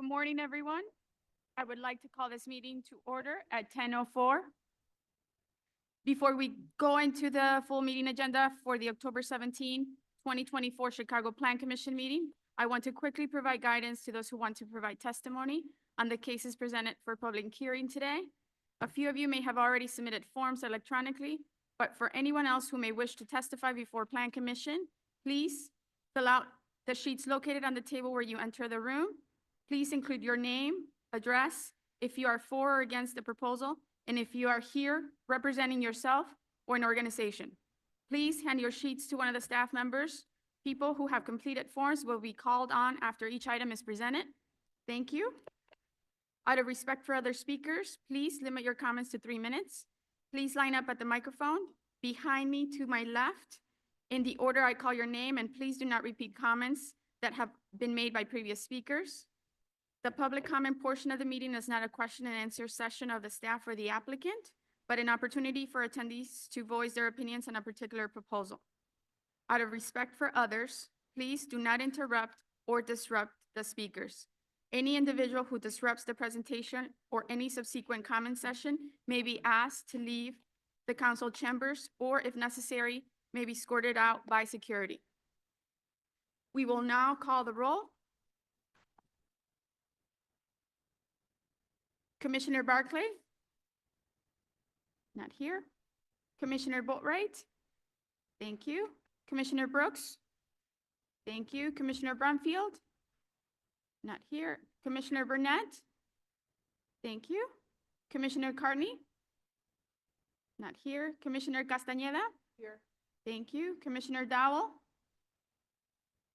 Good morning, everyone. I would like to call this meeting to order at 10:04. Before we go into the full meeting agenda for the October 17, 2024 Chicago Plan Commission meeting, I want to quickly provide guidance to those who want to provide testimony on the cases presented for public hearing today. A few of you may have already submitted forms electronically, but for anyone else who may wish to testify before Plan Commission, please fill out the sheets located on the table where you enter the room. Please include your name, address, if you are for or against the proposal, and if you are here representing yourself or an organization. Please hand your sheets to one of the staff members. People who have completed forms will be called on after each item is presented. Thank you. Out of respect for other speakers, please limit your comments to 3 minutes. Please line up at the microphone behind me to my left in the order I call your name, and please do not repeat comments that have been made by previous speakers. The public comment portion of the meeting is not a question and answer session of the staff or the applicant, but an opportunity for attendees to voice their opinions on a particular proposal. Out of respect for others, please do not interrupt or disrupt the speakers. Any individual who disrupts the presentation or any subsequent comment session may be asked to leave the council chambers, or if necessary, may be escorted out by security. We will now call the roll. Commissioner Barclay? Not here. Commissioner Boatright? Thank you. Commissioner Brooks? Thank you. Commissioner Brumfield? Not here. Commissioner Burnett? Thank you. Commissioner Carney? Not here. Commissioner Castañeda? Here. Thank you. Commissioner Dowell?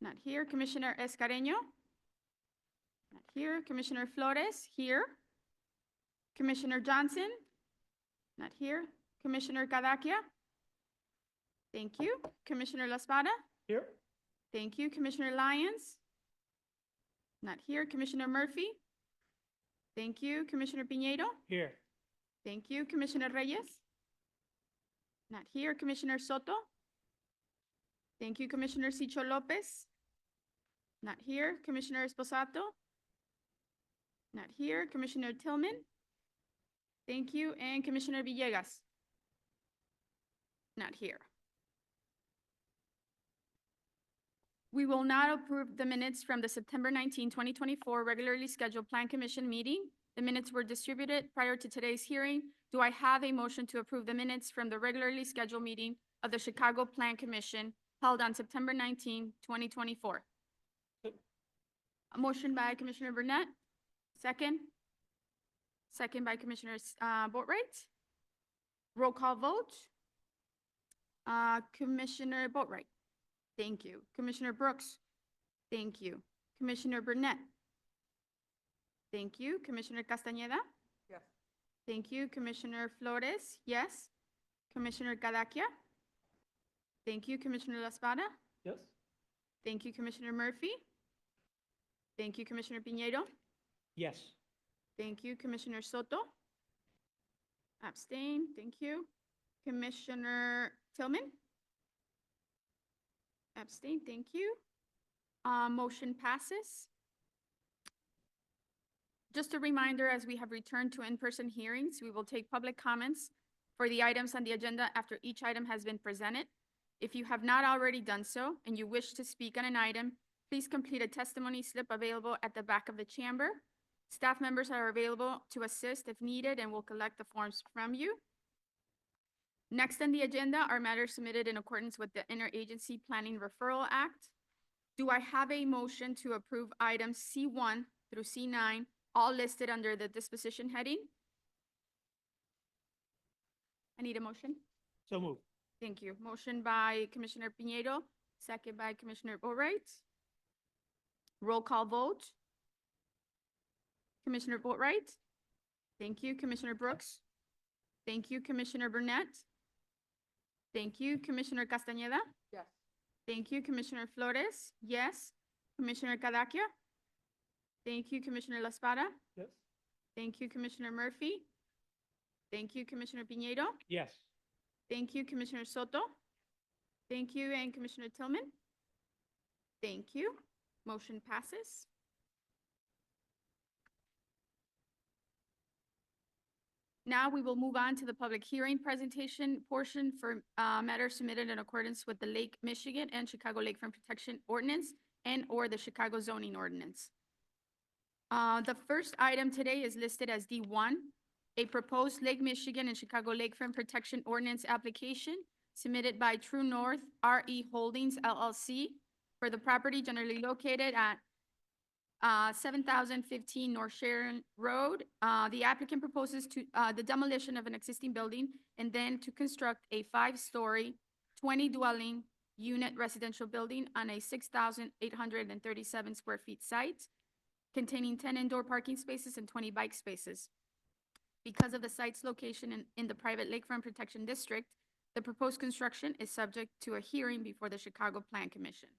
Not here. Commissioner Escareño? Not here. Commissioner Flores? Here. Commissioner Johnson? Not here. Commissioner Cadaquia? Thank you. Commissioner La Espada? Here. Thank you. Commissioner Lyons? Not here. Commissioner Murphy? Thank you. Commissioner Piñeiro? Here. Thank you. Commissioner Reyes? Not here. Commissioner Soto? Thank you. Commissioner Sicho Lopez? Not here. Commissioner Esposato? Not here. Commissioner Tillman? Thank you. And Commissioner Villegas? Not here. We will now approve the minutes from the September 19, 2024 regularly scheduled Plan Commission meeting. The minutes were distributed prior to today's hearing. Do I have a motion to approve the minutes from the regularly scheduled meeting of the Chicago Plan Commission held on September 19, 2024? A motion by Commissioner Burnett. Second. Second by Commissioner Boatright. Roll call vote. Commissioner Boatright. Thank you. Commissioner Brooks. Thank you. Commissioner Burnett. Thank you. Commissioner Castañeda. Yes. Thank you. Commissioner Flores. Yes. Commissioner Cadaquia. Thank you. Commissioner La Espada. Yes. Thank you. Commissioner Murphy. Thank you. Commissioner Piñeiro. Yes. Thank you. Commissioner Soto. Abstain. Thank you. Commissioner Tillman. Abstain. Thank you. Motion passes. Just a reminder, as we have returned to in-person hearings, we will take public comments for the items on the agenda after each item has been presented. If you have not already done so and you wish to speak on an item, please complete a testimony slip available at the back of the chamber. Staff members are available to assist if needed and will collect the forms from you. Next on the agenda are matters submitted in accordance with the Interagency Planning Referral Act. Do I have a motion to approve items C1 through C9, all listed under the disposition heading? I need a motion. So moved. Thank you. Motion by Commissioner Piñeiro, second by Commissioner Boatright. Roll call vote. Commissioner Boatright. Thank you. Commissioner Brooks. Thank you. Commissioner Burnett. Thank you. Commissioner Castañeda. Yes. Thank you. Commissioner Flores. Yes. Commissioner Cadaquia. Thank you. Commissioner La Espada. Yes. Thank you. Commissioner Murphy. Thank you. Commissioner Piñeiro. Yes. Thank you. Commissioner Soto. Thank you. And Commissioner Tillman. Thank you. Motion passes. Now we will move on to the public hearing presentation portion for matters submitted in accordance with the Lake Michigan and Chicago Lakefront Protection Ordinance and/or the Chicago zoning ordinance. The first item today is listed as D1, a proposed Lake Michigan and Chicago Lakefront Protection Ordinance application submitted by True North RE Holdings LLC for the property generally located at 7015 North Sharon Road. The applicant proposes the demolition of an existing building and then to construct a 5-story, 20-dwelling unit residential building on a 6,837 square feet site containing 10 indoor parking spaces and 20 bike spaces. Because of the site's location in the private lakefront protection district, the proposed construction is subject to a hearing before the Chicago Plan Commission.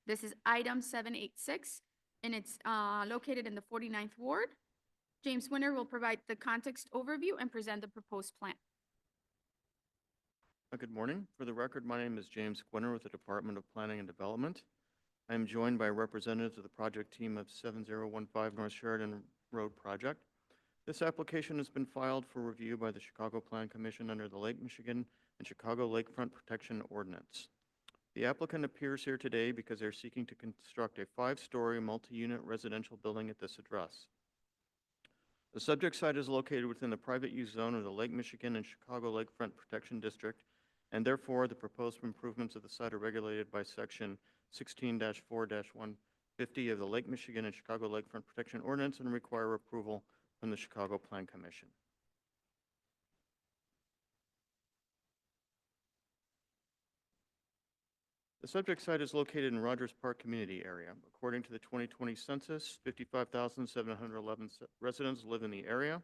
This is item 786, and it's located in the 49th Ward. James Winter will provide the context overview and present the proposed plan. Good morning. For the record, my name is James Gwinner with the Department of Planning and Development. I am joined by representatives of the project team of 7015 North Sheridan Road project. This application has been filed for review by the Chicago Plan Commission under the Lake Michigan and Chicago Lakefront Protection Ordinance. The applicant appears here today because they're seeking to construct a 5-story multi-unit residential building at this address. The subject site is located within the private use zone of the Lake Michigan and Chicago Lakefront Protection District, and therefore the proposed improvements of the site are regulated by Section 16-4-150 of the Lake Michigan and Chicago Lakefront Protection Ordinance and require approval from the Chicago Plan Commission. The subject site is located in Rogers Park community area. According to the 2020 census, 55,711 residents live in the area,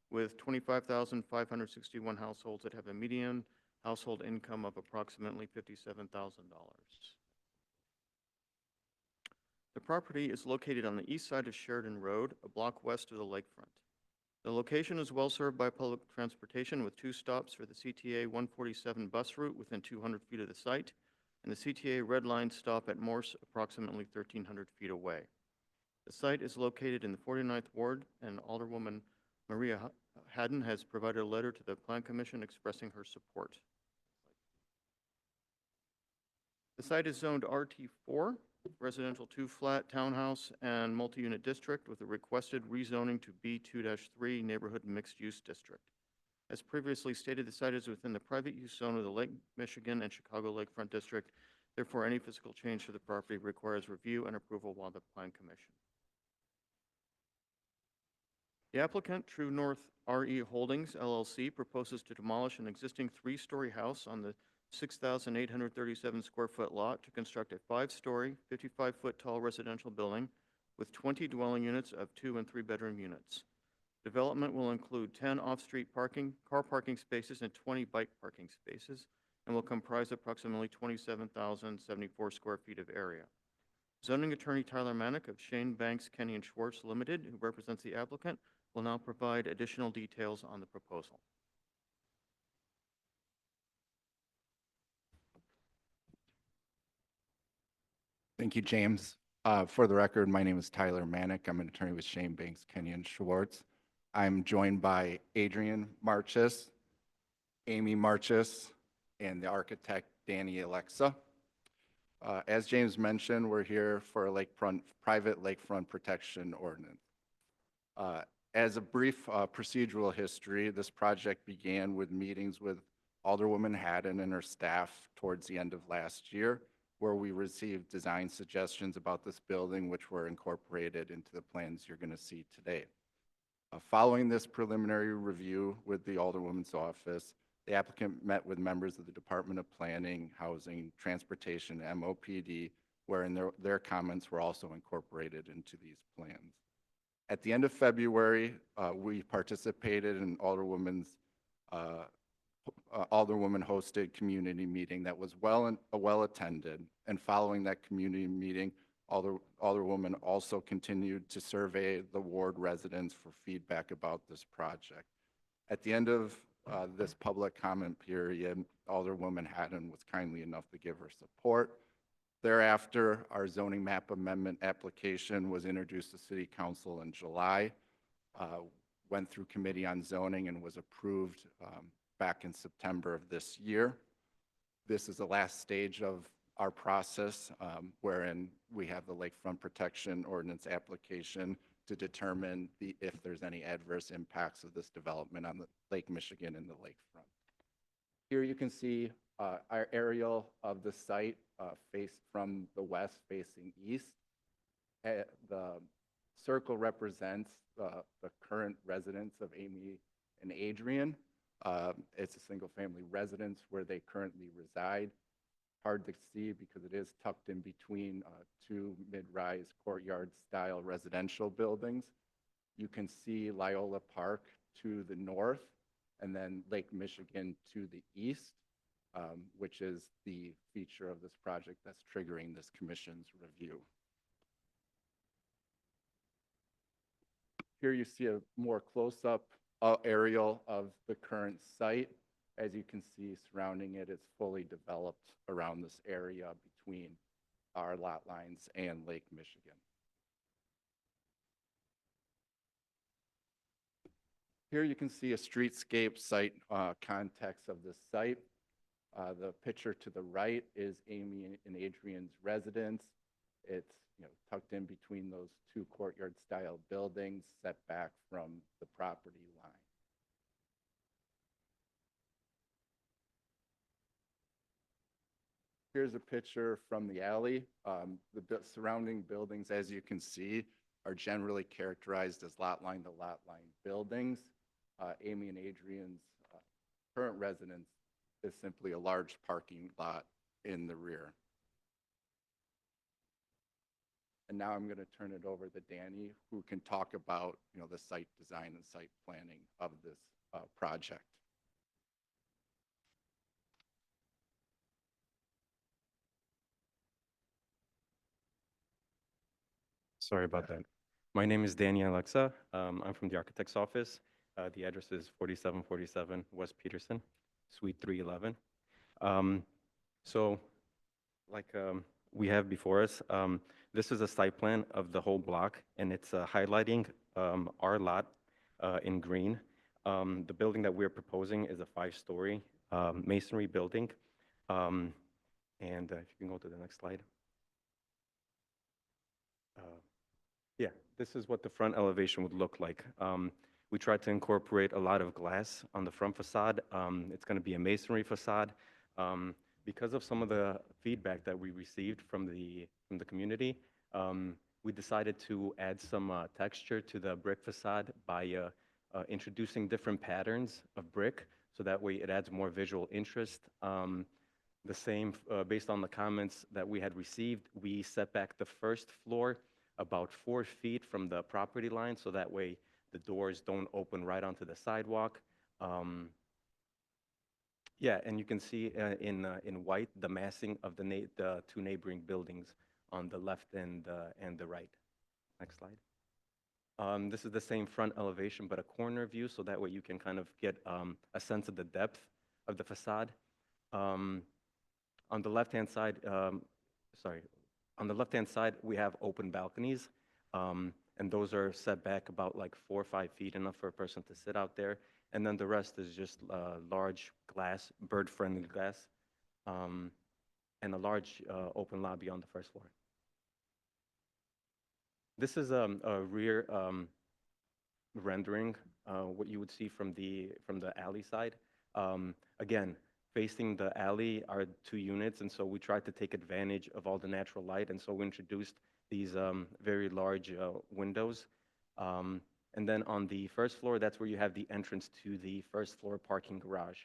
with 25,561 households that have a median household income of approximately $57,000. The property is located on the east side of Sheridan Road, a block west of the lakefront. The location is well served by public transportation with 2 stops for the CTA 147 bus route within 200 feet of the site, and the CTA Red Line stop at Morse approximately 1,300 feet away. The site is located in the 49th Ward, and Alderwoman Maria Haddon has provided a letter to the Plan Commission expressing her support. The site is zoned RT4, residential 2-flat townhouse and multi-unit district with a requested rezoning to B2-3 neighborhood mixed-use district. As previously stated, the site is within the private use zone of the Lake Michigan and Chicago Lakefront District. Therefore, any physical change to the property requires review and approval by the Plan Commission. The applicant, True North RE Holdings LLC, proposes to demolish an existing 3-story house on the 6,837 square foot lot to construct a 5-story, 55-foot tall residential building with 20 dwelling units of 2- and 3-bedroom units. Development will include 10 off-street car parking spaces and 20 bike parking spaces, and will comprise approximately 27,074 square feet of area. Zoning attorney Tyler Manick of Shane Banks, Kenny & Schwartz Limited, who represents the applicant, will now provide additional details on the proposal. Thank you, James. For the record, my name is Tyler Manick. I'm an attorney with Shane Banks, Kenny & Schwartz. I'm joined by Adrian Marchis, Amy Marchis, and the architect Danny Alexa. As James mentioned, we're here for a private lakefront protection ordinance. As a brief procedural history, this project began with meetings with Alderwoman Haddon and her staff towards the end of last year, where we received design suggestions about this building, which were incorporated into the plans you're going to see today. Following this preliminary review with the Alderwoman's office, the applicant met with members of the Department of Planning, Housing, Transportation, MOPD, wherein their comments were also incorporated into these plans. At the end of February, we participated in Alderwoman hosted community meeting that was well attended. And following that community meeting, Alderwoman also continued to survey the ward residents for feedback about this project. At the end of this public comment period, Alderwoman Haddon was kindly enough to give her support. Thereafter, our zoning map amendment application was introduced to City Council in July. went through Committee on Zoning and was approved back in September of this year. This is the last stage of our process, wherein we have the Lakefront Protection Ordinance application to determine if there's any adverse impacts of this development on the Lake Michigan and the lakefront. Here you can see our aerial of the site faced from the west facing east. The circle represents the current residence of Amy and Adrian. It's a single-family residence where they currently reside. Hard to see because it is tucked in between two mid-rise courtyard-style residential buildings. You can see Loyola Park to the north, and then Lake Michigan to the east, which is the feature of this project that's triggering this commission's review. Here you see a more close-up aerial of the current site. As you can see, surrounding it is fully developed around this area between our lot lines and Lake Michigan. Here you can see a streetscape site context of this site. The picture to the right is Amy and Adrian's residence. It's tucked in between those two courtyard-style buildings, set back from the property line. Here's a picture from the alley. The surrounding buildings, as you can see, are generally characterized as lot line to lot line buildings. Amy and Adrian's current residence is simply a large parking lot in the rear. And now I'm going to turn it over to Danny, who can talk about the site design and site planning of this project. Sorry about that. My name is Danny Alexa. I'm from the architect's office. The address is 4747 West Peterson, Suite 311. So like we have before us, this is a site plan of the whole block, and it's highlighting our lot in green. The building that we're proposing is a 5-story masonry building. And if you can go to the next slide. Yeah, this is what the front elevation would look like. We tried to incorporate a lot of glass on the front facade. It's going to be a masonry facade. Because of some of the feedback that we received from the community, we decided to add some texture to the brick facade by introducing different patterns of brick, so that way it adds more visual interest. The same, based on the comments that we had received, we set back the first floor about 4 feet from the property line, so that way the doors don't open right onto the sidewalk. Yeah, and you can see in white the massing of the 2 neighboring buildings on the left and the right. Next slide. This is the same front elevation, but a corner view, so that way you can kind of get a sense of the depth of the facade. On the left-hand side, on the left-hand side, we have open balconies, and those are set back about like 4 or 5 feet, enough for a person to sit out there. And then the rest is just large glass, bird-friendly glass, and a large open lobby on the first floor. This is a rear rendering, what you would see from the alley side. Again, facing the alley are 2 units, and so we tried to take advantage of all the natural light, and so we introduced these very large windows. And then on the first floor, that's where you have the entrance to the first floor parking garage.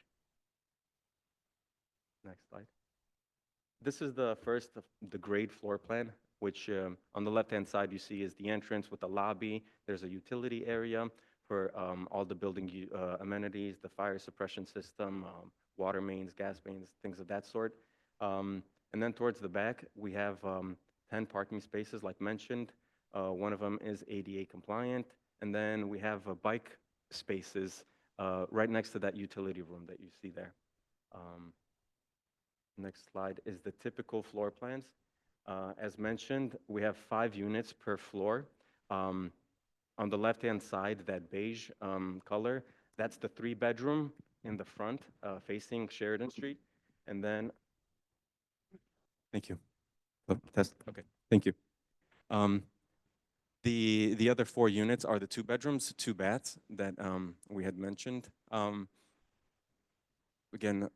Next slide. This is the first of the grade floor plan, which on the left-hand side you see is the entrance with the lobby. There's a utility area for all the building amenities, the fire suppression system, water mains, gas mains, things of that sort. And then towards the back, we have 10 parking spaces, like mentioned. One of them is ADA compliant. And then we have bike spaces right next to that utility room that you see there. Next slide is the typical floor plans. As mentioned, we have 5 units per floor. On On the left-hand side, that beige color, that's the three-bedroom in the front facing Sheridan Street. And then, thank you. Oh, test, okay, thank you. The other 4 units are the 2 bedrooms, 2 baths that we had mentioned. Again,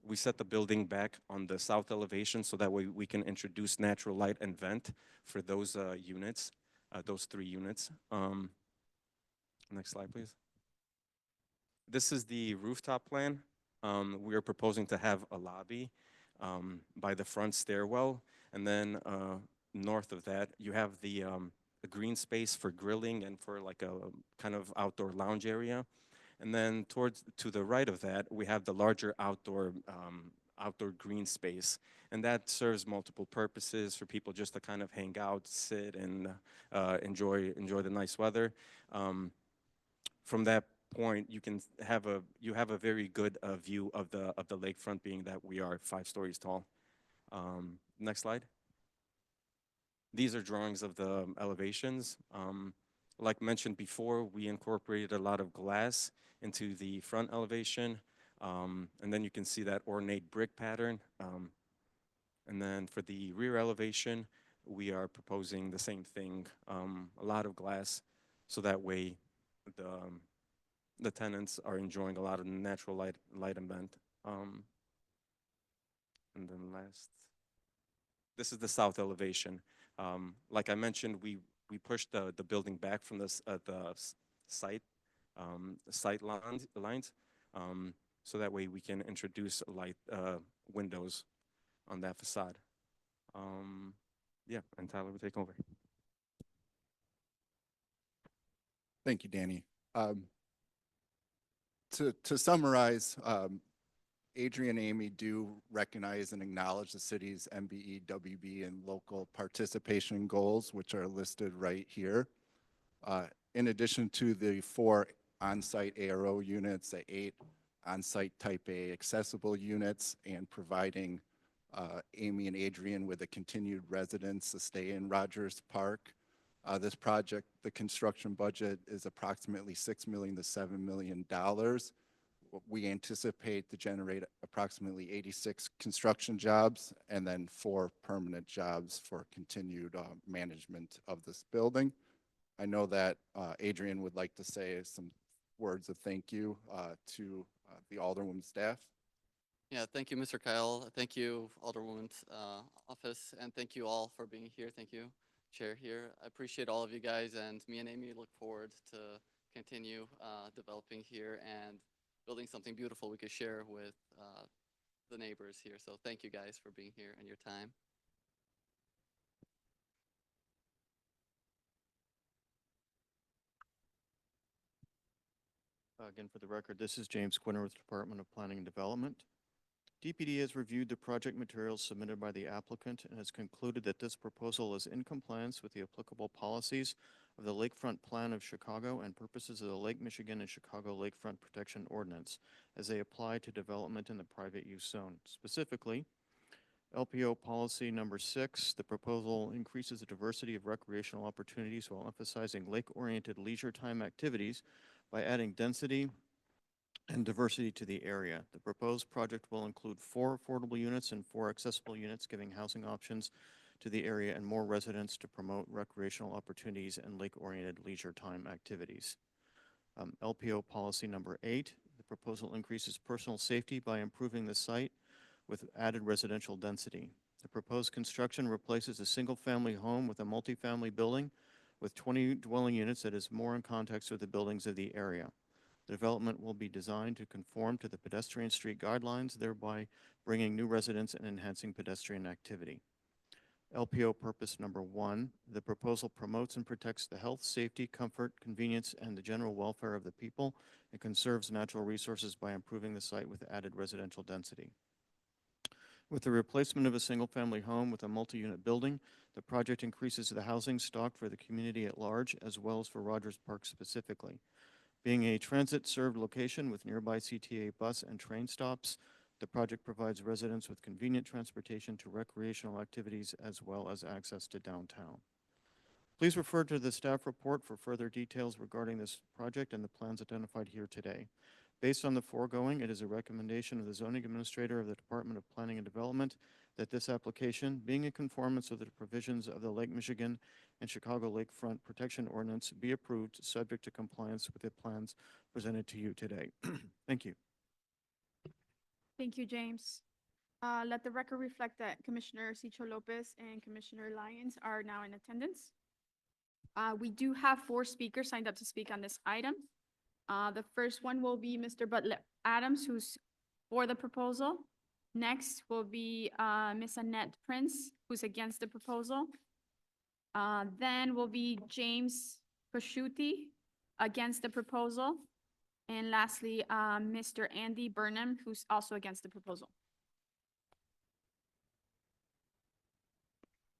we set the building back on the south elevation so that way we can introduce natural light and vent for those units, those 3 units. Next slide, please. This is the rooftop plan. We are proposing to have a lobby by the front stairwell, and then north of that, you have the green space for grilling and for like a kind of outdoor lounge area. And then to the right of that, we have the larger outdoor green space. And that serves multiple purposes for people just to kind of hang out, sit, and enjoy the nice weather. From that point, you have a very good view of the lakefront, being that we are 5 stories tall. Next slide. These are drawings of the elevations. Like mentioned before, we incorporated a lot of glass into the front elevation. And then you can see that ornate brick pattern. And then for the rear elevation, we are proposing the same thing, a lot of glass, so that way the tenants are enjoying a lot of natural light and vent. And then last, this is the south elevation. Like I mentioned, we pushed the building back from the site lines, so that way we can introduce light windows on that facade. Yeah, and Tyler will take over. Thank you, Danny. To summarize, Adrian and Amy do recognize and acknowledge the city's MBE, WB, and local participation goals, which are listed right here. In addition to the 4 on-site ARO units, the 8 on-site type A accessible units, and providing Amy and Adrian with a continued residence to stay in Rogers Park. This project, the construction budget is approximately $6 million to $7 million. We anticipate to generate approximately 86 construction jobs and then 4 permanent jobs for continued management of this building. I know that Adrian would like to say some words of thank you to the Alderwoman staff. Yeah, thank you, Mr. Kyle. Thank you, Alderwoman's office, and thank you all for being here. Thank you, Chair here. I appreciate all of you guys, and me and Amy look forward to continue developing here and building something beautiful we could share with the neighbors here. So thank you guys for being here and your time. Again, for the record, this is James Quinner with Department of Planning and Development. DPD has reviewed the project materials submitted by the applicant and has concluded that this proposal is in compliance with the applicable policies of the Lakefront Plan of Chicago and purposes of the Lake Michigan and Chicago Lakefront Protection Ordinance as they apply to development in the private use zone. Specifically, LPO policy number 6, the proposal increases the diversity of recreational opportunities while emphasizing lake-oriented leisure time activities by adding density and diversity to the area. The proposed project will include 4 affordable units and 4 accessible units, giving housing options to the area and more residents to promote recreational opportunities and lake-oriented leisure time activities. LPO policy number 8, the proposal increases personal safety by improving the site with added residential density. The proposed construction replaces a single-family home with a multifamily building with 20 dwelling units that is more in context with the buildings of the area. The development will be designed to conform to the pedestrian street guidelines, thereby bringing new residents and enhancing pedestrian activity. LPO purpose number 1, the proposal promotes and protects the health, safety, comfort, convenience, and the general welfare of the people and conserves natural resources by improving the site with added residential density. With the replacement of a single-family home with a multi-unit building, the project increases the housing stock for the community at large, as well as for Rogers Park specifically. Being a transit-served location with nearby CTA bus and train stops, the project provides residents with convenient transportation to recreational activities as well as access to downtown. Please refer to the staff report for further details regarding this project and the plans identified here today. Based on the foregoing, it is a recommendation of the zoning administrator of the Department of Planning and Development that this application, being in conformance with the provisions of the Lake Michigan and Chicago Lakefront Protection Ordinance, be approved, subject to compliance with the plans presented to you today. Thank you. Thank you, James. Let the record reflect that Commissioner Cicho Lopez and Commissioner Lyons are now in attendance. We do have 4 speakers signed up to speak on this item. The first one will be Mr. Butler Adams, who's for the proposal. Next will be Ms. Annette Prince, who's against the proposal. Then will be James Pashuti, against the proposal. And lastly, Mr. Andy Burnham, who's also against the proposal.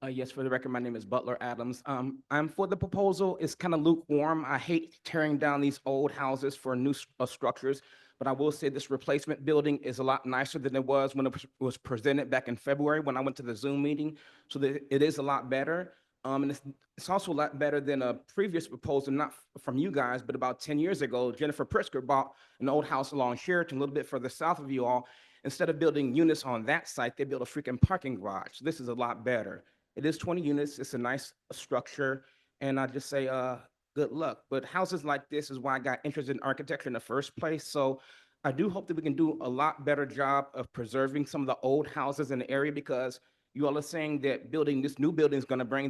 Yes, for the record, my name is Butler Adams. I'm for the proposal. It's kind of lukewarm. I hate tearing down these old houses for new structures, but I will say this replacement building is a lot nicer than it was when it was presented back in February when I went to the Zoom meeting. So that it is a lot better. And it's also a lot better than a previous proposal, not from you guys, but about 10 years ago. Jennifer Pritzker bought an old house along Sheraton, a little bit further south of you all. Instead of building units on that site, they built a freaking parking garage. This is a lot better. It is 20 units. It's a nice structure. And I just say, good luck. But houses like this is why I got interested in architecture in the first place. So I do hope that we can do a lot better job of preserving some of the old houses in the area, because you all are saying that building this new building is going to bring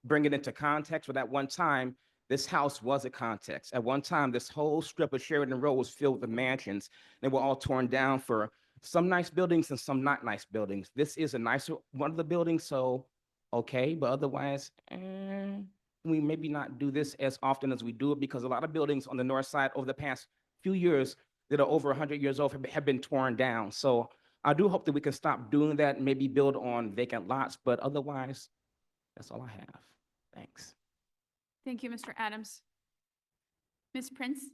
bring it into context. But at one time, this house was a context. At one time, this whole strip of Sheridan Road was filled with mansions. They were all torn down for some nice buildings and some not nice buildings. This is a nicer one of the buildings, so okay, but otherwise, we maybe not do this as often as we do it, because a lot of buildings on the north side over the past few years that are over 100 years old have been torn down. So I do hope that we can stop doing that and maybe build on vacant lots, but otherwise, that's all I have. Thanks. Thank you, Mr. Adams. Ms. Prince?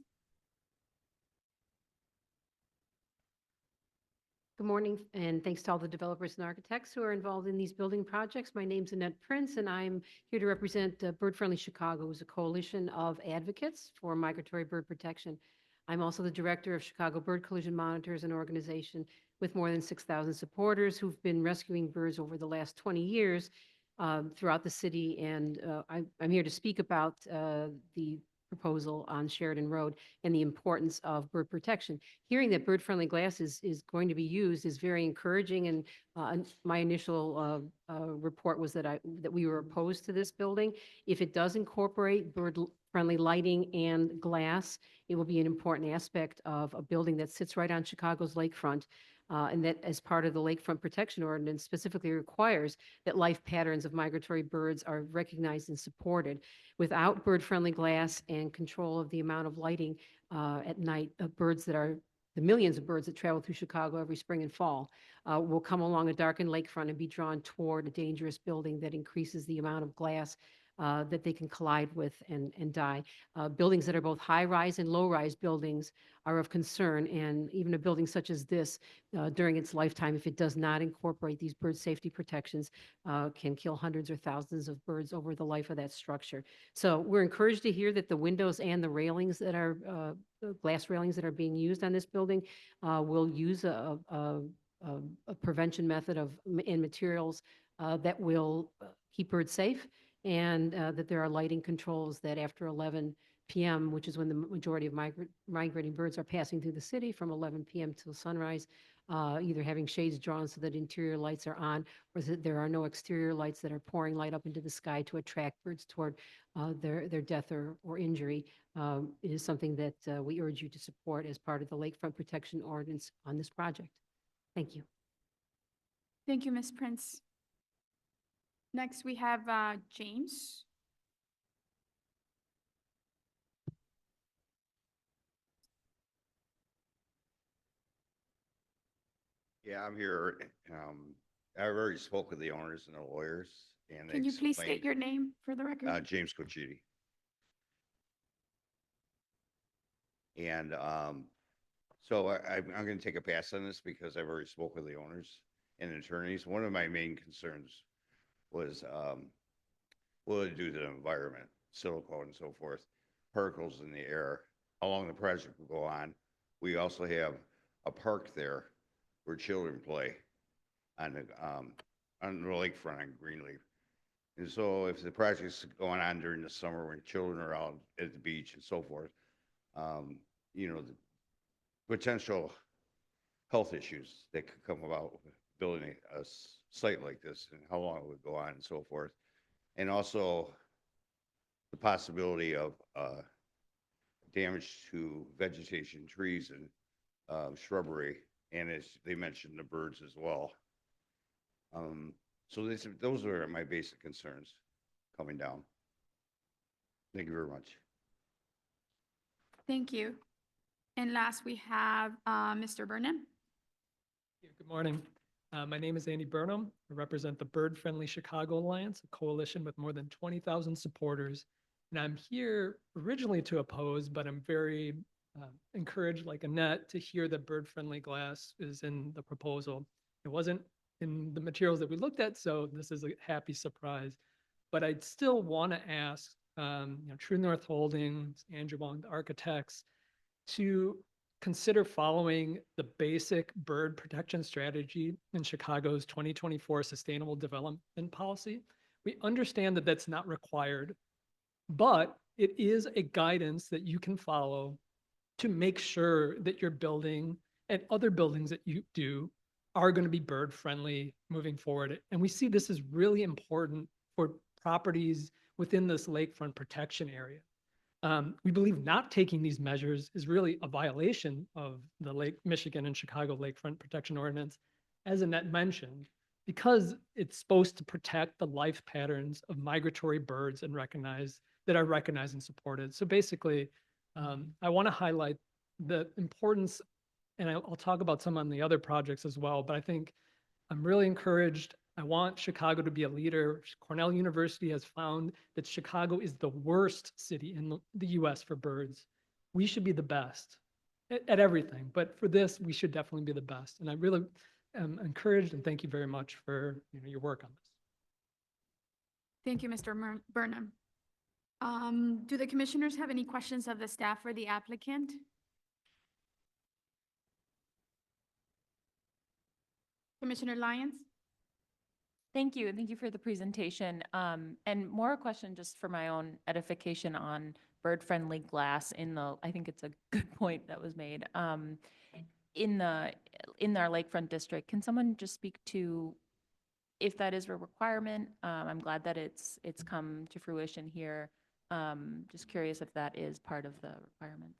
Good morning, and thanks to all the developers and architects who are involved in these building projects. My name's Annette Prince, and I'm here to represent Bird Friendly Chicago, who's a coalition of advocates for migratory bird protection. I'm also the director of Chicago Bird Collision Monitors, an organization with more than 6,000 supporters who've been rescuing birds over the last 20 years throughout the city. And I'm here to speak about the proposal on Sheridan Road and the importance of bird protection. Hearing that bird-friendly glass is going to be used is very encouraging, and my initial report was that we were opposed to this building. If it does incorporate bird-friendly lighting and glass, it will be an important aspect of a building that sits right on Chicago's lakefront. And that, as part of the Lakefront Protection Ordinance, specifically requires that life patterns of migratory birds are recognized and supported. Without bird-friendly glass and control of the amount of lighting at night, the millions of birds that travel through Chicago every spring and fall will come along a darkened lakefront and be drawn toward a dangerous building that increases the amount of glass that they can collide with and die. Buildings that are both high-rise and low-rise buildings are of concern, and even a building such as this, during its lifetime, if it does not incorporate these bird safety protections, can kill hundreds or thousands of birds over the life of that structure. So we're encouraged to hear that the windows and the railings that are, glass railings that are being used on this building will use a prevention method and materials that will keep birds safe, and that there are lighting controls that after 11 p.m., which is when the majority of migrating birds are passing through the city from 11 p.m. till sunrise, either having shades drawn so that interior lights are on, or that there are no exterior lights that are pouring light up into the sky to attract birds toward their death or injury. It is something that we urge you to support as part of the Lakefront Protection Ordinance on this project. Thank you. Thank you, Ms. Prince. Next, we have James. Yeah, I'm here. I've already spoke with the owners and the lawyers, and they Can you please state explained- your name for the record? James Cochiti. And so I'm going to take a pass on this because I've already spoke with the owners and attorneys. One of my main concerns was will it do to the environment, silicone and so forth, particles in the air, how long the project will go on. We also have a park there where children play on the lakefront on Greenleaf. And so if the project's going on during the summer when children are out at the beach and so forth, you know, the potential health issues that could come about with building a site like this and how long it would go on and so forth. And also the possibility of damage to vegetation, trees and shrubbery. And as they mentioned, the birds as well. So those are my basic concerns coming down. Thank you very much. Thank you. And last, we have Mr. Burnham. Good morning. My name is Andy Burnham. I represent the Bird Friendly Chicago Alliance, a coalition with more than 20,000 supporters. And I'm here originally to oppose, but I'm very encouraged, like Annette, to hear that bird friendly glass is in the proposal. It wasn't in the materials that we looked at, so this is a happy surprise. But I'd still want to ask, True North Holdings, Andrew Wong, the architects, to consider following the basic bird protection strategy in Chicago's 2024 Sustainable Development Policy. We understand that that's not required, but it is a guidance that you can follow to make sure that your building and other buildings that you do are going to be bird friendly moving forward. And we see this as really important for properties within this lakefront protection area. We believe not taking these measures is really a violation of the Lake Michigan and Chicago Lakefront Protection Ordinance, as Annette mentioned, because it's supposed to protect the life patterns of migratory birds and that are recognized and supported. So basically, I want to highlight the importance, and I'll talk about some on the other projects as well, but I think I'm really encouraged. I want Chicago to be a leader. Cornell University has found that Chicago is the worst city in the US for birds. We should be the best at everything, but for this, we should definitely be the best. And I really am encouraged, and thank you very much for your work on this. Thank you, Mr. Burnham. Do the commissioners have any questions of the staff or the applicant? Commissioner Lyons? Thank you. Thank you for the presentation. And more a question just for my own edification on bird-friendly glass I think it's a good point that was made. In our lakefront district, can someone just speak to if that is a requirement? I'm glad that it's come to fruition here. Just curious if that is part of the requirements.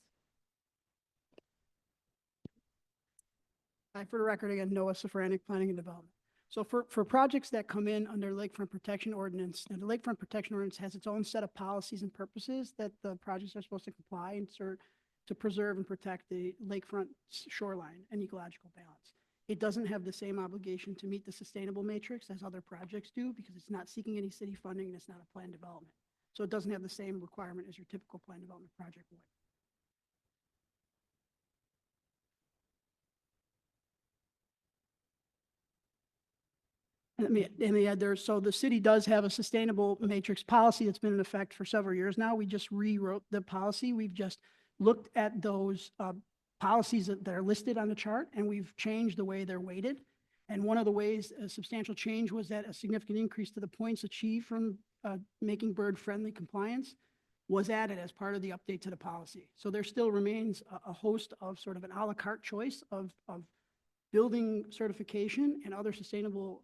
For the record, again, Noah Safranik, Planning and Development. So for projects that come in under Lakefront Protection Ordinance, now the Lakefront Protection Ordinance has its own set of policies and purposes that the projects are supposed to comply and to preserve and protect the lakefront shoreline and ecological balance. It doesn't have the same obligation to meet the sustainable matrix as other projects do because it's not seeking any city funding and it's not a planned development. So it doesn't have the same requirement as your typical planned development project would. Let me add there, so the city does have a sustainable matrix policy that's been in effect for several years now. We just rewrote the policy. We've just looked at those policies that are listed on the chart, and we've changed the way they're weighted. And one of the ways a substantial change was that a significant increase to the points achieved from making bird-friendly compliance was added as part of the update to the policy. So there still remains a host of sort of an a la carte choice of building certification and other sustainable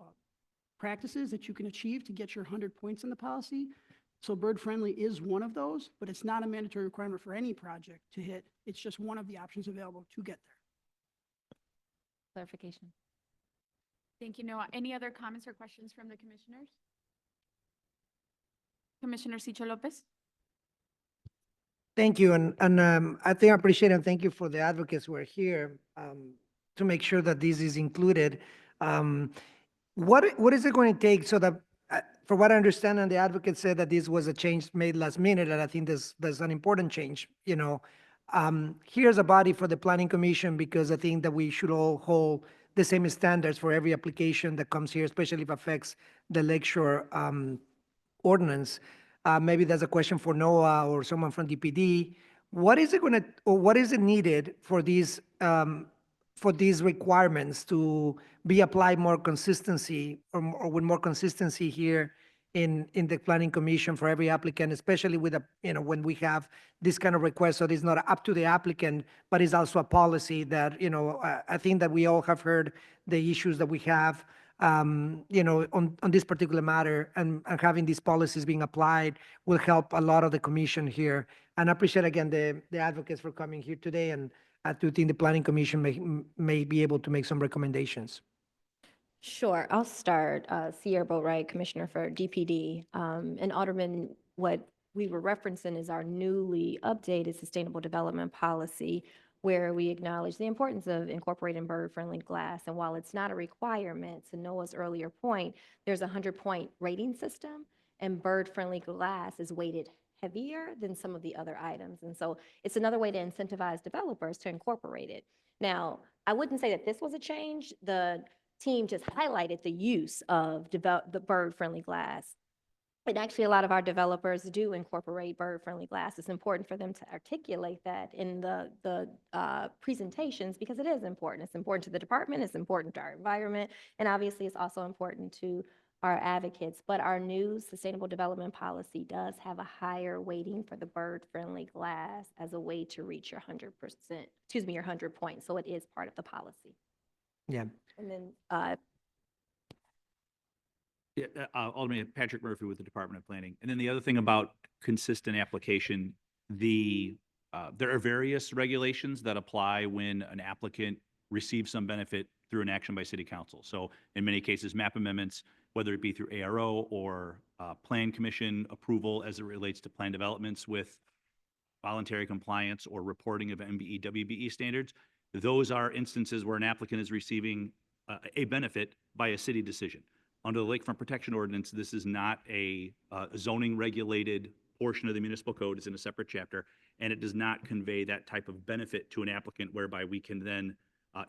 practices that you can achieve to get your 100 points in the policy. So bird friendly is one of those, but it's not a mandatory requirement for any project to hit. It's just one of the options available to get there. Clarification. Thank you, Noah. Any other comments or questions from the commissioners? Commissioner Sicho Lopez? Thank you. And I think I appreciate and thank you for the advocates who are here to make sure that this is included. What is it going to take so that, for what I understand, and the advocate said that this was a change made last minute, and I think there's an important change, here's a body for the planning commission because I think that we should all hold the same standards for every application that comes here, especially if it affects the lakeshore ordinance. Maybe that's a question for Noah or someone from DPD. What is it gonna, or what is it needed for these requirements to be applied more consistency or with more consistency here in the planning commission for every applicant, especially with a, when we have this kind of request, so it's not up to the applicant, but it's also a policy that, I think that we all have heard the issues that we have, on this particular matter, and having these policies being applied will help a lot of the commission here. And I appreciate again the advocates for coming here today, and I do think the planning commission may be able to make some recommendations. Sure, I'll start. Sierra Boatwright, Commissioner for DPD. And Alderman, what we were referencing is our newly updated Sustainable Development Policy, where we acknowledge the importance of incorporating bird-friendly glass. And while it's not a requirement, to Noah's earlier point, there's a 100-point rating system, and bird-friendly glass is weighted heavier than some of the other items. And so it's another way to incentivize developers to incorporate it. Now, I wouldn't say that this was a change. The team just highlighted the use of the bird-friendly glass. And actually, a lot of our developers do incorporate bird-friendly glass. It's important for them to articulate that in the presentations, because it is important. It's important to the department, it's important to our environment, and obviously it's also important to our advocates. But our new Sustainable Development Policy does have a higher weighting for the bird-friendly glass as a way to reach your 100%, your 100 points. So it is part of the policy. Yeah. And then, Yeah, Alderman Patrick Murphy with the Department of Planning. And then the other thing about consistent application, there are various regulations that apply when an applicant receives some benefit through an action by city council. So in many cases, map amendments, whether it be through ARO or plan commission approval as it relates to plan developments with voluntary compliance or reporting of MBE, WBE standards, those are instances where an applicant is receiving a benefit by a city decision. Under the Lakefront Protection Ordinance, this is not a zoning regulated portion of the municipal code. It's in a separate chapter, and it does not convey that type of benefit to an applicant whereby we can then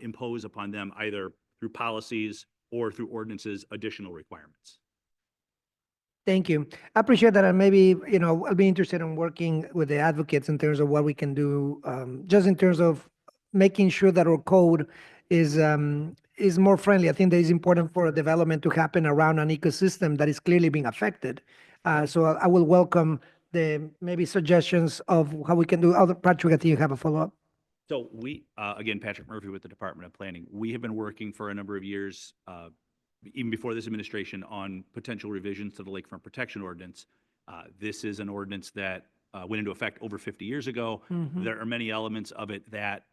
impose upon them either through policies or through ordinances additional requirements. Thank you. I appreciate that. And maybe, I'll be interested in working with the advocates in terms of what we can do, just in terms of making sure that our code is more friendly. I think that it's important for development to happen around an ecosystem that is clearly being affected. So I will welcome the maybe suggestions of how we can do. Patrick, I think you have a follow-up. So we, again, Patrick Murphy with the Department of Planning, we have been working for a number of years, even before this administration, on potential revisions to the Lakefront Protection Ordinance. This is an ordinance that went into effect over 50 years ago. There are many elements of it that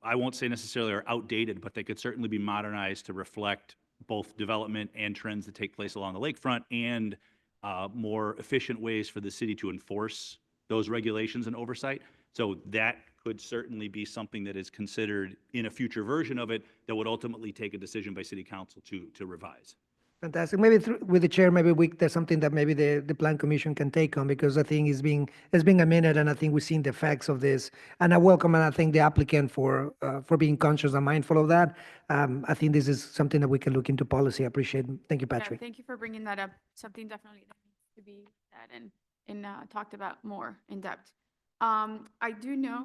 I won't say necessarily are outdated, but they could certainly be modernized to reflect both development and trends that take place along the lakefront, and more efficient ways for the city to enforce those regulations and oversight. So that could certainly be something that is considered in a future version of it that would ultimately take a decision by city council to revise. Fantastic. Maybe with the chair, maybe there's something that maybe the plan commission can take on, because I think it's being amended, and I think we've seen the effects of this. And I welcome, and I thank the applicant for being conscious and mindful of that. I think this is something that we can look into policy. I appreciate it. Thank you, Yeah, Patrick. thank you for bringing that up. Something definitely that needs to be said and talked about more in depth. I do know,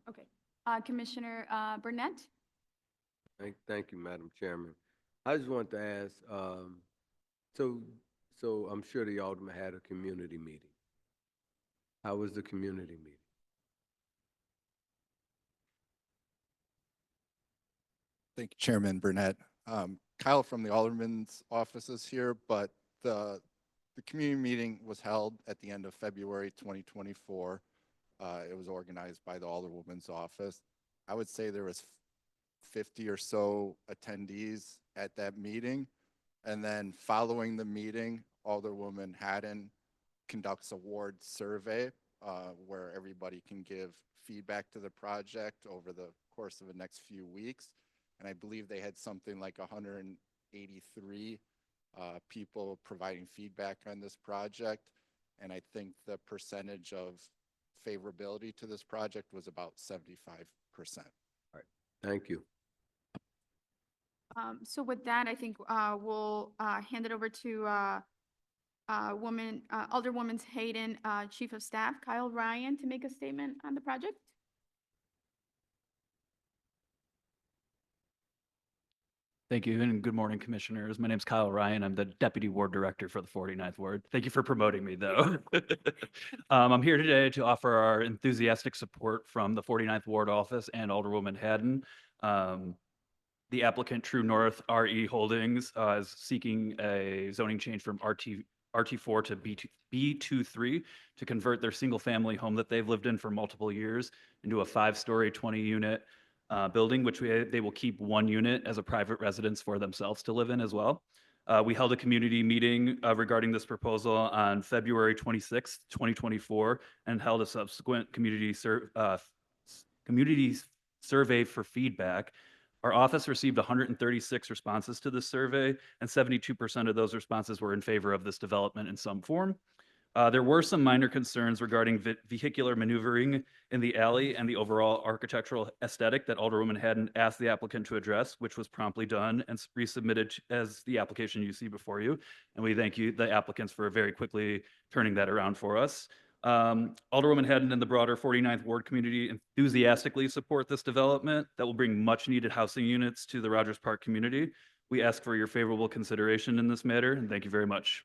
okay, Commissioner Burnett? Thank you, Madam Chairman. I just want to ask, so I'm sure the Alderman had a community meeting. How was the community meeting? Thank you, Chairman Burnett. Kyle from the Alderman's office is here, but the community meeting was held at the end of February 2024. It was organized by the Alderwoman's office. I would say there was 50 or so attendees at that meeting. And then following the meeting, Alderwoman Haddon conducts a ward survey where everybody can give feedback to the project over the course of the next few weeks. And I believe they had something like 183 people providing feedback on this project. And I think the percentage of favorability to this project was about 75%. All right, thank you. So with that, I think we'll hand it over to Alderwoman Hayden, Chief of Staff Kyle Ryan, to make a statement on the project. Thank you, and good morning, Commissioners. My name's Kyle Ryan. I'm the Deputy Ward Director for the 49th Ward. Thank you for promoting me, though. I'm here today to offer our enthusiastic support from the 49th Ward Office and Alderwoman Haddon. The applicant, True North RE Holdings, is seeking a zoning change from RT4 to B23 to convert their single-family home that they've lived in for multiple years into a 5-story, 20-unit building, which they will keep 1 unit as a private residence for themselves to live in as well. We held a community meeting regarding this proposal on February 26th, 2024, and held a subsequent community survey for feedback. Our office received 136 responses to this survey, and 72% of those responses were in favor of this development in some form. There were some minor concerns regarding vehicular maneuvering in the alley and the overall architectural aesthetic that Alderwoman Haddon asked the applicant to address, which was promptly done and resubmitted as the application you see before you. And we thank you, the applicants, for very quickly turning that around for us. Alderwoman Haddon and the broader 49th Ward community enthusiastically support this development that will bring much needed housing units to the Rogers Park community. We ask for your favorable consideration in this matter, and thank you very much.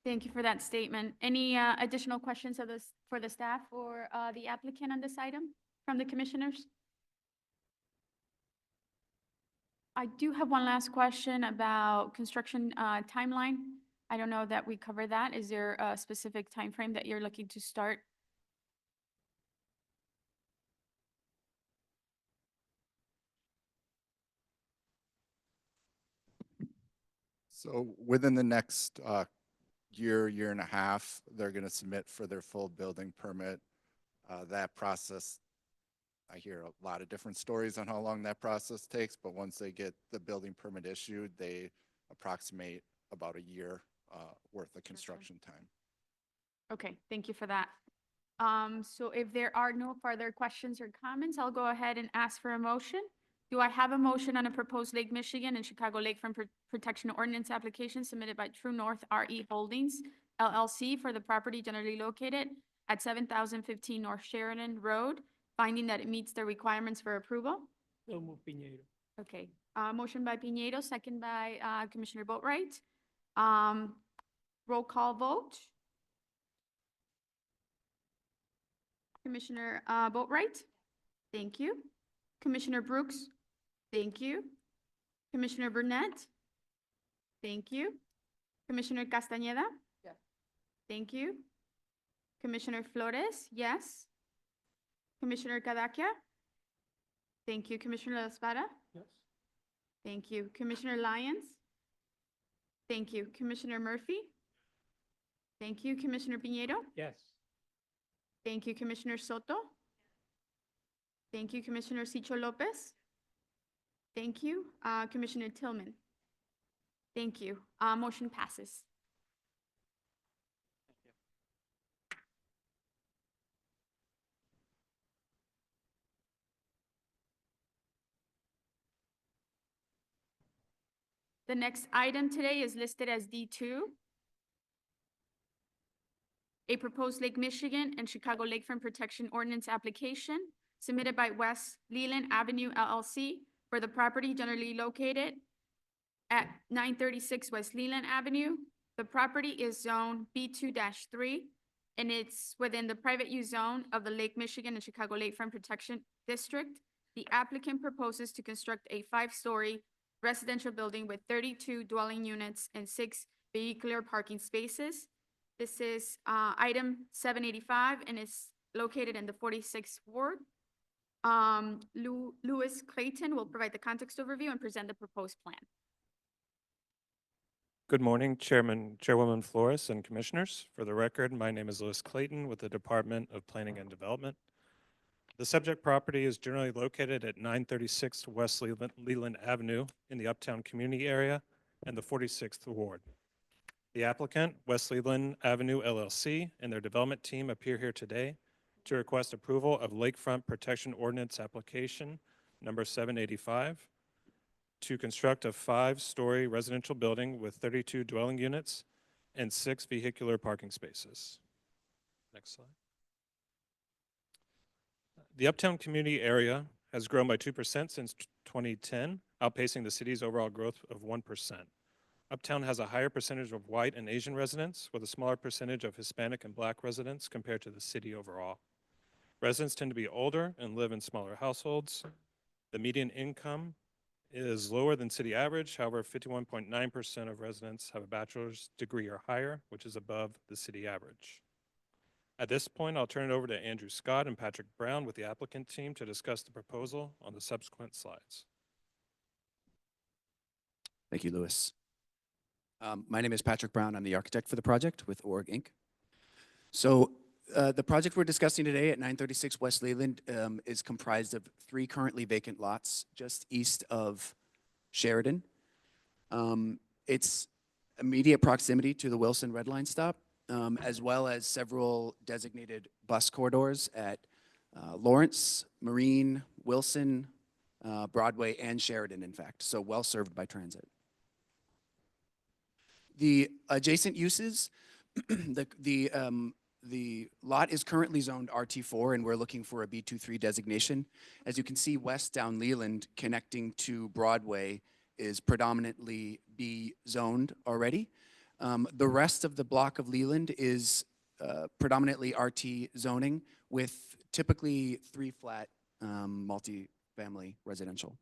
Thank you for that statement. Any additional questions for the staff or the applicant on this item from the commissioners? I do have one last question about construction timeline. I don't know that we covered that. Is there a specific time frame that you're looking to start? So within the next year and a half, they're going to submit for their full building permit. That process, I hear a lot of different stories on how long that process takes, but once they get the building permit issued, they approximate about a year worth of construction time. Okay, thank you for that. So if there are no further questions or comments, I'll go ahead and ask for a motion. Do I have a motion on a proposed Lake Michigan and Chicago Lakefront Protection Ordinance application submitted by True North RE Holdings LLC for the property generally located at 7015 North Sheridan Road, finding that it meets the requirements for approval? So move Piñeiro. Okay, motion by Piñeiro, second by Commissioner Boatright. Roll call vote. Commissioner Boatright? Thank you. Commissioner Brooks? Thank you. Commissioner Burnett? Thank you. Commissioner Castañeda? Yes. Thank you. Commissioner Flores? Yes. Commissioner Cadaquia? Thank you. Commissioner La Espada? Yes. Thank you. Commissioner Lyons? Thank you. Commissioner Murphy? Thank you. Commissioner Piñeiro? Yes. Thank you. Commissioner Soto? Thank you. Commissioner Sicho Lopez? Thank you. Commissioner Tillman? Thank you. Motion passes. The next item today is listed as D2. A proposed Lake Michigan and Chicago Lakefront Protection Ordinance application submitted by West Leland Avenue LLC for the property generally located at 936 West Leland Avenue. The property is zone B2-3, and it's within the private use zone of the Lake Michigan and Chicago Lakefront Protection District. The applicant proposes to construct a 5-story residential building with 32 dwelling units and 6 vehicular parking spaces. This is item 785, and it's located in the 46th Ward. Louis Clayton will provide the context overview and present the proposed plan. Good morning, Chairwoman Flores and Commissioners. For the record, my name is Louis Clayton with the Department of Planning and Development. The subject property is generally located at 936 West Leland Avenue in the Uptown Community Area and the 46th Ward. The applicant, West Leland Avenue LLC, and their development team appear here today to request approval of Lakefront Protection Ordinance application number 785 to construct a 5-story residential building with 32 dwelling units and 6 vehicular parking spaces. Next slide. The Uptown community area has grown by 2% since 2010, outpacing the city's overall growth of 1%. Uptown has a higher percentage of white and Asian residents, with a smaller percentage of Hispanic and Black residents compared to the city overall. Residents tend to be older and live in smaller households. The median income is lower than city average. However, 51.9% of residents have a bachelor's degree or higher, which is above the city average. At this point, I'll turn it over to Andrew Scott and Patrick Brown with the applicant team to discuss the proposal on the subsequent slides. Thank you, Louis. My name is Patrick Brown. I'm the architect for the project with Org Inc. So the project we're discussing today at 936 West Leland is comprised of 3 currently vacant lots just east of Sheridan. It's immediate proximity to the Wilson Red Line stop, as well as several designated bus corridors at Lawrence, Marine, Wilson, Broadway, and Sheridan, in fact, so well served by transit. The adjacent uses, the lot is currently zoned RT4, and we're looking for a B23 designation. As you can see, west down Leland, connecting to Broadway, is predominantly B zoned already. The rest of the block of Leland is predominantly RT zoning, with typically 3 flat multi-family residential.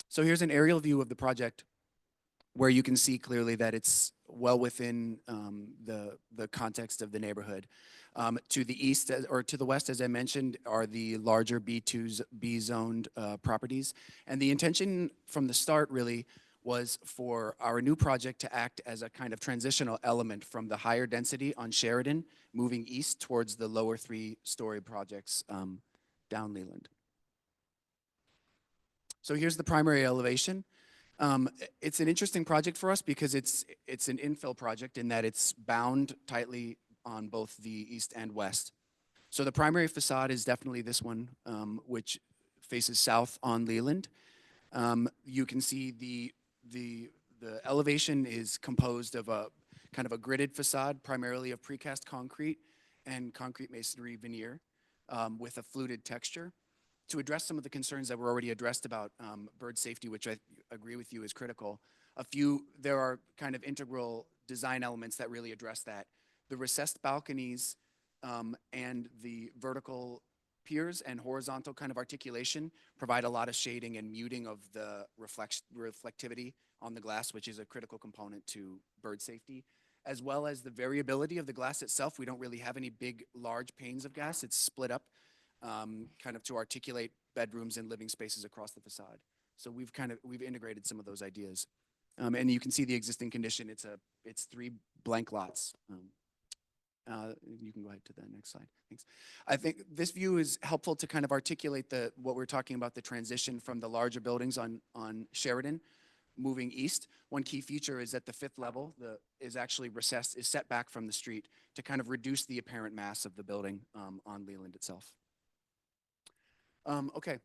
So here's an aerial view of the project, where you can see clearly that it's well within the context of the neighborhood. To the east or to the west, as I mentioned, are the larger B-zoned properties. And the intention from the start really was for our new project to act as a kind of transitional element from the higher density on Sheridan, moving east towards the lower 3-story projects down Leland. So here's the primary elevation. It's an interesting project for us because it's an infill project in that it's bound tightly on both the east and west. So the primary facade is definitely this one, which faces south on Leland. You can see the elevation is composed of a kind of a gridded facade, primarily of precast concrete and concrete masonry veneer with a fluted texture. To address some of the concerns that were already addressed about bird safety, which I agree with you is critical, there are kind of integral design elements that really address that. The recessed balconies and the vertical piers and horizontal kind of articulation provide a lot of shading and muting of the reflectivity on the glass, which is a critical component to bird safety, as well as the variability of the glass itself. We don't really have any big, large panes of glass. It's split up kind of to articulate bedrooms and living spaces across the facade. So we've integrated some of those ideas. And you can see the existing condition. It's 3 blank lots. You can go ahead to the next slide. Thanks. I think this view is helpful to kind of articulate what we're talking about, the transition from the larger buildings on Sheridan moving east. One key feature is that the 5th level is actually recessed, is set back from the street to kind of reduce the apparent mass of the building on Leland itself. Okay,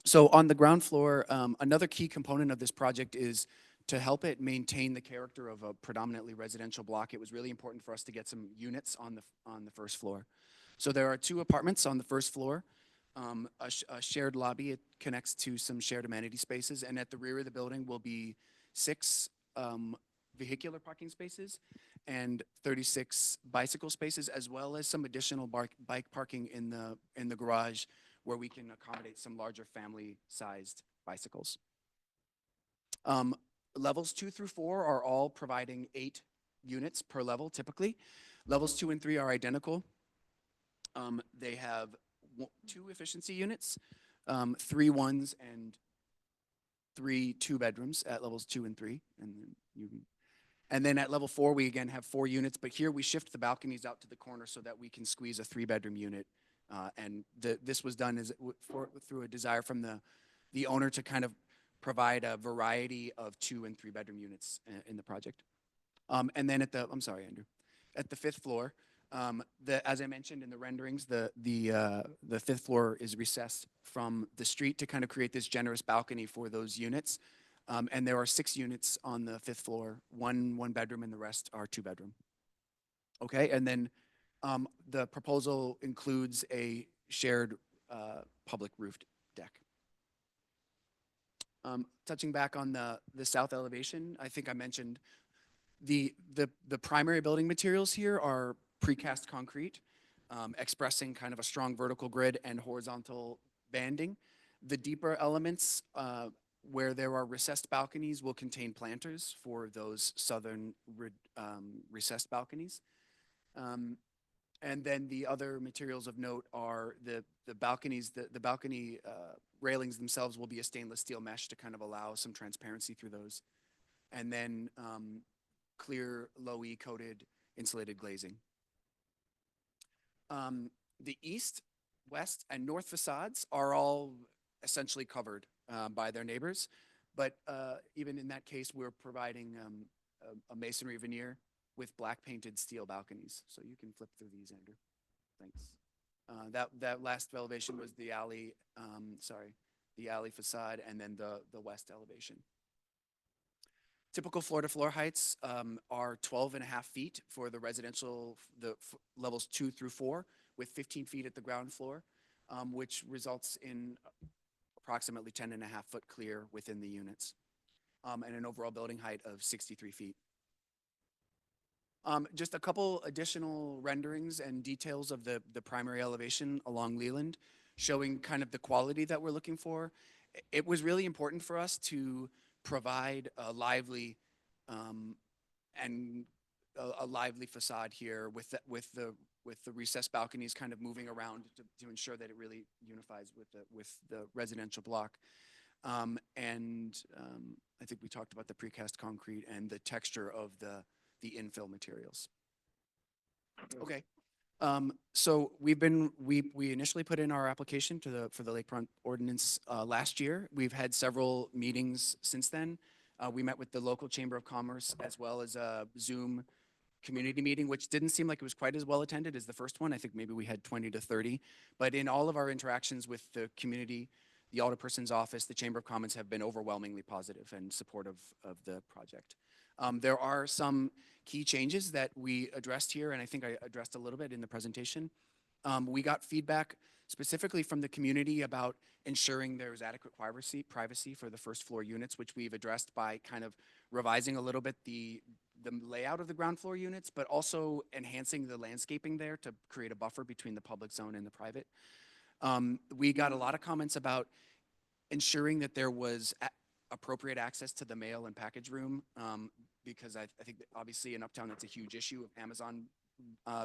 so on the ground floor, another key component of this project is to help it maintain the character of a predominantly residential block. It was really important for us to get some units on the first floor. So there are 2 apartments on the first floor, a shared lobby. It connects to some shared amenity spaces, and at the rear of the building will be 6 vehicular parking spaces and 36 bicycle spaces, as well as some additional bike parking in the garage, where we can accommodate some larger family-sized bicycles. Levels 2 through 4 are all providing 8 units per level, typically. Levels 2 and 3 are identical. They have 2 efficiency units, 3 ones and 3 2-bedrooms at levels 2 and 3. And then at level 4, we again have 4 units, but here we shift the balconies out to the corner so that we can squeeze a 3-bedroom unit. And this was done through a desire from the owner to kind of provide a variety of 2 and 3-bedroom units in the project. And then I'm sorry, Andrew, at the 5th floor, as I mentioned in the renderings, the 5th floor is recessed from the street to kind of create this generous balcony for those units. And there are 6 units on the 5th floor, one bedroom and the rest are 2-bedroom. Okay, and then the proposal includes a shared public roofed deck. Touching back on the south elevation, I think I mentioned the primary building materials here are precast concrete, expressing kind of a strong vertical grid and horizontal banding. The deeper elements where there are recessed balconies will contain planters for those southern recessed balconies. And then the other materials of note are the balconies, the balcony railings themselves will be a stainless steel mesh to kind of allow some transparency through those. And then clear low E coated insulated glazing. The east, west, and north facades are all essentially covered by their neighbors. But even in that case, we're providing a masonry veneer with black painted steel balconies. So you can flip through these, Andrew. Thanks. That last elevation was the alley, the alley facade, and then the west elevation. Typical floor-to-floor heights are 12.5 feet for the residential, levels 2 through 4, with 15 feet at the ground floor, which results in approximately 10.5 foot clear within the units, and an overall building height of 63 feet. Just a couple additional renderings and details of the primary elevation along Leland, showing kind of the quality that we're looking for. It was really important for us to provide a lively a lively facade here with the recessed balconies kind of moving around to ensure that it really unifies with the residential block. I think we talked about the precast concrete and the texture of the infill materials. Okay. So we initially put in our application for the lakefront ordinance last year. We've had several meetings since then. We met with the local Chamber of Commerce as well as a Zoom community meeting, which didn't seem like it was quite as well attended as the first one. I think maybe we had 20 to 30. But in all of our interactions with the community, the Alderperson's office, the Chamber of Commerce have been overwhelmingly positive and supportive of the project. There are some key changes that we addressed here, and I think I addressed a little bit in the presentation. We got feedback specifically from the community about ensuring there's adequate privacy for the first floor units, which we've addressed by kind of revising a little bit the layout of the ground floor units, but also enhancing the landscaping there to create a buffer between the public zone and the private. We got a lot of comments about ensuring that there was appropriate access to the mail and package room, because I think that obviously in Uptown, that's a huge issue of Amazon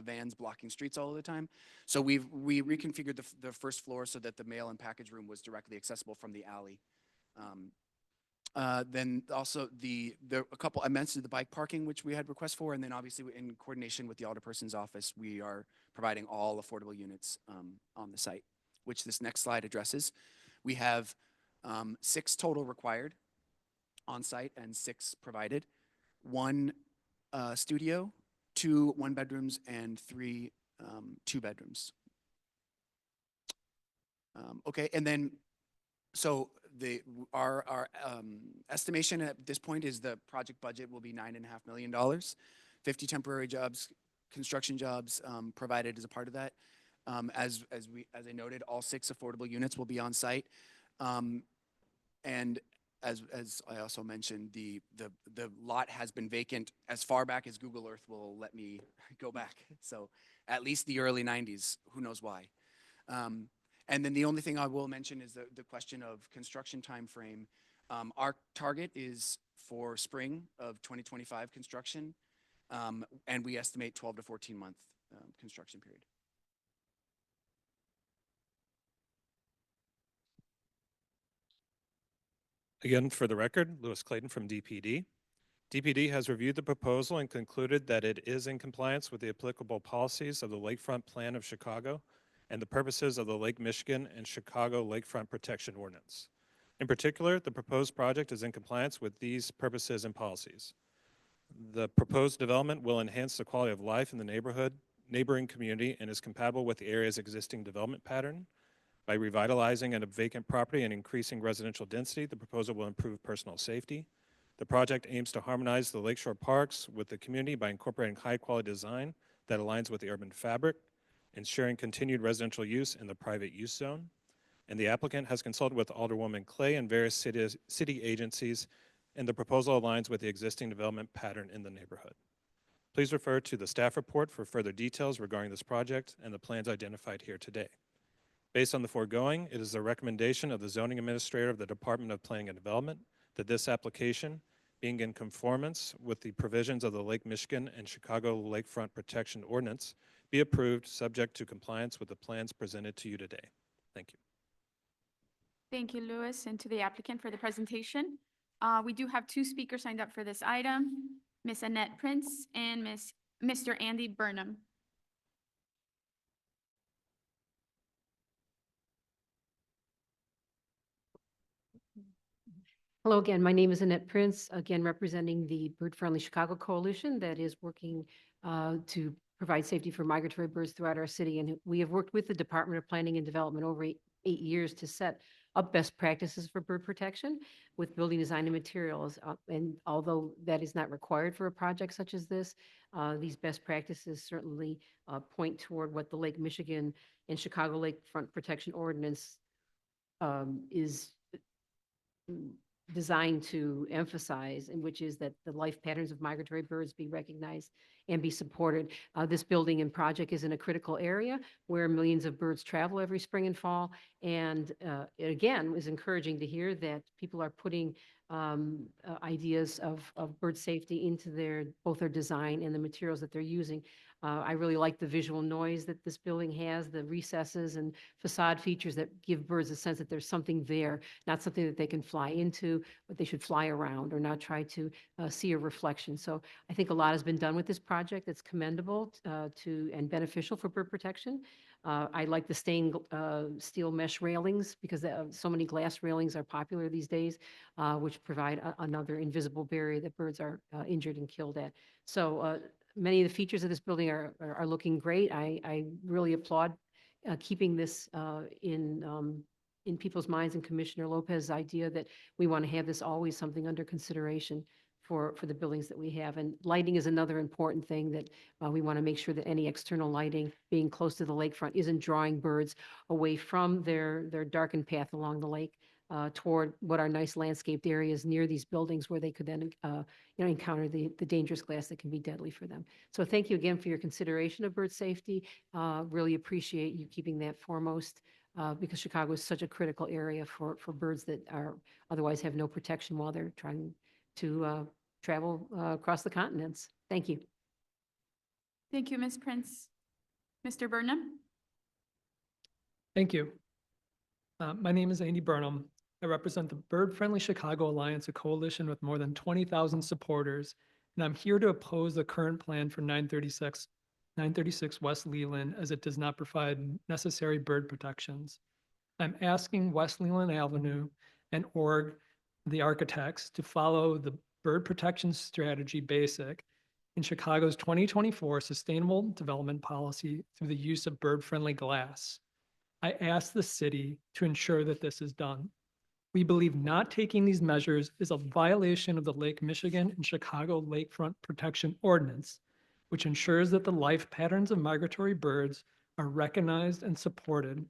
vans blocking streets all the time. So we reconfigured the first floor so that the mail and package room was directly accessible from the alley. Then also a couple, I mentioned the bike parking, which we had requests for, and then obviously in coordination with the Alderperson's office, we are providing all affordable units on the site, which this next slide addresses. We have 6 total required on site and 6 provided. 1 studio, 2 1-bedrooms, and 3 2-bedrooms. Okay, and then so our estimation at this point is the project budget will be $9.5 million. 50 temporary jobs, construction jobs provided as a part of that. As I noted, all 6 affordable units will be on site. And as I also mentioned, the lot has been vacant as far back as Google Earth will let me go back. So at least the early 90s, who knows why. And then the only thing I will mention is the question of construction timeframe. Our target is for spring of 2025 construction, and we estimate 12 to 14 month construction period. Again, for the record, Lewis Clayton from DPD. DPD has reviewed the proposal and concluded that it is in compliance with the applicable policies of the Lakefront Plan of Chicago and the purposes of the Lake Michigan and Chicago Lakefront Protection Ordinance. In particular, the proposed project is in compliance with these purposes and policies. The proposed development will enhance the quality of life in the neighboring community, and is compatible with the area's existing development pattern. By revitalizing a vacant property and increasing residential density, the proposal will improve personal safety. The project aims to harmonize the lakeshore parks with the community by incorporating high-quality design that aligns with the urban fabric, ensuring continued residential use in the private use zone. And the applicant has consulted with Alderwoman Clay and various city agencies, and the proposal aligns with the existing development pattern in the neighborhood. Please refer to the staff report for further details regarding this project and the plans identified here today. Based on the foregoing, it is the recommendation of the zoning administrator of the Department of Planning and Development that this application, being in conformance with the provisions of the Lake Michigan and Chicago Lakefront Protection Ordinance, be approved subject to compliance with the plans presented to you today. Thank you. Thank you, Louis, and to the applicant for the presentation. We do have two speakers signed up for this item, Ms. Annette Prince and Mr. Andy Burnham. Hello again. My name is Annette Prince, again representing the Bird Friendly Chicago Coalition that is working to provide safety for migratory birds throughout our city. And we have worked with the Department of Planning and Development over eight years to set up best practices for bird protection with building design and materials. And although that is not required for a project such as this, these best practices certainly point toward what the Lake Michigan and Chicago Lakefront Protection Ordinance is designed to emphasize, and which is that the life patterns of migratory birds be recognized and be supported. This building and project is in a critical area where millions of birds travel every spring and fall. And it again was encouraging to hear that people are putting ideas of bird safety into both their design and the materials that they're using. I really like the visual noise that this building has, the recesses and facade features that give birds a sense that there's something there, not something that they can fly into, but they should fly around or not try to see a reflection. So I think a lot has been done with this project. It's commendable and beneficial for bird protection. I like the stained steel mesh railings because so many glass railings are popular these days, which provide another invisible barrier that birds are injured and killed at. So many of the features of this building are looking great. I really applaud keeping this in people's minds, and Commissioner Lopez's idea that we want to have this always something under consideration for the buildings that we have. And lighting is another important thing that we want to make sure that any external lighting being close to the lakefront isn't drawing birds away from their darkened path along the lake toward what are nice landscaped areas near these buildings where they could then encounter the dangerous glass that can be deadly for them. So thank you again for your consideration of bird safety. Really appreciate you keeping that foremost because Chicago is such a critical area for birds that are otherwise have no protection while they're trying to travel across the continents. Thank you. Thank you, Ms. Prince. Mr. Burnham? Thank you. My name is Andy Burnham. I represent the Bird Friendly Chicago Alliance, a coalition with more than 20,000 supporters, and I'm here to oppose the current plan for 936 West Leland as it does not provide necessary bird protections. I'm asking West Leland Avenue and ORG, the architects, to follow the bird protection strategy basic in Chicago's 2024 Sustainable Development Policy through the use of bird-friendly glass. I ask the city to ensure that this is done. We believe not taking these measures is a violation of the Lake Michigan and Chicago Lakefront Protection Ordinance, which ensures that the life patterns of migratory birds are recognized and supported.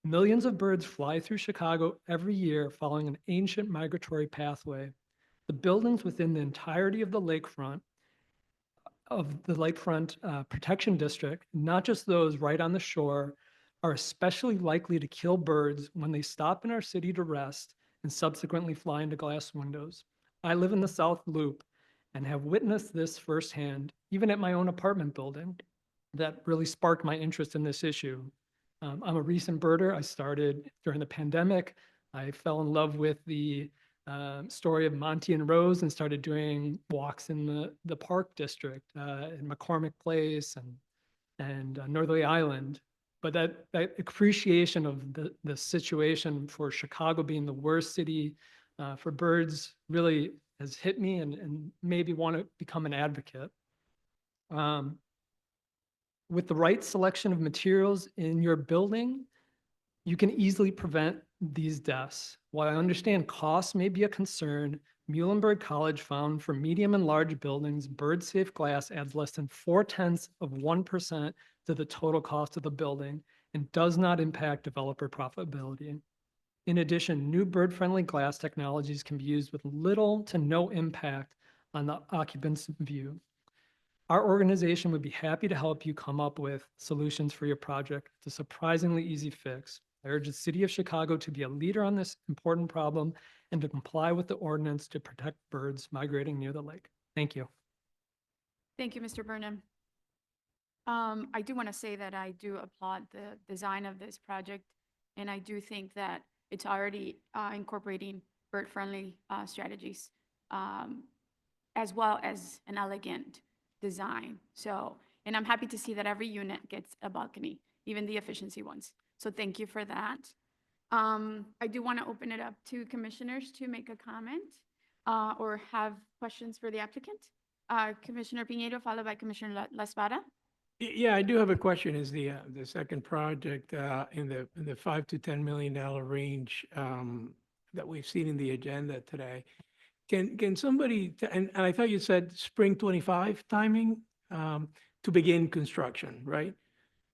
Millions of birds fly through Chicago every year following an ancient migratory pathway. The buildings within the entirety of the lakefront Protection District, not just those right on the shore, are especially likely to kill birds when they stop in our city to rest and subsequently fly into glass windows. I live in the South Loop and have witnessed this firsthand, even at my own apartment building. That really sparked my interest in this issue. I'm a recent birder. I started during the pandemic. I fell in love with the story of Monty and Rose and started doing walks in the Park District in McCormick Place and Northerly Island. But that appreciation of the situation for Chicago being the worst city for birds really has hit me and maybe want to become an advocate. With the right selection of materials in your building, You can easily prevent these deaths. While I understand costs may be a concern, Muhlenberg College found for medium and large buildings, bird-safe glass adds less than 0.4% to the total cost of the building and does not impact developer profitability. In addition, new bird-friendly glass technologies can be used with little to no impact on the occupant's view. Our organization would be happy to help you come up with solutions for your project. It's a surprisingly easy fix. I urge the City of Chicago to be a leader on this important problem and to comply with the ordinance to protect birds migrating near the lake. Thank you. Thank you, Mr. Burnham. I do want to say that I do applaud the design of this project, and I do think that it's already incorporating bird-friendly strategies, as well as an elegant design. So, and I'm happy to see that every unit gets a balcony, even the efficiency ones. So thank you for that. I do want to open it up to commissioners to make a comment or have questions for the applicant. Commissioner Piñeiro, followed by Commissioner Laspada. Yeah, I do have a question. Is the second project in the $5 to $10 million range that we've seen in the agenda today? Can somebody, and I thought you said spring 25 timing to begin construction, right?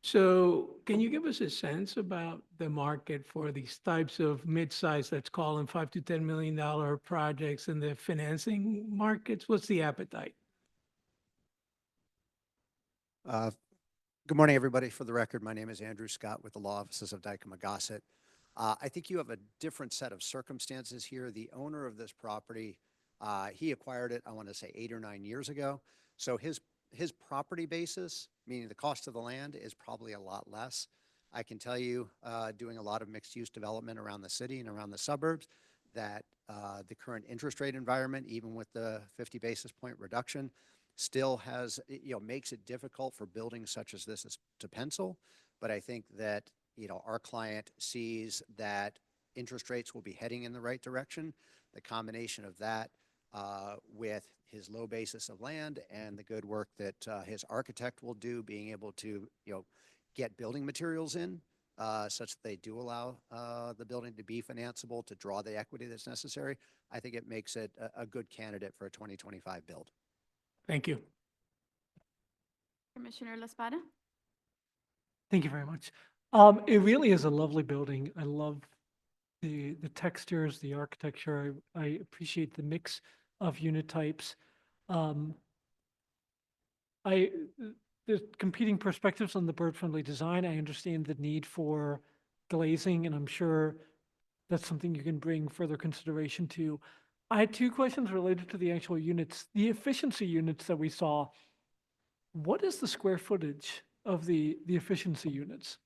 So can you give us a sense about the market for these types of mid-size, let's call them $5 to $10 million projects in the financing markets? What's the appetite? Good morning, everybody. For the record, my name is Andrew Scott with the Law Offices of Dykema Gossett. I think you have a different set of circumstances here. The owner of this property, he acquired it, I want to say 8 or 9 years ago. So his property basis, meaning the cost of the land, is probably a lot less. I can tell you, doing a lot of mixed-use development around the city and around the suburbs, that the current interest rate environment, even with the 50 basis point reduction, still has, makes it difficult for buildings such as this to pencil. But I think that, our client sees that interest rates will be heading in the right direction. The combination of that with his low basis of land and the good work that his architect will do, being able to, get building materials in such that they do allow the building to be financeable, to draw the equity that's necessary, I think it makes it a good candidate for a 2025 build. Thank you. Commissioner Laspada. Thank you very much. It really is a lovely building. I love the textures, the architecture. I appreciate the mix of unit types. There's competing perspectives on the bird-friendly design. I understand the need for glazing, and I'm sure that's something you can bring further consideration to. I had 2 questions related to the actual units. The efficiency units that we saw, what is the square footage of the efficiency units?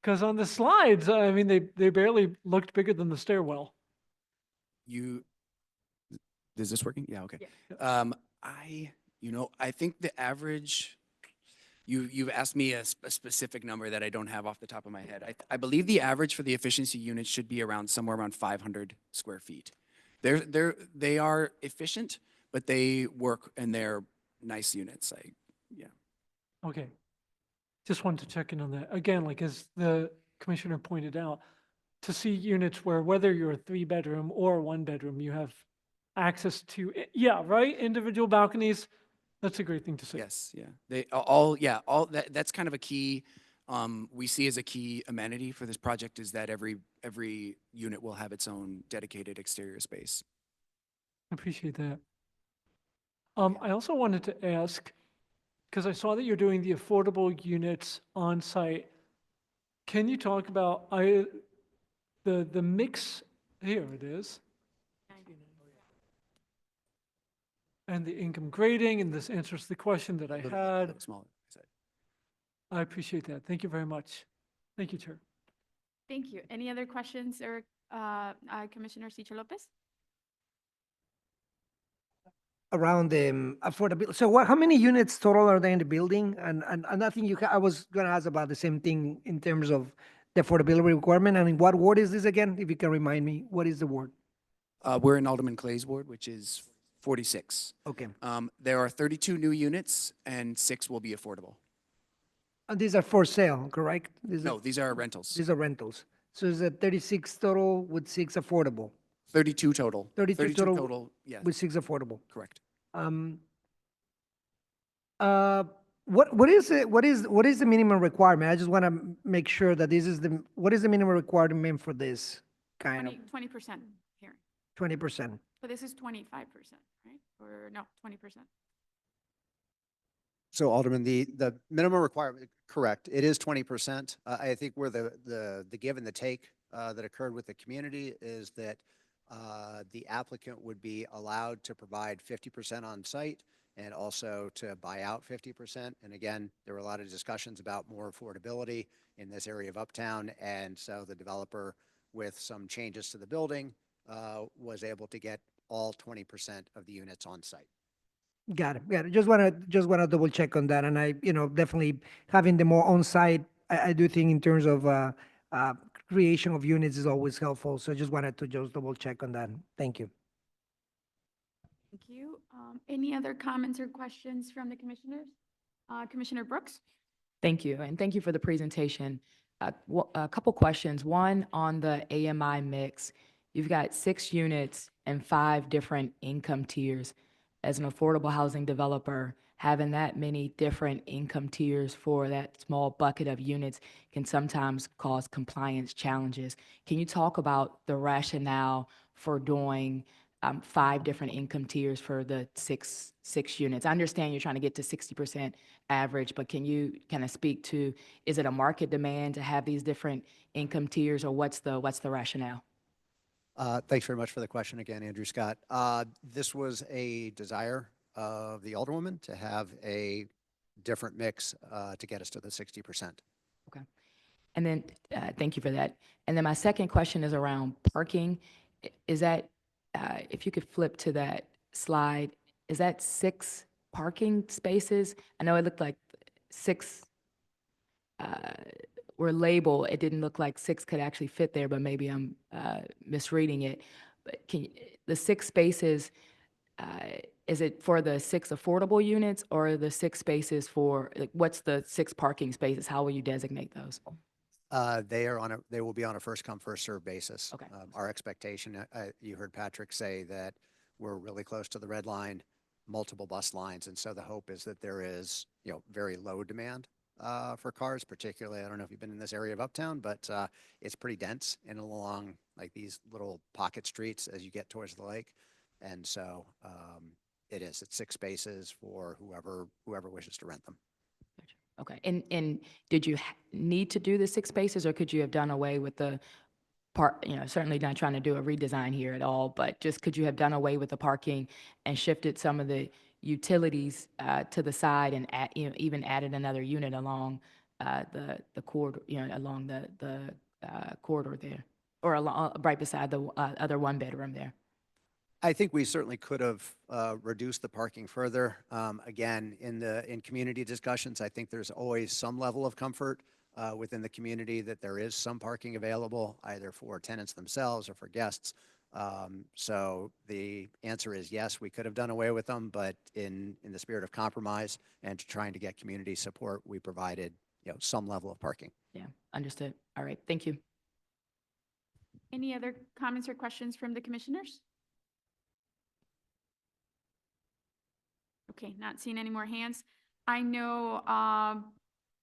Because on the slides, I mean, they barely looked bigger than the stairwell. Is this working? Yeah, okay. Yeah. I think the average, you've asked me a specific number that I don't have off the top of my head. I believe the average for the efficiency units should be somewhere around 500 square feet. They are efficient, but they work and they're nice units. Okay. Just wanted to check in on that. Again, like as the commissioner pointed out, to see units where whether you're a 3-bedroom or a 1-bedroom, you have access to, right? Individual balconies. That's a great thing to see. Yes, yeah. That's kind of a key, we see as a key amenity for this project, is that every unit will have its own dedicated exterior space. I appreciate that. I also wanted to ask, because I saw that you're doing the affordable units on site. Can you talk about the mix? Here it is. And the income grading, and this answers the question that I had. Little smaller. I appreciate that. Thank you very much. Thank you, Chair. Thank you. Any other questions or Commissioner Cicho Lopez? Around the affordability. So how many units total are there in the building? And I think I was going to ask about the same thing in terms of the affordability requirement. And in what ward is this again? If you can remind me, what is the ward? We're in Alderman Clay's ward, which is 46. Okay. There are 32 new units and 6 will be affordable. These are for sale, correct? No, these are rentals. These are rentals. So is it 36 total with 6 affordable? 32 total. 32 total yes, with 6 affordable. correct. Um, what is it, what is the minimum requirement? I just want to make sure that this is what is the minimum requirement for this kind of 20% here. 20%? So this is 25%, right? Or no, 20%. So Alderman, the minimum requirement, correct, it is 20%. I think where the give and the take that occurred with the community is that the applicant would be allowed to provide 50% on site and also to buy out 50%. And again, there were a lot of discussions about more affordability in this area of Uptown. And so the developer, with some changes to the building, was able to get all 20% of the units on site. Got it, got it. Just wanna double check on that. And I, definitely having the more on-site, I do think in terms of creation of units is always helpful. So just wanted to just double check on that. Thank you. Thank you. Any other comments or questions from the commissioners? Commissioner Brooks? Thank you, and thank you for the presentation. A couple questions. One, on the AMI mix, you've got 6 units and 5 different income tiers. As an affordable housing developer, having that many different income tiers for that small bucket of units can sometimes cause compliance challenges. Can you talk about the rationale for doing 5 different income tiers for the six units? I understand you're trying to get to 60% average, but can you kind of speak to, is it a market demand to have these different income tiers, or what's the rationale? Thanks very much for the question again, Andrew Scott. This was a desire of the Alderwoman to have a different mix to get us to the 60%. Okay. And then, thank you for that. And then my second question is around parking. Is that, if you could flip to that slide, is that 6 parking spaces? I know it looked like 6 were labeled. It didn't look like 6 could actually fit there, but maybe I'm misreading it. But the 6 spaces, is it for the 6 affordable units, or the 6 spaces for, like, what's the 6 parking spaces? How will you designate those? They will be on a first come, first served basis. Okay. Our expectation, you heard Patrick say that we're really close to the red line, multiple bus lines. And so the hope is that there is, very low demand for cars, particularly, I don't know if you've been in this area of Uptown, but it's pretty dense and along like these little pocket streets as you get towards the lake. And so it's 6 spaces for whoever wishes to rent them. Okay. And did you need to do the 6 spaces, or could you have done away with the certainly not trying to do a redesign here at all, but just could you have done away with the parking and shifted some of the utilities to the side and even added another unit along the corridor, along the corridor there, or along right beside the other 1-bedroom there? I think we certainly could have reduced the parking further. Again, in community discussions, I think there's always some level of comfort within the community that there is some parking available, either for tenants themselves or for guests. So the answer is yes, we could have done away with them, but in the spirit of compromise and trying to get community support, we provided some level of parking. Yeah, understood. All right, thank you. Any other comments or questions from the commissioners? Okay, not seeing any more hands. I know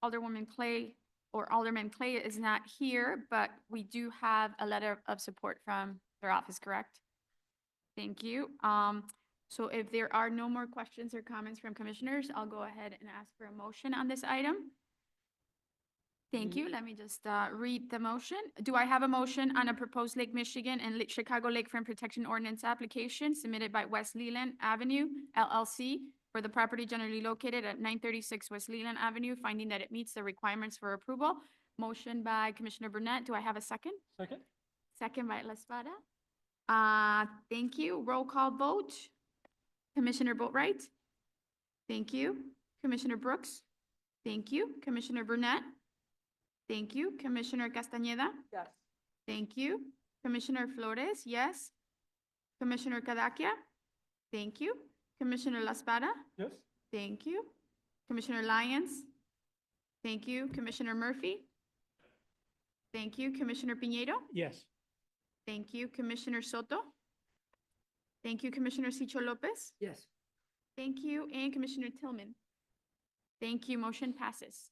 Alderwoman Clay or Alderman Clay is not here, but we do have a letter of support from their office, correct? Thank you. So if there are no more questions or comments from commissioners, I'll go ahead and ask for a motion on this item. Thank you. Let me just read the motion. Do I have a motion on a proposed Lake Michigan and Chicago Lakefront Protection Ordinance application submitted by West Leland Avenue LLC for the property generally located at 936 West Leland Avenue, finding that it meets the requirements for approval? Motion by Commissioner Burnett. Do I have a second? Second? Second by La Espada. Thank you. Roll call vote. Commissioner Boatright? Thank you. Commissioner Brooks? Thank you. Commissioner Burnett? Thank you. Commissioner Castañeda? Yes. Thank you. Commissioner Flores? Yes. Commissioner Cadaquia? Thank you. Commissioner La Espada? Yes. Thank you. Commissioner Lyons? Thank you, Commissioner Murphy. Thank you, Commissioner Piñeiro. Yes. Thank you, Commissioner Soto. Thank you, Commissioner Sicho Lopez. Yes. Thank you, and Commissioner Tillman. Thank you, motion passes.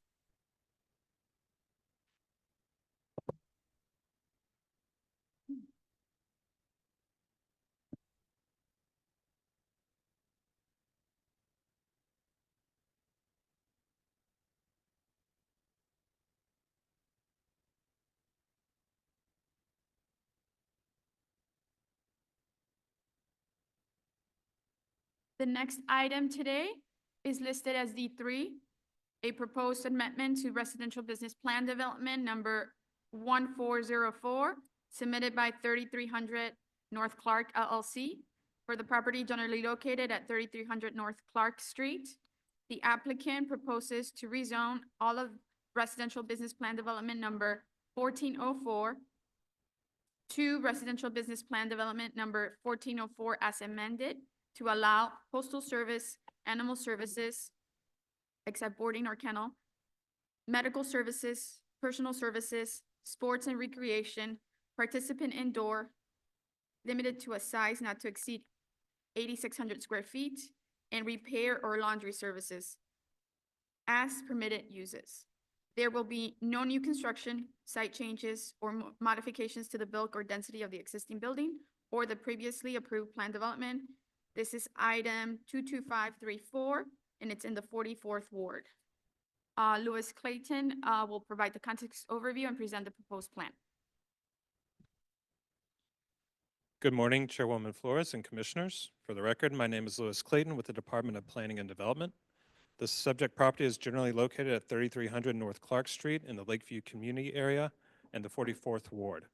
The next item today is listed as D3, a proposed amendment to residential business plan development number 1404, submitted by 3300 North Clark LLC for the property generally located at 3300 North Clark Street. The applicant proposes to rezone all of residential business plan development number 1404 to residential business plan development number 1404 as amended to allow postal service, animal services, except boarding or kennel, medical services, personal services, sports and recreation, participant indoor, limited to a size not to exceed 8,600 square feet, and repair or laundry services as permitted uses. There will be no new construction, site changes, or modifications to the bulk or density of the existing building or the previously approved plan development. This is item 22534, and it's in the 44th Ward. Louis Clayton will provide the context overview and present the proposed plan. Good morning, Chairwoman Flores and Commissioners. For the record, my name is Louis Clayton with the Department of Planning and Development. The subject property is generally located at 3300 North Clark Street in the Lakeview Community Area and the 44th Ward.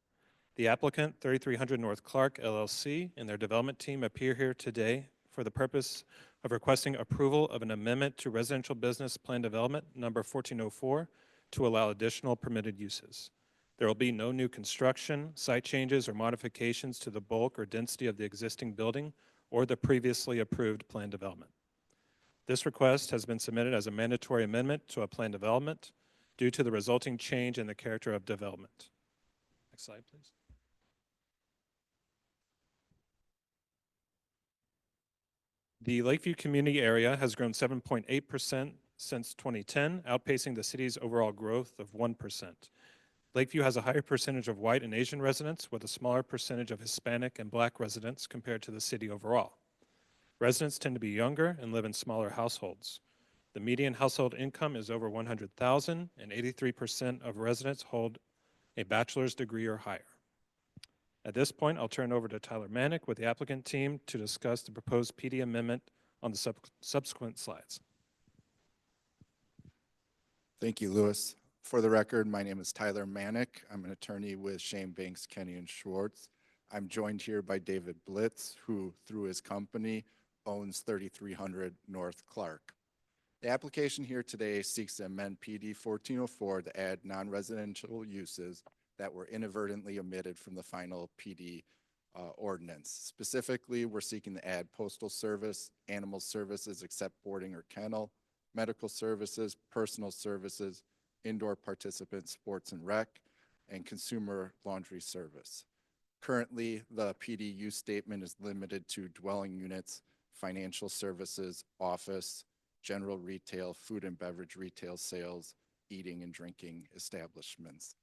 The applicant, 3300 North Clark LLC, and their development team appear here today for the purpose of requesting approval of an amendment to residential business plan development number 1404 to allow additional permitted uses. There will be no new construction, site changes, or modifications to the bulk or density of the existing building or the previously approved plan development. This request has been submitted as a mandatory amendment to a plan development due to the resulting change in the character of development. Next slide, please. The Lakeview community area has grown 7.8% since 2010, outpacing the city's overall growth of 1%. Lakeview has a higher percentage of white and Asian residents with a smaller percentage of Hispanic and Black residents compared to the city overall. Residents tend to be younger and live in smaller households. The median household income is over $100,000, and 83% of residents hold a bachelor's degree or higher. At this point, I'll turn over to Tyler Manick with the applicant team to discuss the proposed PD amendment on the subsequent slides. Thank you, Louis. For the record, my name is Tyler Manick. I'm an attorney with Shane Banks, Kenny and Schwartz. I'm joined here by David Blitz, who through his company owns 3300 North Clark. The application here today seeks to amend PD 1404 to add non-residential uses that were inadvertently omitted from the final PD ordinance. Specifically, we're seeking to add postal service, animal services except boarding or kennel, medical services, personal services, indoor participant sports and rec, and consumer laundry service. Currently, the PD use statement is limited to dwelling units, financial services, office, general retail, food and beverage retail sales, eating and drinking establishments.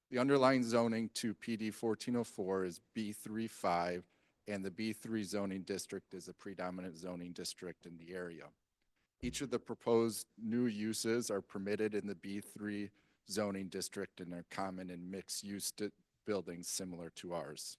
The underlying zoning to PD 1404 is B35, and the B3 zoning district is a predominant zoning district in the area. Each of the proposed new uses are permitted in the B3 zoning district and are common in mixed-use buildings similar to ours.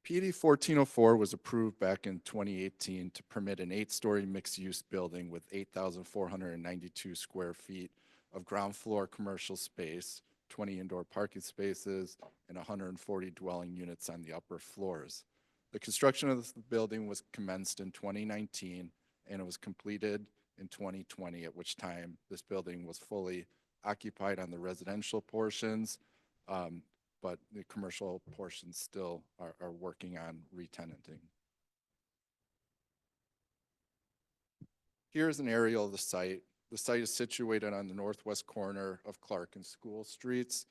PD 1404 was approved back in 2018 to permit an 8-story mixed-use building with 8,492 square feet of ground floor commercial space, 20 indoor parking spaces, and 140 dwelling units on the upper floors. The construction of the building was commenced in 2019, and it was completed in 2020, at which time this building was fully occupied on the residential portions, but the commercial portions still are working on re-tenanting. Here's an aerial of the site. The site is situated on the northwest corner of Clark and School Streets.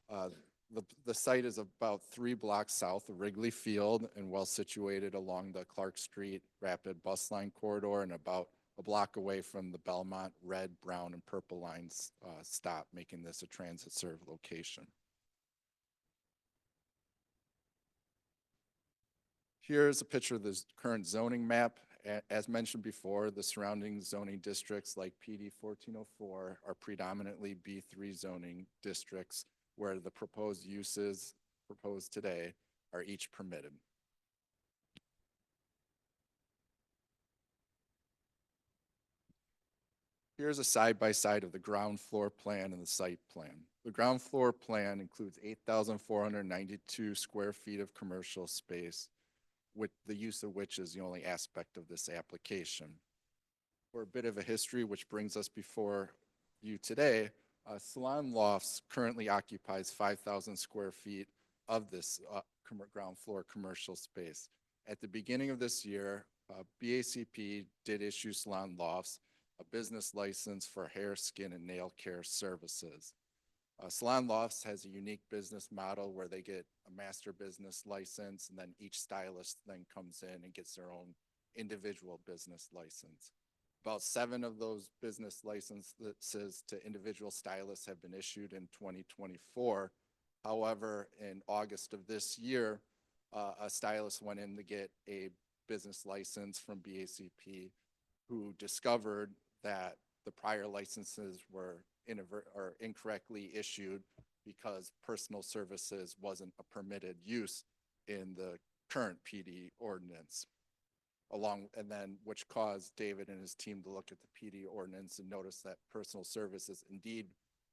The site is about 3 blocks south of Wrigley Field and well situated along the Clark Street Rapid Bus Line corridor and about a block away from the Belmont red, brown, and purple lines stop, making this a transit served location. Here's a picture of the current zoning map. As mentioned before, the surrounding zoning districts like PD 1404 are predominantly B3 zoning districts where the proposed uses proposed today are each permitted. Here's a side-by-side of the ground floor plan and the site plan. The ground floor plan includes 8,492 square feet of commercial space, with the use of which is the only aspect of this application. For a bit of a history, which brings us before you today, Salon Lofts currently occupies 5,000 square feet of this ground floor commercial space. At the beginning of this year, BACP did issue Salon Lofts a business license for hair, skin, and nail care services. Salon Lofts has a unique business model where they get a master business license, and then each stylist then comes in and gets their own individual business license. About 7 of those business licenses to individual stylists have been issued in 2024. However, in August of this year, a stylist went in to get a business license from BACP who discovered that the prior licenses were incorrectly issued because personal services wasn't a permitted use in the current PD ordinance. And then which caused David and his team to look at the PD ordinance and notice that personal services indeed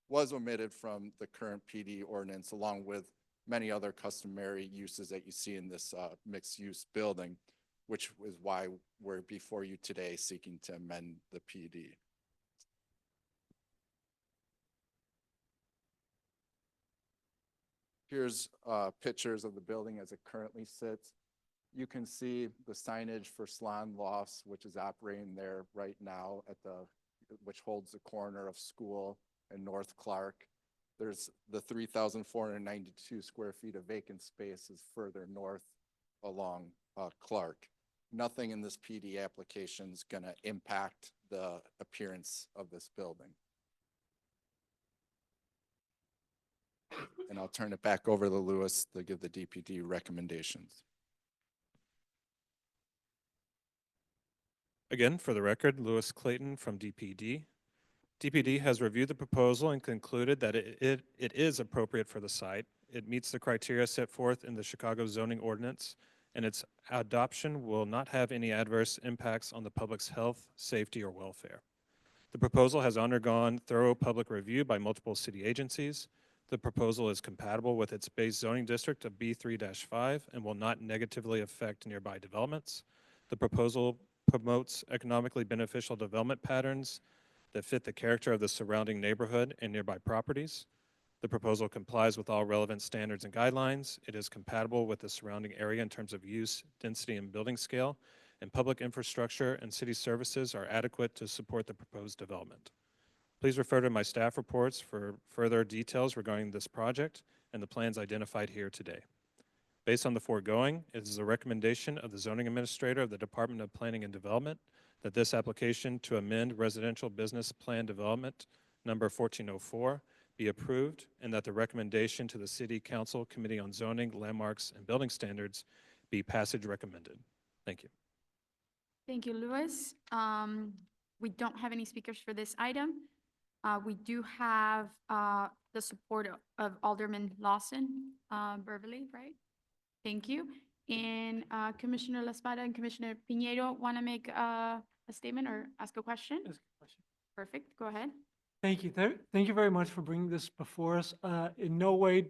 was omitted from the current PD ordinance, along with many other customary uses that you see in this mixed-use building, which is why we're before you today seeking to amend the PD. Here's pictures of the building as it currently sits. You can see the signage for Salon Lofts, which is operating there right now which holds the corner of School and North Clark. There's the 3,492 square feet of vacant space is further north along Clark. Nothing in this PD application is going to impact the appearance of this building. And I'll turn it back over to Louis to give the DPD recommendations. Again, for the record, Louis Clayton from DPD. DPD has reviewed the proposal and concluded that it is appropriate for the site. It meets the criteria set forth in the Chicago zoning ordinance, and its adoption will not have any adverse impacts on the public's health, safety, or welfare. The proposal has undergone thorough public review by multiple city agencies. The proposal is compatible with its base zoning district of B3-5 and will not negatively affect nearby developments. The proposal promotes economically beneficial development patterns that fit the character of the surrounding neighborhood and nearby properties. The proposal complies with all relevant standards and guidelines. It is compatible with the surrounding area in terms of use, density, and building scale, and public infrastructure and city services are adequate to support the proposed development. Please refer to my staff reports for further details regarding this project and the plans identified here today. Based on the foregoing, it is a recommendation of the zoning administrator of the Department of Planning and Development that this application to amend residential business plan development number 1404 be approved, and that the recommendation to the City Council Committee on Zoning, Landmarks, and Building Standards be passage recommended. Thank you. Thank you, Louis. We don't have any speakers for this item. We do have the support of Alderman Lawson, Beverly, right? Thank you. And Commissioner Laspada and Commissioner Piñero want to make a statement or ask a question? Perfect, go ahead. Thank you. Thank you very much for bringing this before us. In no way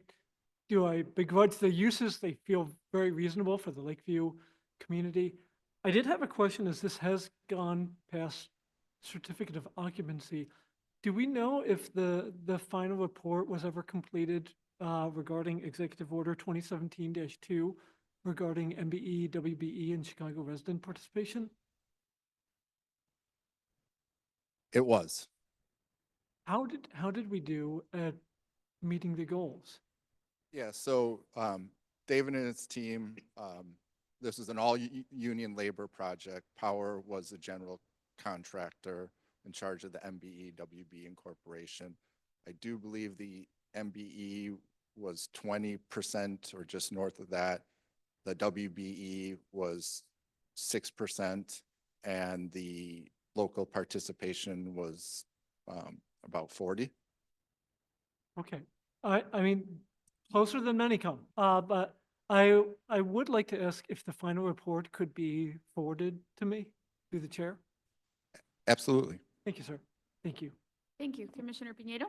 do I begrudge the uses. They feel very reasonable for the Lakeview community. I did have a question as this has gone past certificate of occupancy. Do we know if the final report was ever completed regarding Executive Order 2017-2 regarding MBE, WBE, and Chicago resident participation? It was. How did we do at meeting the goals? Yeah, so David and his team, this is an all-union labor project. Power was the general contractor in charge of the MBE WB Incorporation. I do believe the MBE was 20% or just north of that. The WBE was 6%, and the local participation was about 40. Okay, I mean, closer than many come. But I would like to ask if the final report could be forwarded to me through the chair. Absolutely. Thank you, sir. Thank you. Thank you. Commissioner Piñeiro?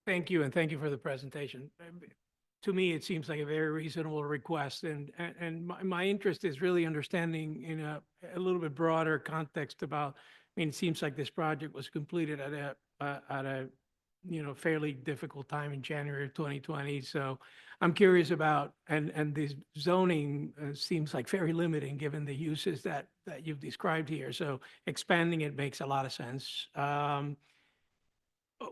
Thank you, and thank you for the presentation. To me, it seems like a very reasonable request, and my interest is really understanding in a little bit broader context about, I mean, it seems like this project was completed at a fairly difficult time in January of 2020. So I'm curious about, and this zoning seems like very limiting given the uses that you've described here. So expanding it makes a lot of sense.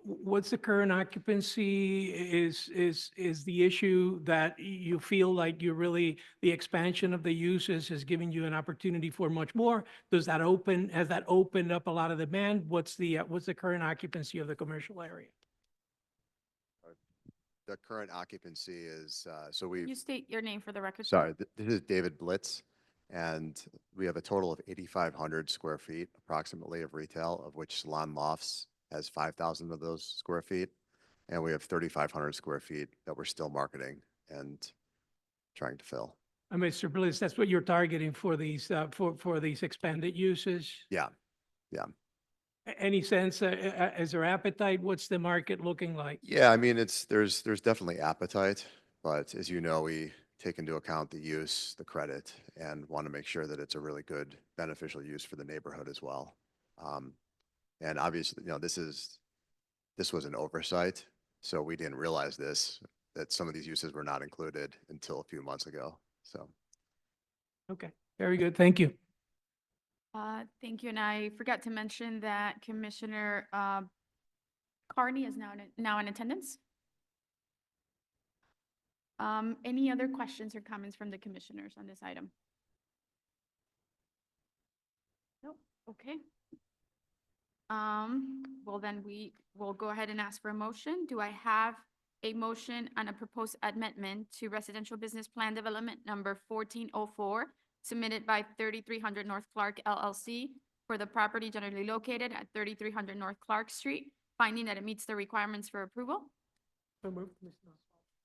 What's the current occupancy? Is the issue that you feel like the expansion of the uses has given you an opportunity for much more? Has that opened up a lot of demand? What's the current occupancy of the commercial area? The current occupancy is, You state your name for the record. sorry, this is David Blitz, and we have a total of 8,500 square feet approximately of retail, of which Salon Lofts has 5,000 of those square feet. And we have 3,500 square feet that we're still marketing and trying to fill. Mr. Bliss, that's what you're targeting for these, for these expanded uses? Yeah, yeah. Any sense, is there appetite? What's the market looking like? Yeah, I mean, there's definitely appetite, but as you know, we take into account the use, the credit, and want to make sure that it's a really good beneficial use for the neighborhood as well. And obviously, this was an oversight, so we didn't realize that some of these uses were not included until a few months ago, so. Okay, very good. Thank you. Thank you. And I forgot to mention that Commissioner Carney is now in attendance. Any other questions or comments from the commissioners on this item? Nope. Okay. Well, then we will go ahead and ask for a motion. Do I have a motion on a proposed amendment to residential business plan development number 1404 submitted by 3300 North Clark LLC for the property generally located at 3300 North Clark Street, finding that it meets the requirements for approval? So moved, Commissioner.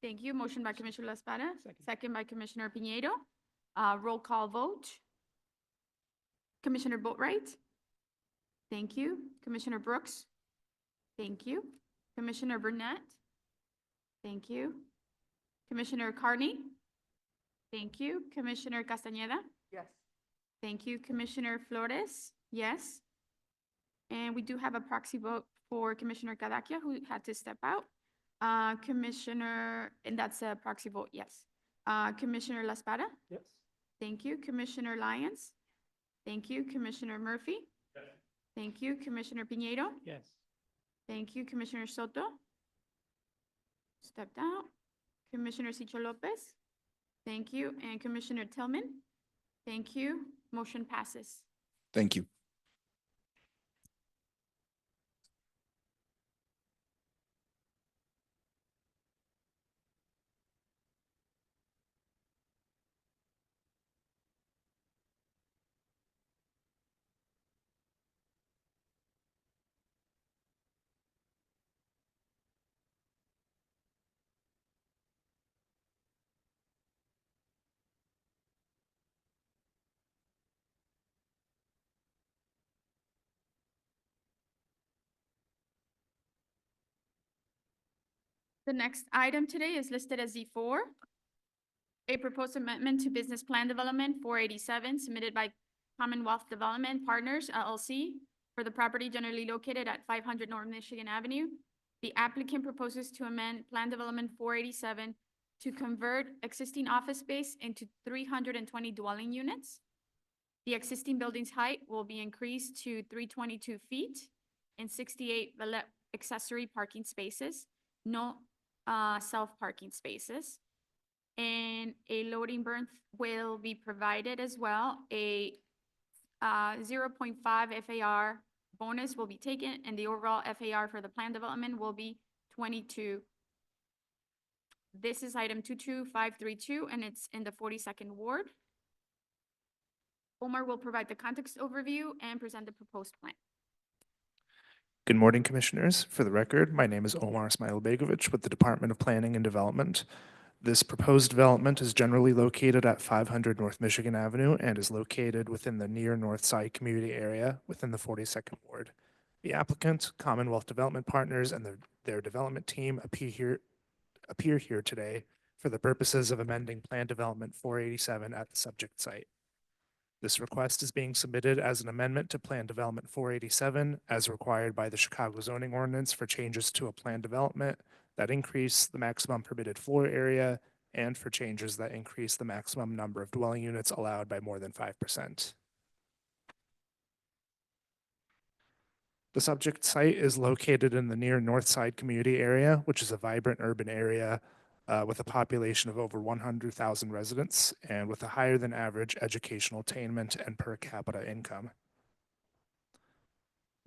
Thank you. Motion by Commissioner La Espada, second by Commissioner Piñeiro. Roll call vote. Commissioner Boatright? Thank you. Commissioner Brooks? Thank you. Commissioner Burnett? Thank you. Commissioner Carney? Thank you. Commissioner Castañeda? Yes. Thank you. Commissioner Flores? Yes. And we do have a proxy vote for Commissioner Cadaquia, who had to step out. And that's a proxy vote, yes. Commissioner La Espada? Yes. Thank you. Commissioner Lyons? Thank you. Commissioner Murphy? Yes. Thank you. Commissioner Piñeiro? Yes. Thank you. Commissioner Soto? Stepped out. Commissioner Sicho Lopez? Thank you. And Commissioner Tillman? Thank you. Motion passes. Thank you. The next item today is listed as Z4. A proposed amendment to business plan development 487 submitted by Commonwealth Development Partners LLC for the property generally located at 500 North Michigan Avenue. The applicant proposes to amend Plan Development 487 to convert existing office space into 320 dwelling units. The existing building's height will be increased to 322 feet and 68 accessory parking spaces, no self-parking spaces. And a loading berth will be provided as well. A 0.5 FAR bonus will be taken, and the overall FAR for the plan development will be 22. This is item 22532, and it's in the 42nd ward. Omar will provide the context overview and present the proposed plan. Good morning, Commissioners. For the record, my name is Omar Smailobegovic with the Department of Planning and Development. This proposed development is generally located at 500 North Michigan Avenue and is located within the near North Side community area within the 42nd Ward. The applicant, Commonwealth Development Partners, and their development team appear here today for the purposes of amending Plan Development 487 at the subject site. This request is being submitted as an amendment to Plan Development 487 as required by the Chicago zoning ordinance for changes to a plan development that increase the maximum permitted floor area and for changes that increase the maximum number of dwelling units allowed by more than 5%. The subject site is located in the near North Side community area, which is a vibrant urban area with a population of over 100,000 residents and with a higher than average educational attainment and per capita income.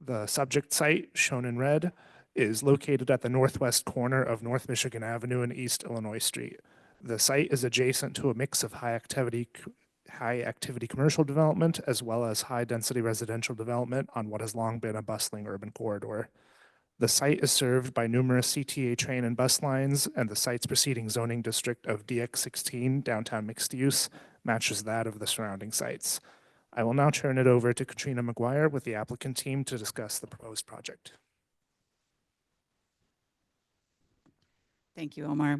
The subject site, shown in red, is located at the northwest corner of North Michigan Avenue and East Illinois Street. The site is adjacent to a mix of high activity commercial development as well as high density residential development on what has long been a bustling urban corridor. The site is served by numerous CTA train and bus lines, and the site's preceding zoning district of DX16 downtown mixed use matches that of the surrounding sites. I will now turn it over to Katrina McGuire with the applicant team to discuss the proposed project. Thank you, Omar.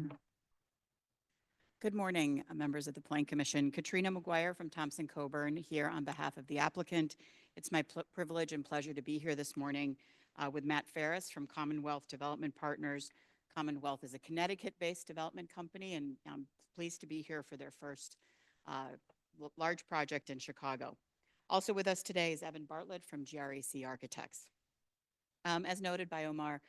Good morning, members of the Plan Commission. Katrina McGuire from Thompson Coburn here on behalf of the applicant. It's my privilege and pleasure to be here this morning with Matt Ferris from Commonwealth Development Partners. Commonwealth is a Connecticut-based development company, and I'm pleased to be here for their first large project in Chicago. Also with us today is Evan Bartlett from GREC Architects. As noted by Omar,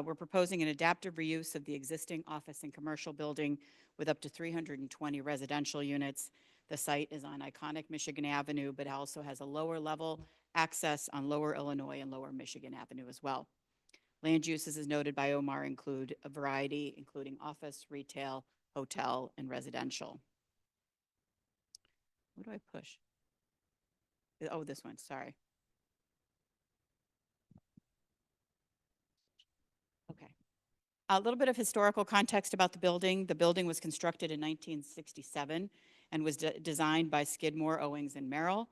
we're proposing an adaptive reuse of the existing office and commercial building with up to 320 residential units. The site is on iconic Michigan Avenue, but also has a lower level access on Lower Illinois and Lower Michigan Avenue as well. Land uses, as noted by Omar, include a variety, including office, retail, hotel, and residential. What do I push? Oh, this one, sorry. Okay. A little bit of historical context about the building. The building was constructed in 1967 and was designed by Skidmore, Owings, and Merrill,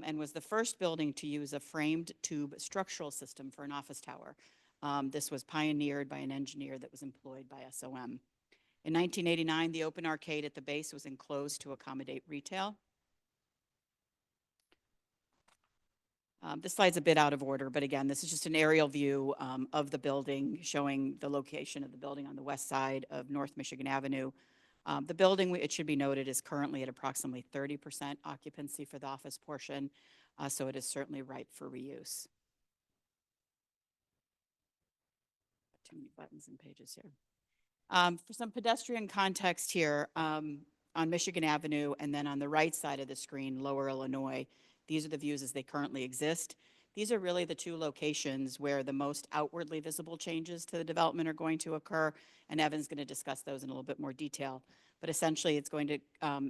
and was the first building to use a framed tube structural system for an office tower. This was pioneered by an engineer that was employed by SOM. In 1989, the open arcade at the base was enclosed to accommodate retail. This slide's a bit out of order, but again, this is just an aerial view of the building showing the location of the building on the west side of North Michigan Avenue. The building, it should be noted, is currently at approximately 30% occupancy for the office portion, so it is certainly ripe for reuse. Too many buttons and pages here. For some pedestrian context here, on Michigan Avenue and then on the right side of the screen, Lower Illinois, these are the views as they currently exist. These are really the two locations where the most outwardly visible changes to the development are going to occur, and Evan's going to discuss those in a little bit more detail. But essentially, it's going to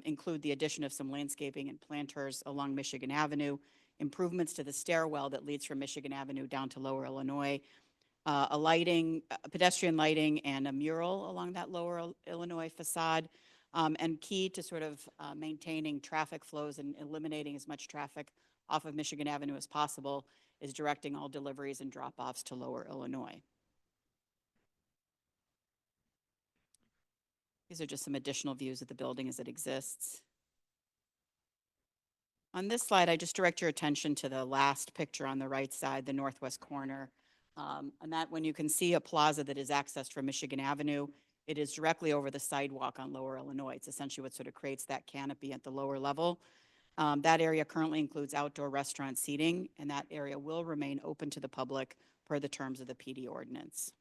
include the addition of some landscaping and planters along Michigan Avenue, improvements to the stairwell that leads from Michigan Avenue down to Lower Illinois, pedestrian lighting, and a mural along that Lower Illinois facade. And key to sort of maintaining traffic flows and eliminating as much traffic off of Michigan Avenue as possible is directing all deliveries and drop-offs to Lower Illinois. These are just some additional views of the building as it exists. On this slide, I just direct your attention to the last picture on the right side, the northwest corner. And that when you can see a plaza that is accessed from Michigan Avenue, it is directly over the sidewalk on Lower Illinois. It's essentially what sort of creates that canopy at the lower level. That area currently includes outdoor restaurant seating, and that area will remain open to the public per the terms of the PD ordinance.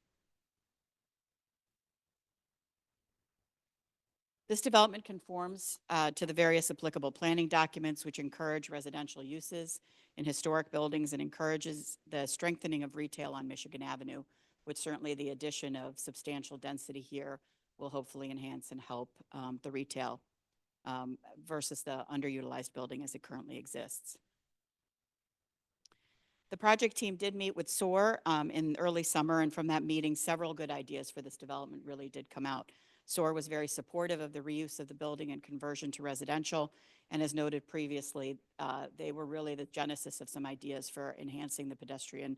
This development conforms to the various applicable planning documents which encourage residential uses in historic buildings and encourages the strengthening of retail on Michigan Avenue, which certainly the addition of substantial density here will hopefully enhance and help the retail versus the underutilized building as it currently exists. The project team did meet with SOAR in early summer, and from that meeting, several good ideas for this development really did come out. SOAR was very supportive of the reuse of the building and conversion to residential, and as noted previously, they were really the genesis of some ideas for enhancing the pedestrian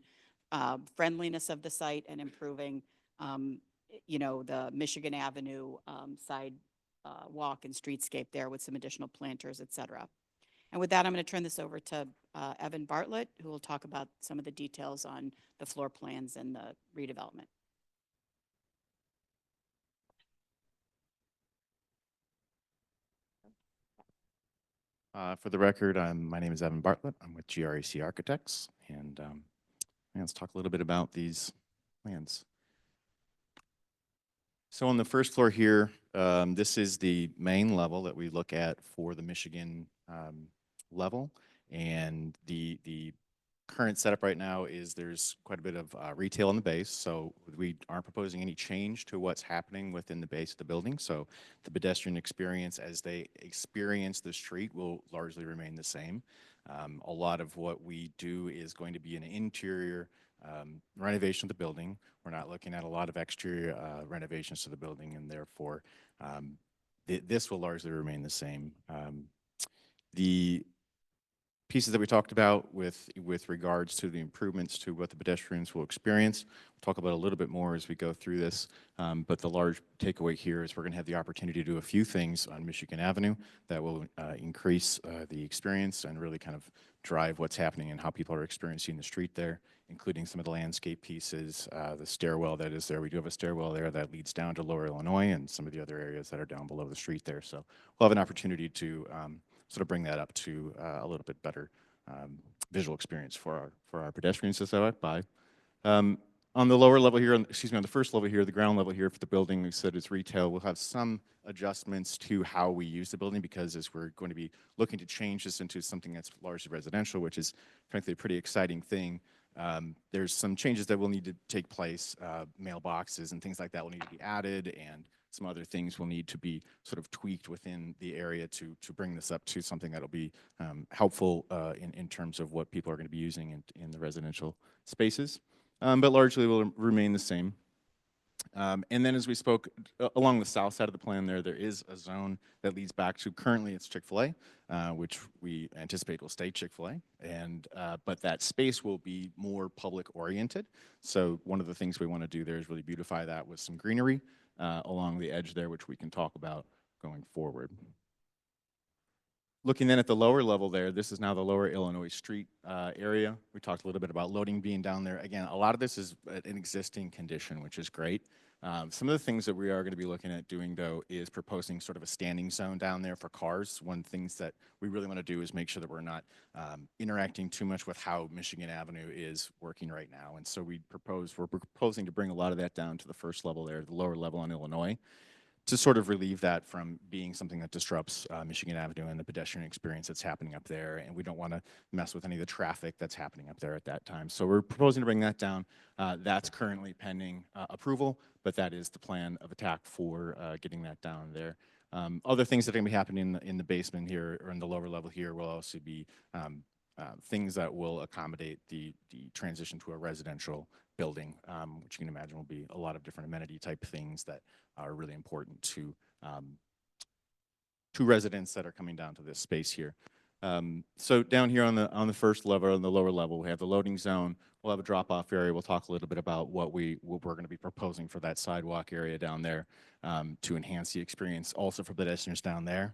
friendliness of the site and improving, the Michigan Avenue side walk and streetscape there with some additional planters, et cetera. And with that, I'm going to turn this over to Evan Bartlett, who will talk about some of the details on the floor plans and the redevelopment. For the record, my name is Evan Bartlett. I'm with GRAC Architects, and let's talk a little bit about these plans. So on the first floor here, this is the main level that we look at for the Michigan level, and the current setup right now is there's quite a bit of retail in the base, so we aren't proposing any change to what's happening within the base of the building. So the pedestrian experience as they experience the street will largely remain the same. A lot of what we do is going to be an interior renovation of the building. We're not looking at a lot of exterior renovations to the building, and therefore this will largely remain the same. The pieces that we talked about with regards to the improvements to what the pedestrians will experience, we'll talk about a little bit more as we go through this. But the large takeaway here is we're going to have the opportunity to do a few things on Michigan Avenue that will increase the experience and really kind of drive what's happening and how people are experiencing the street there, including some of the landscape pieces, the stairwell that is there. We do have a stairwell there that leads down to Lower Illinois and some of the other areas that are down below the street there. So we'll have an opportunity to sort of bring that up to a little bit better visual experience for our pedestrians as they walk by. On the lower level here, on the first level here, the ground level here for the building, we said it's retail. We'll have some adjustments to how we use the building because as we're going to be looking to change this into something that's largely residential, which is frankly a pretty exciting thing. There's some changes that will need to take place. Mailboxes and things like that will need to be added, and some other things will need to be sort of tweaked within the area to bring this up to something that'll be helpful in terms of what people are going to be using in the residential spaces. But largely will remain the same. And then as we spoke, along the south side of the plan there is a zone that leads back to, currently it's Chick-fil-A, which we anticipate will stay Chick-fil-A, but that space will be more public oriented. So one of the things we want to do there is really beautify that with some greenery along the edge there, which we can talk about going forward. Looking then at the lower level there, this is now the Lower Illinois Street area. We talked a little bit about loading being down there. Again, a lot of this is an existing condition, which is great. Some of the things that we are going to be looking at doing, though, is proposing sort of a standing zone down there for cars. One of the things that we really want to do is make sure that we're not interacting too much with how Michigan Avenue is working right now. And so we're proposing to bring a lot of that down to the first level there, the lower level on Illinois, to sort of relieve that from being something that disrupts Michigan Avenue and the pedestrian experience that's happening up there. And we don't want to mess with any of the traffic that's happening up there at that time. So we're proposing to bring that down. That's currently pending approval, but that is the plan of attack for getting that down there. Other things that are going to be happening in the basement here or in the lower level here will also be things that will accommodate the transition to a residential building, which you can imagine will be a lot of different amenity type things that are really important to residents that are coming down to this space here. So down here on the first level, on the lower level, we have the loading zone. We'll have a drop-off area. We'll talk a little bit about what we're going to be proposing for that sidewalk area down there to enhance the experience also for pedestrians down there.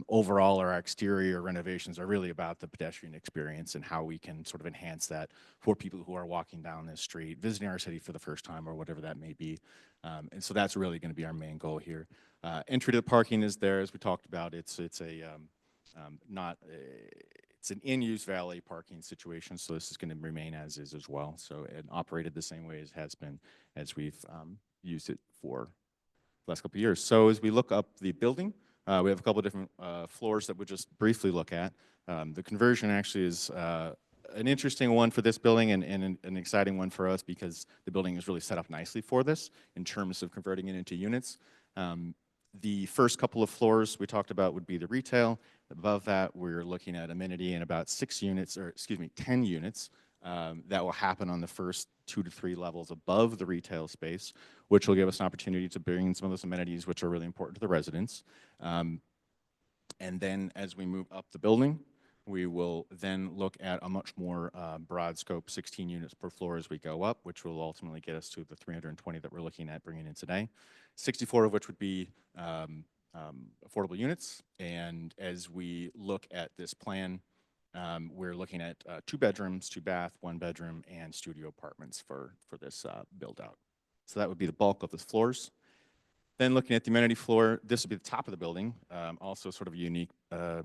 Overall, our exterior renovations are really about the pedestrian experience and how we can sort of enhance that for people who are walking down this street, visiting our city for the first time or whatever that may be. And so that's really going to be our main goal here. Entry to the parking is there, as we talked about. It's a not, it's an in-use valet parking situation, so this is going to remain as is as well. So and operated the same way as has been as we've used it for the last couple of years. So as we look up the building, we have a couple of different floors that we'll just briefly look at. The conversion actually is an interesting one for this building and an exciting one for us because the building is really set up nicely for this in terms of converting it into units. The first couple of floors we talked about would be the retail. Above that, we're looking at amenity and about 6 units, or excuse me, 10 units that will happen on the first 2 to 3 levels above the retail space, which will give us an opportunity to bring in some of those amenities which are really important to the residents. And then as we move up the building, we will then look at a much more broad scope, 16 units per floor as we go up, which will ultimately get us to the 320 that we're looking at bringing in today, 64 of which would be affordable units. And as we look at this plan, we're looking at 2 bedrooms, 2 bath, 1 bedroom, and studio apartments for this build out. So that would be the bulk of the floors. Then looking at the amenity floor, this would be the top of the building. Also sort of a unique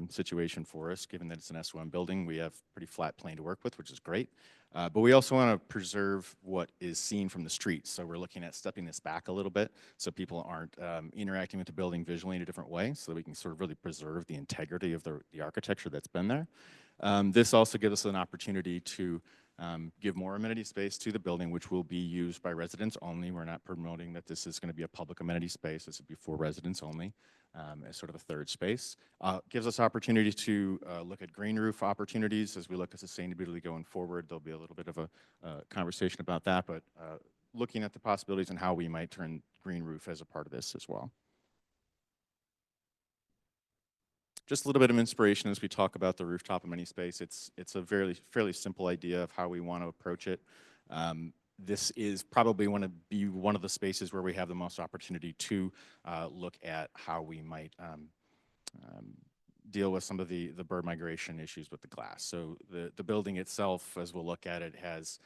situation for us, given that it's an S1 building. We have pretty flat plane to work with, which is great. But we also want to preserve what is seen from the street. So we're looking at stepping this back a little bit so people aren't interacting with the building visually in a different way, so that we can sort of really preserve the integrity of the architecture that's been there. This also gives us an opportunity to give more amenity space to the building, which will be used by residents only. We're not promoting that this is going to be a public amenity space. This would be for residents only as sort of a third space. Gives us opportunity to look at green roof opportunities as we look at sustainability going forward. There'll be a little bit of a conversation about that, but looking at the possibilities and how we might turn green roof as a part of this as well. Just a little bit of inspiration as we talk about the rooftop amenity space. It's a fairly simple idea of how we want to approach it. This is probably one of the spaces where we have the most opportunity to look at how we might deal with some of the bird migration issues with the glass. So the building itself, as we'll look at it, has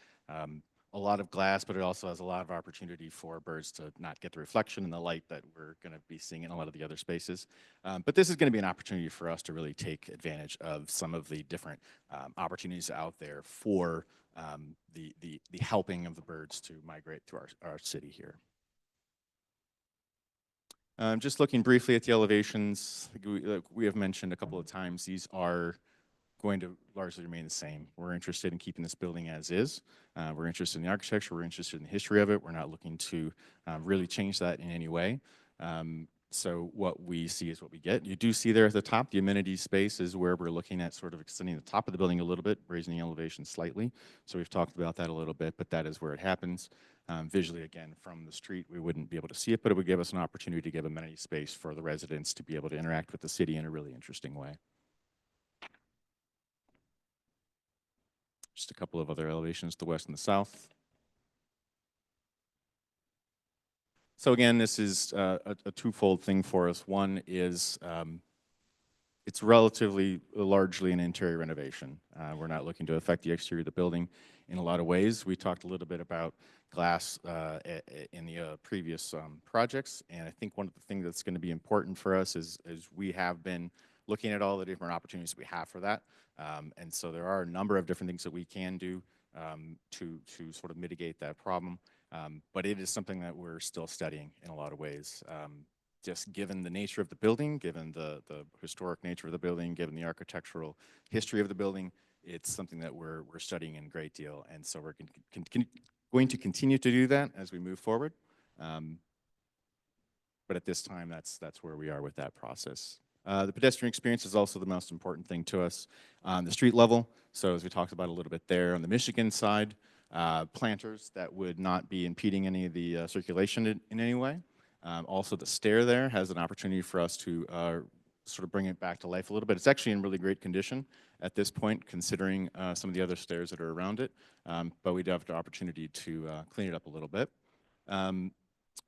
a lot of glass, but it also has a lot of opportunity for birds to not get the reflection and the light that we're going to be seeing in a lot of the other spaces. But this is going to be an opportunity for us to really take advantage of some of the different opportunities out there for the helping of the birds to migrate through our city here. Just looking briefly at the elevations, we have mentioned a couple of times, these are going to largely remain the same. We're interested in keeping this building as is. We're interested in the architecture. We're interested in the history of it. We're not looking to really change that in any way. So what we see is what we get. You do see there at the top, the amenity space is where we're looking at sort of extending the top of the building a little bit, raising the elevation slightly. So we've talked about that a little bit, but that is where it happens. Visually, again, from the street, we wouldn't be able to see it, but it would give us an opportunity to give amenity space for the residents to be able to interact with the city in a really interesting way. Just a couple of other elevations, the west and the south. So again, this is a twofold thing for us. One is it's relatively largely an interior renovation. We're not looking to affect the exterior of the building in a lot of ways. We talked a little bit about glass in the previous projects, and I think one of the things that's going to be important for us is we have been looking at all the different opportunities we have for that. And so there are a number of different things that we can do to sort of mitigate that problem. But it is something that we're still studying in a lot of ways. Just given the nature of the building, given the historic nature of the building, given the architectural history of the building, it's something that we're studying in a great deal. And so we're going to continue to do that as we move forward. But at this time, that's where we are with that process. The pedestrian experience is also the most important thing to us on the street level. So as we talked about a little bit there on the Michigan side, planters that would not be impeding any of the circulation in any way. Also the stair there has an opportunity for us to sort of bring it back to life a little bit. It's actually in really great condition at this point, considering some of the other stairs that are around it. But we do have the opportunity to clean it up a little bit.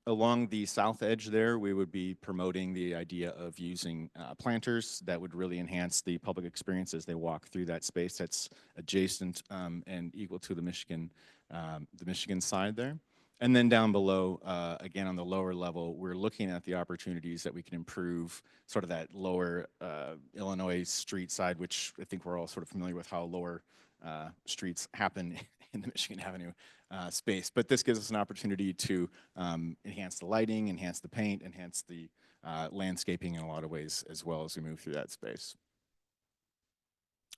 Along the south edge there, we would be promoting the idea of using planters that would really enhance the public experience as they walk through that space that's adjacent and equal to the Michigan side there. And then down below, again, on the lower level, we're looking at the opportunities that we can improve sort of that lower Illinois street side, which I think we're all sort of familiar with how lower streets happen in the Michigan Avenue space. But this gives us an opportunity to enhance the lighting, enhance the paint, enhance the landscaping in a lot of ways as well as we move through that space.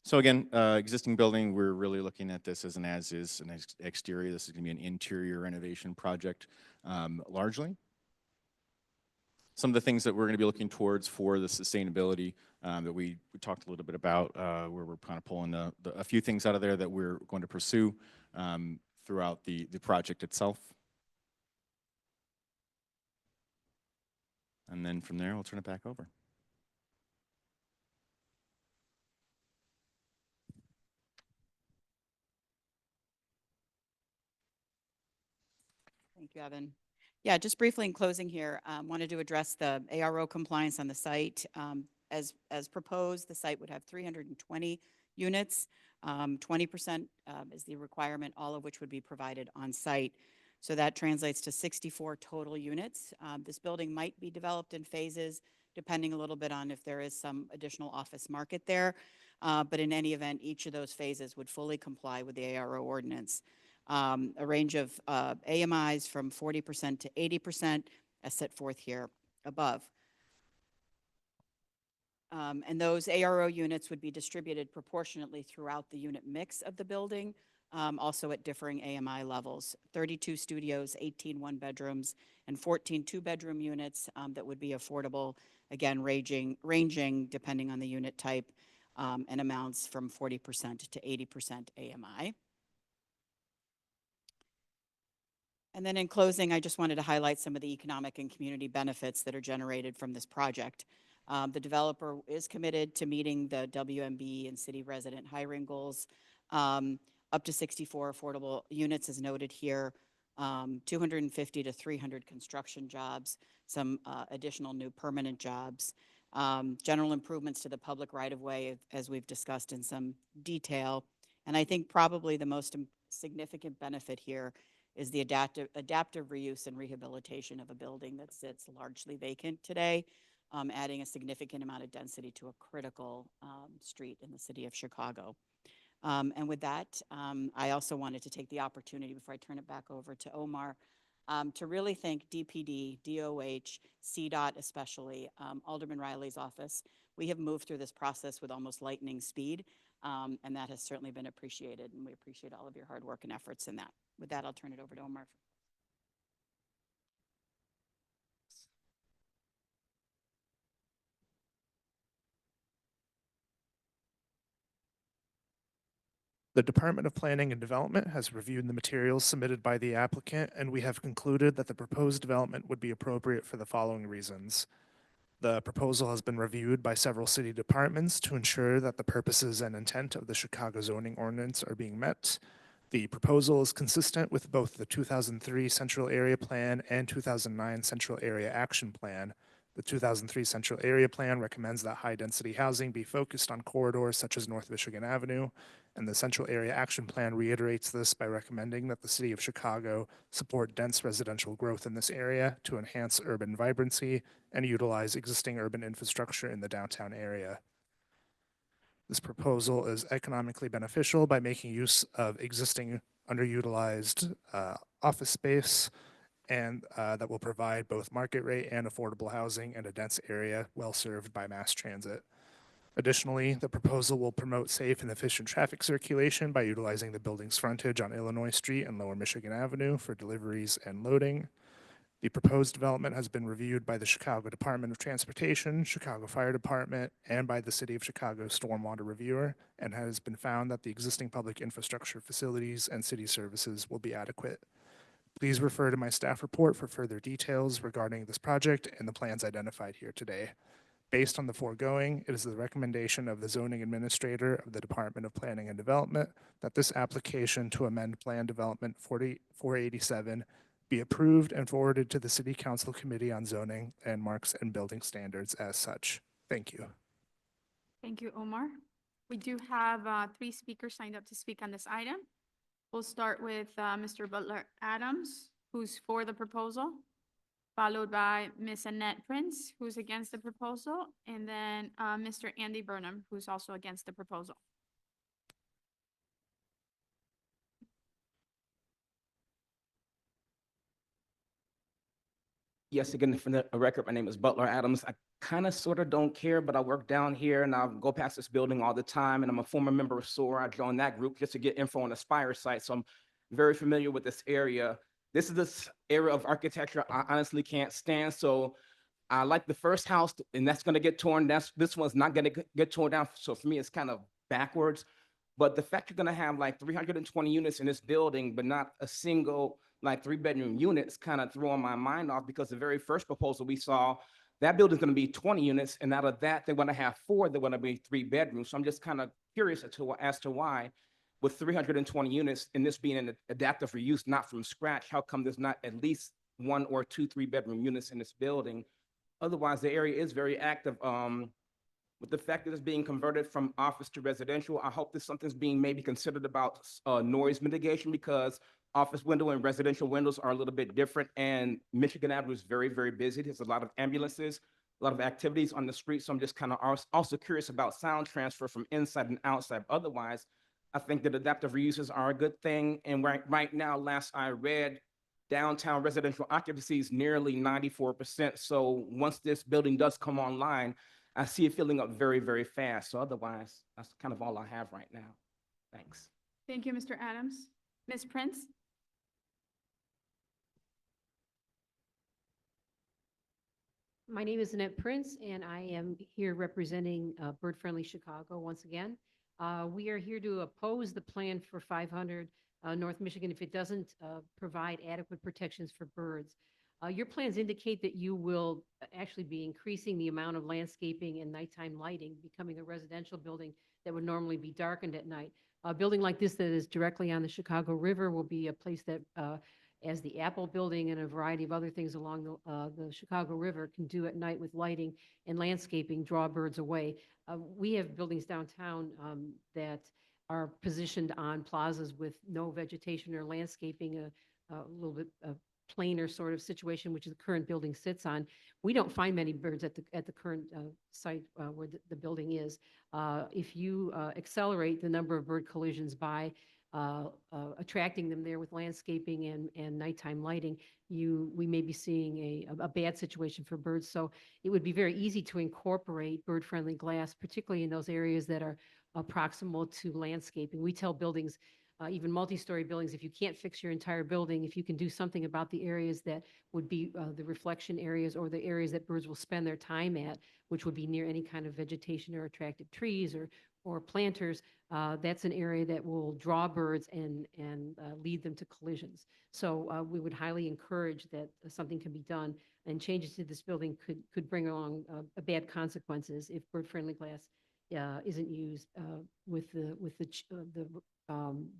So again, existing building, we're really looking at this as an as-is, an exterior. This is going to be an interior renovation project largely. Some of the things that we're going to be looking towards for the sustainability that we talked a little bit about, where we're kind of pulling a few things out of there that we're going to pursue throughout the project itself. And then from there, I'll turn it back over. Thank you, Evan. Yeah, just briefly in closing here, wanted to address the ARO compliance on the site. As proposed, the site would have 320 units. 20% is the requirement, all of which would be provided on site. So that translates to 64 total units. This building might be developed in phases, depending a little bit on if there is some additional office market there. But in any event, each of those phases would fully comply with the ARO ordinance. A range of AMIs from 40% to 80% as set forth here above. And those ARO units would be distributed proportionately throughout the unit mix of the building, also at differing AMI levels. 32 studios, 18 one-bedrooms, and 14 two-bedroom units that would be affordable, again, ranging depending on the unit type and amounts from 40% to 80% AMI. And then in closing, I just wanted to highlight some of the economic and community benefits that are generated from this project. The developer is committed to meeting the WMB and city resident hiring goals, up to 64 affordable units as noted here, 250 to 300 construction jobs, some additional new permanent jobs, general improvements to the public right-of-way, as we've discussed in some detail. And I think probably the most significant benefit here is the adaptive reuse and rehabilitation of a building that sits largely vacant today, adding a significant amount of density to a critical street in the city of Chicago. And with that, I also wanted to take the opportunity before I turn it back over to Omar to really thank DPD, DOH, CDOT especially, Alderman Riley's office. We have moved through this process with almost lightning speed, and that has certainly been appreciated, and we appreciate all of your hard work and efforts in that. With that, I'll turn it over to Omar. The Department of Planning and Development has reviewed the materials submitted by the applicant, and we have concluded that the proposed development would be appropriate for the following reasons. The proposal has been reviewed by several city departments to ensure that the purposes and intent of the Chicago zoning ordinance are being met. The proposal is consistent with both the 2003 Central Area Plan and 2009 Central Area Action Plan. The 2003 Central Area Plan recommends that high-density housing be focused on corridors such as North Michigan Avenue, and the Central Area Action Plan reiterates this by recommending that the City of Chicago support dense residential growth in this area to enhance urban vibrancy and utilize existing urban infrastructure in the downtown area. This proposal is economically beneficial by making use of existing underutilized office space, and that will provide both market rate and affordable housing in a dense area well served by mass transit. Additionally, the proposal will promote safe and efficient traffic circulation by utilizing the building's frontage on Illinois Street and Lower Michigan Avenue for deliveries and loading. The proposed development has been reviewed by the Chicago Department of Transportation, Chicago Fire Department, and by the City of Chicago Stormwater Reviewer, and has been found that the existing public infrastructure facilities and city services will be adequate. Please refer to my staff report for further details regarding this project and the plans identified here today. Based on the foregoing, it is the recommendation of the zoning administrator of the Department of Planning and Development that this application to amend Plan Development 487 be approved and forwarded to the City Council Committee on Zoning, Landmarks, and Building Standards as such. Thank you. Thank you, Omar. We do have 3 speakers signed up to speak on this item. We'll start with Mr. Butler Adams who's for the proposal, followed by Ms. Annette Prince, who's against the proposal, and then Mr. Andy Burnham, who's also against the proposal. Yes, again, for the record, my name is Butler Adams. I kind of sort of don't care, but I work down here and I go past this building all the time. And I'm a former member of SOAR. I joined that group just to get info on the Spire site. So I'm very familiar with this area. This is this area of architecture I honestly can't stand. So I like the first house and that's going to get torn down. This one's not going to get torn down. So for me, it's kind of backwards. But the fact you're going to have like 320 units in this building, but not a single like 3-bedroom units kind of throwing my mind off, because the very first proposal we saw, that building's going to be 20 units. And out of that, they want to have 4, they're going to be 3 bedrooms. So I'm just kind of curious as to why, with 320 units and this being an adaptive reuse, not from scratch, how come there's not at least 1 or 2 3-bedroom units in this building? Otherwise, the area is very active. With the fact that it's being converted from office to residential, I hope that something's being maybe considered about noise mitigation, because office window and residential windows are a little bit different. And Michigan Avenue is very, very busy. There's a lot of ambulances, a lot of activities on the street. So I'm just kind of also curious about sound transfer from inside and outside. Otherwise, I think that adaptive reuses are a good thing. And right now, last I read, downtown residential occupancy is nearly 94%. So once this building does come online, I see it filling up very, very fast. So otherwise, that's kind of all I have right now. Thanks. Thank you, Mr. Adams. Ms. Prince? My name is Annette Prince, and I am here representing Bird Friendly Chicago once again. We are here to oppose the plan for 500 North Michigan if it doesn't provide adequate protections for birds. Your plans indicate that you will actually be increasing the amount of landscaping and nighttime lighting, becoming a residential building that would normally be darkened at night. A building like this that is directly on the Chicago River will be a place that, as the Apple Building and a variety of other things along the Chicago River can do at night with lighting and landscaping, draw birds away. We have buildings downtown that are positioned on plazas with no vegetation or landscaping, a little bit plainer sort of situation, which the current building sits on. We don't find many birds at the current site where the building is. If you accelerate the number of bird collisions by attracting them there with landscaping and nighttime lighting, we may be seeing a bad situation for birds. So it would be very easy to incorporate bird-friendly glass, particularly in those areas that are proximal to landscaping. We tell buildings, even multi-story buildings, if you can't fix your entire building, if you can do something about the areas that would be the reflection areas or the areas that birds will spend their time at, which would be near any kind of vegetation or attractive trees or planters, that's an area that will draw birds and lead them to collisions. So we would highly encourage that something can be done, and changes to this building could bring along bad consequences if bird-friendly glass isn't used with the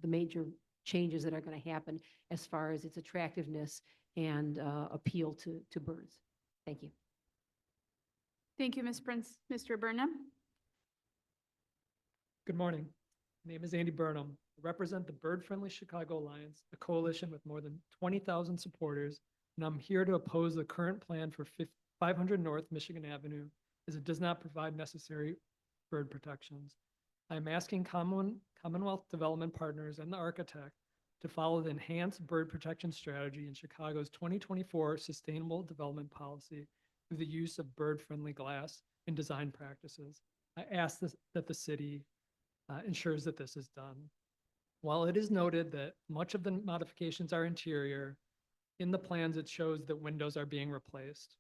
major changes that are going to happen as far as its attractiveness and appeal to birds. Thank you. Thank you, Ms. Prince. Mr. Burnham? Good morning. My name is Andy Burnham. I represent the Bird Friendly Chicago Alliance, a coalition with more than 20,000 supporters, and I'm here to oppose the current plan for 500 North Michigan Avenue, as it does not provide necessary bird protections. I'm asking Commonwealth Development Partners and the architect to follow the enhanced bird protection strategy in Chicago's 2024 Sustainable Development Policy through the use of bird-friendly glass in design practices. I ask that the city ensures that this is done. While it is noted that much of the modifications are interior, in the plans it shows that windows are being replaced.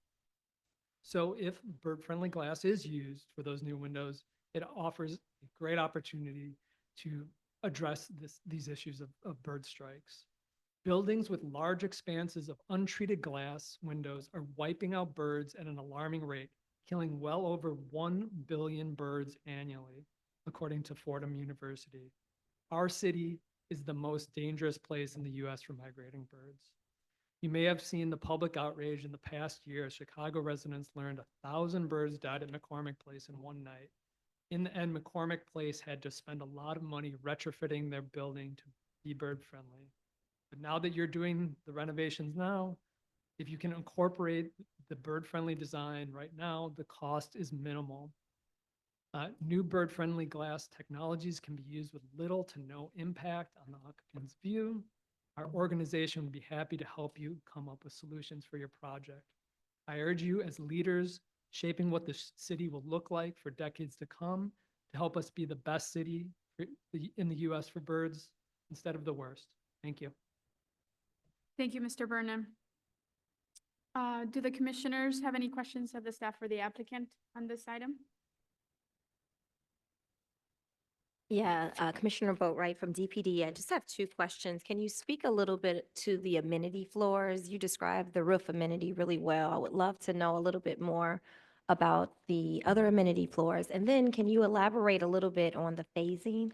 So if bird-friendly glass is used for those new windows, it offers a great opportunity to address these issues of bird strikes. Buildings with large expanses of untreated glass windows are wiping out birds at an alarming rate, killing well over 1 billion birds annually, according to Fordham University. Our city is the most dangerous place in the U.S. for migrating birds. You may have seen the public outrage in the past year as Chicago residents learned 1,000 birds died at McCormick Place in one night. In the end, McCormick Place had to spend a lot of money retrofitting their building to be bird friendly. But now that you're doing the renovations now, if you can incorporate the bird-friendly design right now, the cost is minimal. New bird-friendly glass technologies can be used with little to no impact on the occupant's view. Our organization would be happy to help you come up with solutions for your project. I urge you as leaders shaping what the city will look like for decades to come to help us be the best city in the U.S. for birds instead of the worst. Thank you. Thank you, Mr. Burnham. Do the commissioners have any questions of the staff or the applicant on this item? Yeah, Commissioner Boatright from DPD. I just have two questions. Can you speak a little bit to the amenity floors? You described the roof amenity really well. I would love to know a little bit more about the other amenity floors. And then can you elaborate a little bit on the phasing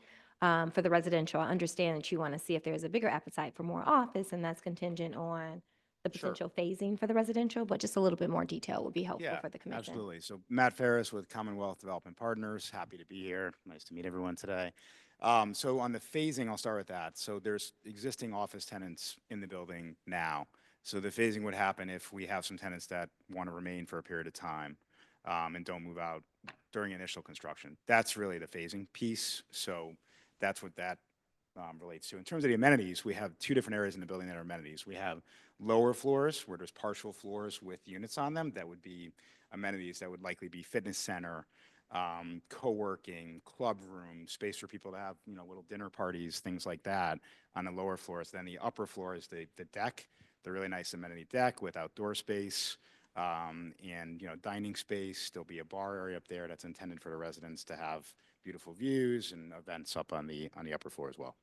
for the residential? I understand that you want to see if there's a bigger appetite for more office, and that's contingent on the Sure. potential phasing for the residential, but just a little bit more detail would be helpful Yeah, for the commission. absolutely. So Matt Ferris with Commonwealth Development Partners, happy to be here. Nice to meet everyone today. So on the phasing, I'll start with that. So there's existing office tenants in the building now. So the phasing would happen if we have some tenants that want to remain for a period of time and don't move out during initial construction. That's really the phasing piece. So that's what that relates to. In terms of the amenities, we have two different areas in the building that are amenities. We have lower floors where there's partial floors with units on them. That would be amenities that would likely be fitness center, co-working, club room, space for people to have, little dinner parties, things like that on the lower floors. Then the upper floor is the deck, the really nice amenity deck with outdoor space and, dining space. There'll be a bar area up there that's intended for the residents to have beautiful views and events up on the upper floor as well.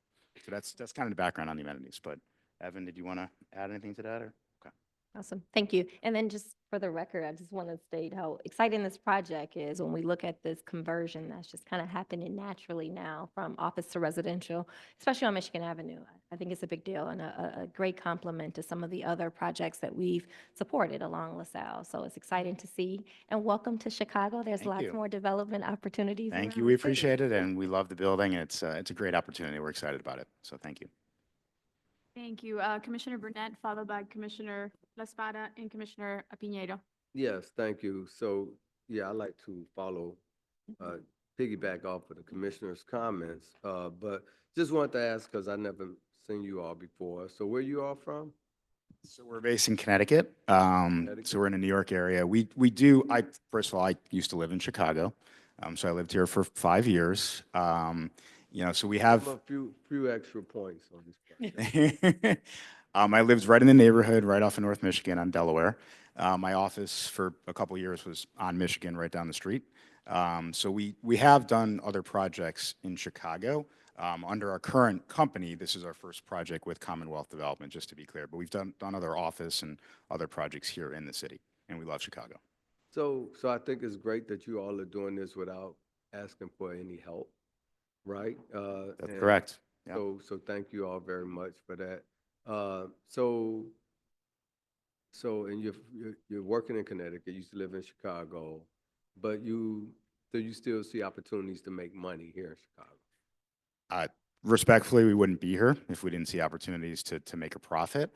So that's kind of the background on the amenities. But Evan, did you want to add anything to that? Or okay. Awesome, thank you. And then just for the record, I just want to state how exciting this project is when we look at this conversion that's just kind of happening naturally now from office to residential, especially on Michigan Avenue. I think it's a big deal and a great compliment to some of the other projects that we've supported along LaSalle. So it's exciting to see. And welcome to Chicago. There's Thank lots you. more development opportunities. Thank around you. We the city. appreciate it, and we love the building. It's a great opportunity. We're excited about it. So thank you. Thank you. Commissioner Burnett, followed by Commissioner Laspada and Commissioner Piñeiro. Yes, thank you. So, yeah, I'd like to follow, piggyback off of the commissioner's comments, but just wanted to ask, because I never seen you all before. So where you all from? So we're based in Connecticut. So we're in the New York area. First of all, I used to live in Chicago. So I lived here for 5 years. So we have. A few extra points on this project. I lived right in the neighborhood, right off of North Michigan on Delaware. My office for a couple years was on Michigan, right down the street. So we have done other projects in Chicago. Under our current company, this is our first project with Commonwealth Development, just to be clear. But we've done other office and other projects here in the city, and we love Chicago. So I think it's great that you all are doing this without asking for any help, right? That's And correct. Yeah. So thank you all very much for that. So and you're working in Connecticut, you used to live in Chicago, but you still see opportunities to make money here in Chicago? Respectfully, we wouldn't be here if we didn't see opportunities to make a profit.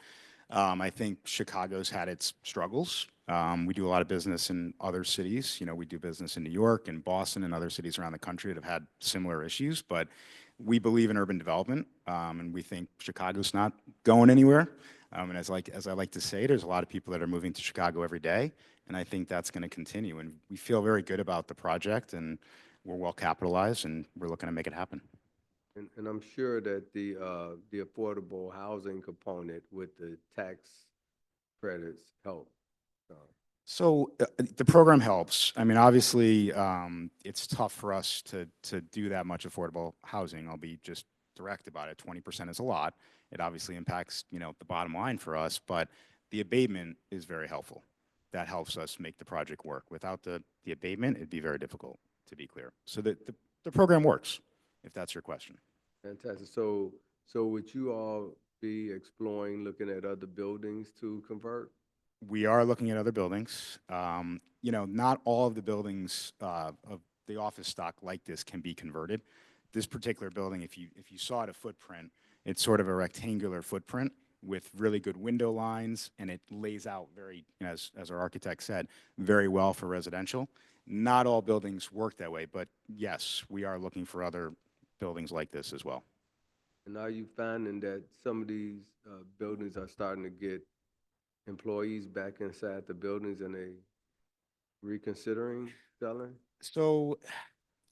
I think Chicago's had its struggles. We do a lot of business in other cities. We do business in New York and Boston and other cities around the country that have had similar issues. But we believe in urban development, and we think Chicago's not going anywhere. And as I like to say, there's a lot of people that are moving to Chicago every day, and I think that's going to continue. And we feel very good about the project, and we're well capitalized, and we're looking to make it happen. And I'm sure that the affordable housing component with the tax credits help. So the program helps. I mean, obviously, it's tough for us to do that much affordable housing. I'll be just direct about it. 20% is a lot. It obviously impacts, the bottom line for us, but the abatement is very helpful. That helps us make the project work. Without the abatement, it'd be very difficult, to be clear. So the program works, if that's your question. Fantastic. So would you all be exploring, looking at other buildings to convert? We are looking at other buildings. Not all of the buildings of the office stock like this can be converted. This particular building, if you saw it a footprint, it's sort of a rectangular footprint, with really good window lines, and it lays out very, as our architect said, very well for residential. Not all buildings work that way, but yes, we are looking for other buildings like this as well. And are you finding that some of these buildings are starting to get employees back inside the buildings and they reconsidering selling? So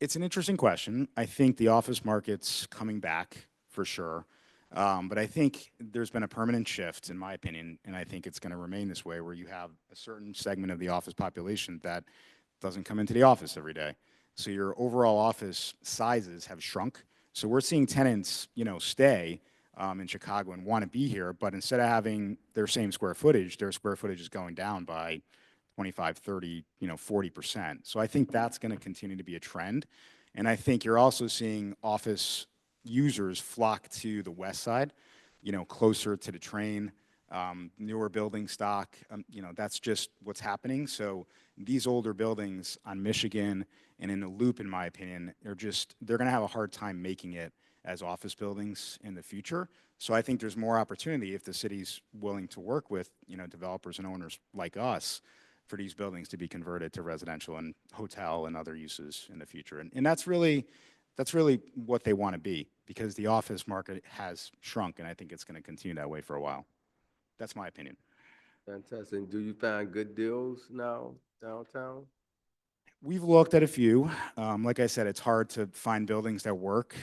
it's an interesting question. I think the office market's coming back for sure. But I think there's been a permanent shift, in my opinion, and I think it's going to remain this way, where you have a certain segment of the office population that doesn't come into the office every day. So your overall office sizes have shrunk. So we're seeing tenants, stay in Chicago and want to be here, but instead of having their same square footage, their square footage is going down by 25, 30, 40%. So I think that's going to continue to be a trend. And I think you're also seeing office users flock to the west side, closer to the train, newer building stock. That's just what's happening. So these older buildings on Michigan and in the Loop, in my opinion, they're going to have a hard time making it as office buildings in the future. So I think there's more opportunity if the city's willing to work with, developers and owners like us for these buildings to be converted to residential and hotel and other uses in the future. And that's really what they want to be, because the office market has shrunk, and I think it's going to continue that way for a while. That's my opinion. Fantastic. Do you find good deals now downtown? We've looked at a few. Like I said, it's hard to find buildings that work.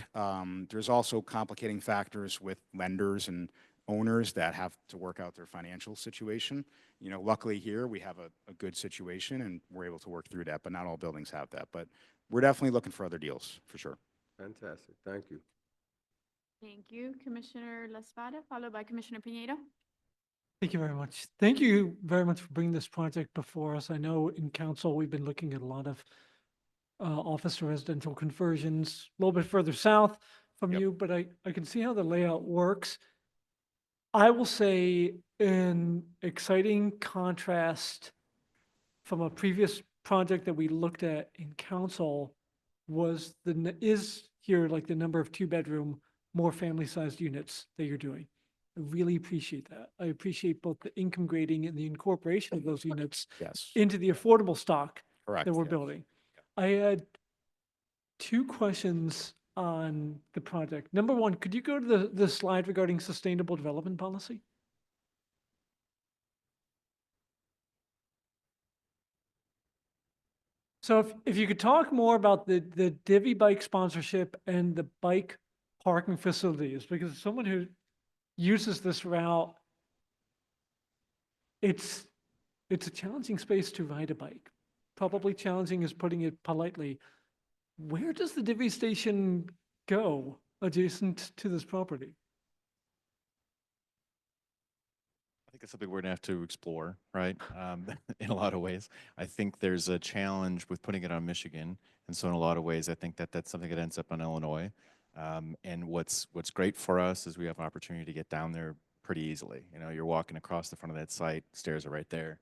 There's also complicating factors with lenders and owners that have to work out their financial situation. Luckily here, we have a good situation and we're able to work through that, but not all buildings have that. But we're definitely looking for other deals, for sure. Fantastic. Thank you. Thank you, Commissioner Laspada, followed by Commissioner Pineda. Thank you very much. Thank you very much for bringing this project before us. I know in council, we've been looking at a lot of office to residential conversions, a little bit further south from you, but I can see how the layout works. I will say an exciting contrast from a previous project that we looked at in council was is here like the number of 2-bedroom, more family-sized units that you're doing. I really appreciate that. I appreciate both the income grading and the incorporation of those units into the affordable stock that we're building. I had 2 questions on the project. Number one, could you go to the slide regarding sustainable development policy? So if you could talk more about the Divvy bike sponsorship and the bike parking facilities, because as someone who uses this route, it's a challenging space to ride a bike. Probably challenging is putting it politely. Where does the Divvy station go adjacent to this property? I think it's something we're gonna have to explore, right? In a lot of ways. I think there's a challenge with putting it on Michigan. And so in a lot of ways, I think that that's something that ends up on Illinois. And what's great for us is we have an opportunity to get down there pretty easily. You're walking across the front of that site, stairs are right there.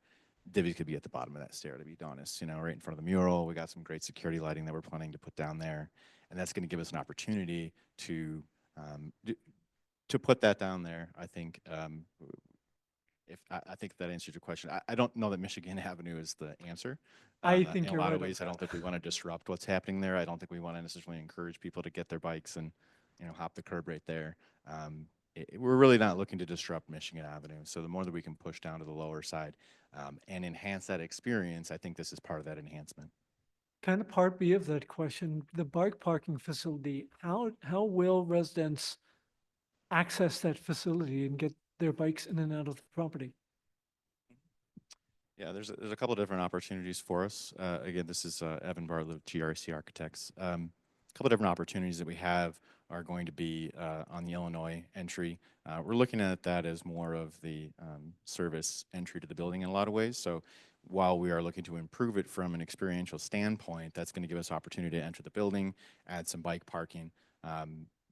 Divvy could be at the bottom of that stair, to be honest, right in front of the mural. We got some great security lighting that we're planning to put down there. And that's going to give us an opportunity to put that down there. I think I think that answers your question. I don't know that Michigan Avenue is the answer. I think in you're a lot right of on ways, I don't that. think we want to disrupt what's happening there. I don't think we want to necessarily encourage people to get their bikes and hop the curb right there. We're really not looking to disrupt Michigan Avenue. So the more that we can push down to the lower side and enhance that experience, I think this is part of that enhancement. Kind of part B of that question, the bike parking facility, how will residents access that facility and get their bikes in and out of the property? Yeah, there's a couple of different opportunities for us. Again, this is Evan Bartlett, GRC Architects. A couple of different opportunities that we have are going to be on the Illinois entry. We're looking at that as more of the service entry to the building in a lot of ways. So while we are looking to improve it from an experiential standpoint, that's going to give us opportunity to enter the building, add some bike parking,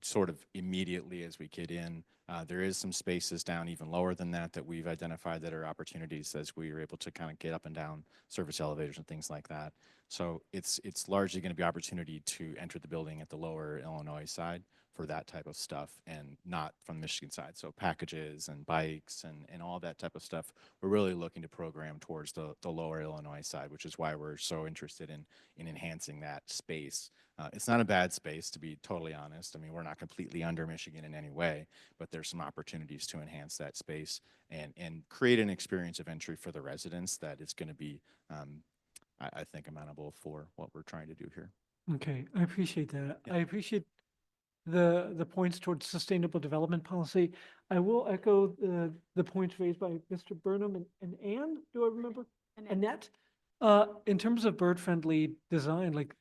sort of immediately as we get in. There is some spaces down even lower than that that we've identified that are opportunities as we are able to kind of get up and down service elevators and things like that. So it's largely going to be opportunity to enter the building at the lower Illinois side for that type of stuff and not from the Michigan side. So packages and bikes and all that type of stuff, we're really looking to program towards the lower Illinois side, which is why we're so interested in enhancing that space. It's not a bad space, to be totally honest. I mean, we're not completely under Michigan in any way, but there's some opportunities to enhance that space and create an experience of entry for the residents that is going to be, I think, amenable for what we're trying to do here. Okay, I appreciate that. Yeah. I appreciate the points towards sustainable development policy. I will echo the points raised by Mr. Burnham and Ann, do I remember? Annette. In terms of bird-friendly design, like,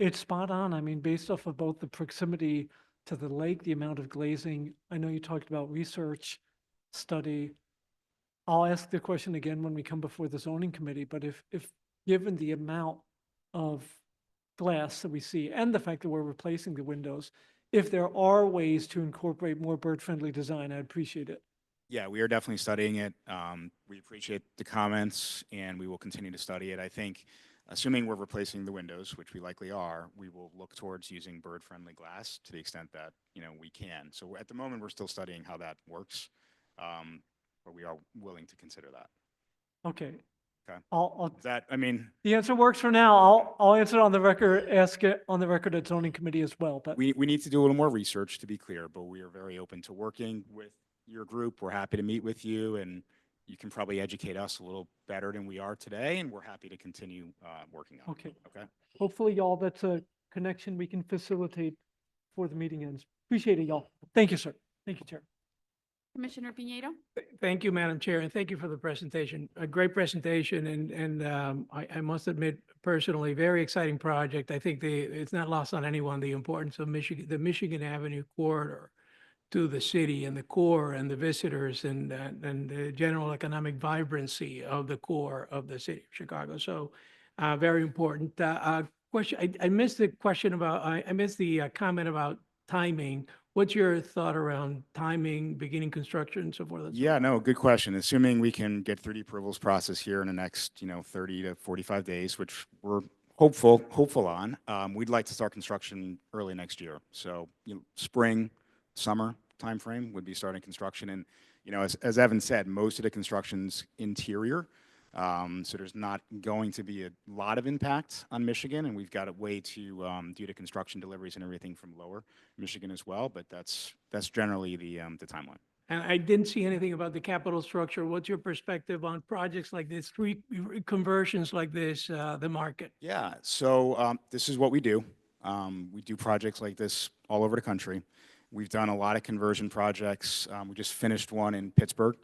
it's spot on. I mean, based off of both the proximity to the lake, the amount of glazing. I know you talked about research, study. I'll ask the question again when we come before the zoning committee, but if given the amount of glass that we see and the fact that we're replacing the windows, if there are ways to incorporate more bird-friendly design, I'd appreciate it. Yeah, we are definitely studying it. We appreciate the comments, and we will continue to study it. I think, assuming we're replacing the windows, which we likely are, we will look towards using bird-friendly glass to the extent that, we can. So at the moment, we're still studying how that works, but we are willing to consider that. Okay. Okay. I'll, the answer works for now. I'll answer it on the record, ask it on the record at zoning committee as well, but. We need to do a little more research, to be clear, but we are very open to working with your group. We're happy to meet with you, and you can probably educate us a little better than we are today, and we're happy to continue working on it. Okay. Okay. Hopefully, y'all, that's a connection we can facilitate before the meeting ends. Appreciate it, y'all. Thank you, sir. Thank you, Chair. Commissioner Piñeiro? Thank you, Madam Chair, and thank you for the presentation. A great presentation, and I must admit personally, very exciting project. I think it's not lost on anyone the importance of the Michigan Avenue corridor to the city and the core and the visitors and the general economic vibrancy of the core of the city of Chicago. So very important. Question, I missed the question about, I missed the comment about timing. What's your thought around timing, beginning construction and so forth? Yeah, no, good question. Assuming we can get through the approvals process here in the next, 30 to 45 days, which we're hopeful on, we'd like to start construction early next year. So, spring, summer timeframe would be starting construction. And, as Evan said, most of the construction's interior. So there's not going to be a lot of impact on Michigan, and we've got a way to do the construction deliveries and everything from lower Michigan as well, but that's generally the timeline. And I didn't see anything about the capital structure. What's your perspective on projects like this, street conversions like this, the market? Yeah, so this is what we do. We do projects like this all over the country. We've done a lot of conversion projects. We just finished one in Pittsburgh.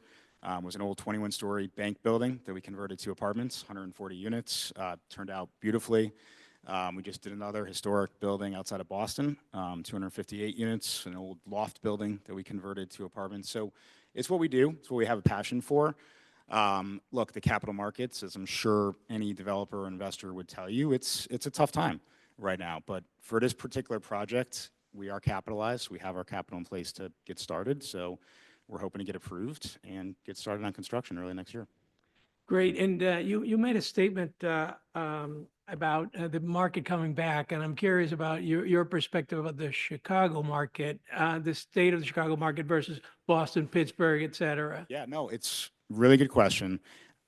It was an old 21-story bank building that we converted to apartments, 140 units. Turned out beautifully. We just did another historic building outside of Boston, 258 units, an old loft building that we converted to apartments. So it's what we do. It's what we have a passion for. Look, the capital markets, as I'm sure any developer or investor would tell you, it's a tough time right now. But for this particular project, we are capitalized. We have our capital in place to get started. So we're hoping to get approved and get started on construction early next year. Great. And you made a statement about the market coming back, and I'm curious about your perspective about the Chicago market, the state of the Chicago market versus Boston, Pittsburgh, et cetera. Yeah, no, it's a really good question.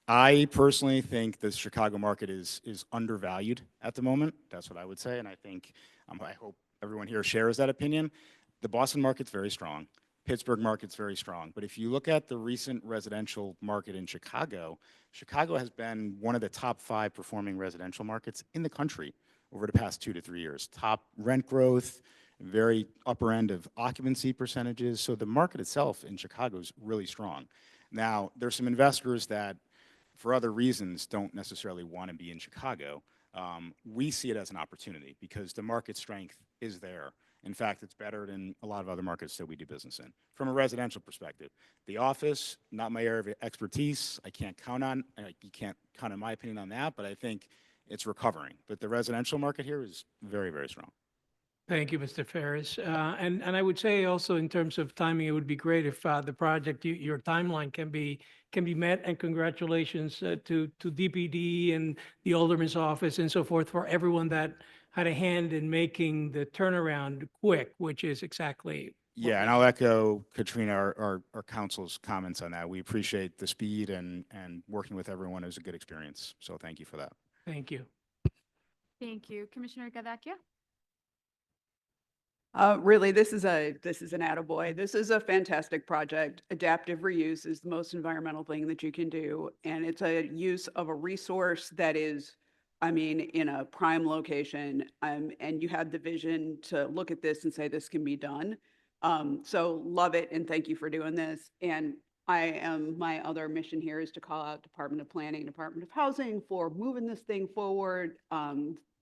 I personally think the Chicago market is undervalued at the moment. That's what I would say, and I think, I hope everyone here shares that opinion. The Boston market's very strong. Pittsburgh market's very strong. But if you look at the recent residential market in Chicago, Chicago has been one of the top 5 performing residential markets in the country over the past 2 to 3 years. Top rent growth, very upper end of occupancy percentages. So the market itself in Chicago is really strong. Now, there's some investors that, for other reasons, don't necessarily want to be in Chicago. We see it as an opportunity because the market strength is there. In fact, it's better than a lot of other markets that we do business in. From a residential perspective, the office, not my area of expertise. I can't count on, you can't count on my opinion on that, but I think it's recovering. But the residential market here is very, very strong. Thank you, Mr. Ferris. And I would say also in terms of timing, it would be great if the project, your timeline can be met. And congratulations to DPD and the Alderman's office and so forth for everyone that had a hand in making the turnaround quick, which is exactly. what Yeah, we and I'll echo Katrina, our council's comments on that. We appreciate the speed and working with everyone. It was a good experience. So thank you for that. Thank you. Thank you. Commissioner Gadakia? Really, this is an attaboy. This is a fantastic project. Adaptive reuse is the most environmental thing that you can do. And it's a use of a resource that is, I mean, in a prime location. And you had the vision to look at this and say, this can be done. So love it and thank you for doing this. And my other mission here is to call out Department of Planning, Department of Housing for moving this thing forward.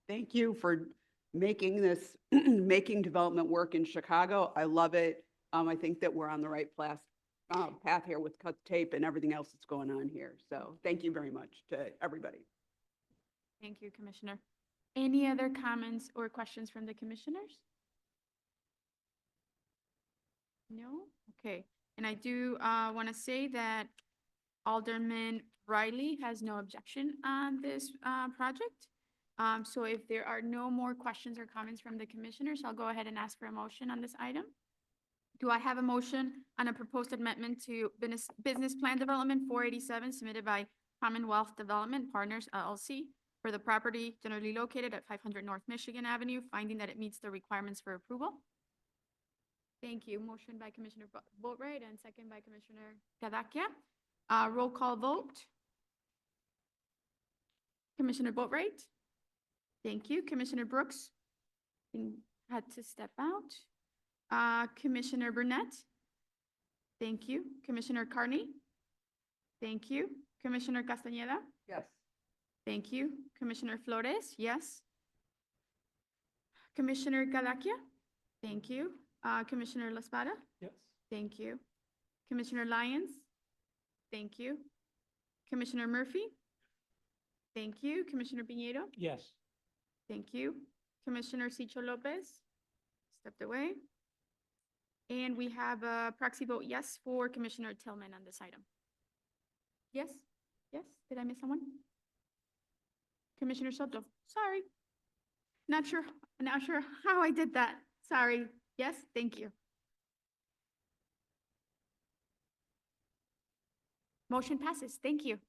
Thank you for making this, making development work in Chicago. I love it. I think that we're on the right path here with cut tape and everything else that's going on here. So thank you very much to everybody. Thank you, Commissioner. Any other comments or questions from the commissioners? No? Okay. And I do want to say that Alderman Riley has no objection on this project. So if there are no more questions or comments from the commissioners, I'll go ahead and ask for a motion on this item. Do I have a motion on a proposed amendment to Business Plan Development 487 submitted by Commonwealth Development Partners LLC for the property generally located at 500 North Michigan Avenue, finding that it meets the requirements for approval? Thank you. Motion by Commissioner Boatright and second by Commissioner Gadakia. Roll call vote. Commissioner Boatright? Thank you. Commissioner Brooks had to step out. Commissioner Burnett? Thank you. Commissioner Carney? Thank you. Commissioner Castañeda? Yes. Thank you. Commissioner Flores? Yes. Commissioner Galakia? Thank you. Commissioner La Espada? Yes. Thank you. Commissioner Lyons? Thank you. Commissioner Murphy? Thank you. Commissioner Piñeiro? Yes. Thank you. Commissioner Cicho Lopez stepped away. And we have a proxy vote yes for Commissioner Tillman on this item. Yes? Yes? Did I miss someone? Commissioner Soto? Sorry. Not sure how I did that. Sorry. Yes? Thank you. Motion passes. Thank you.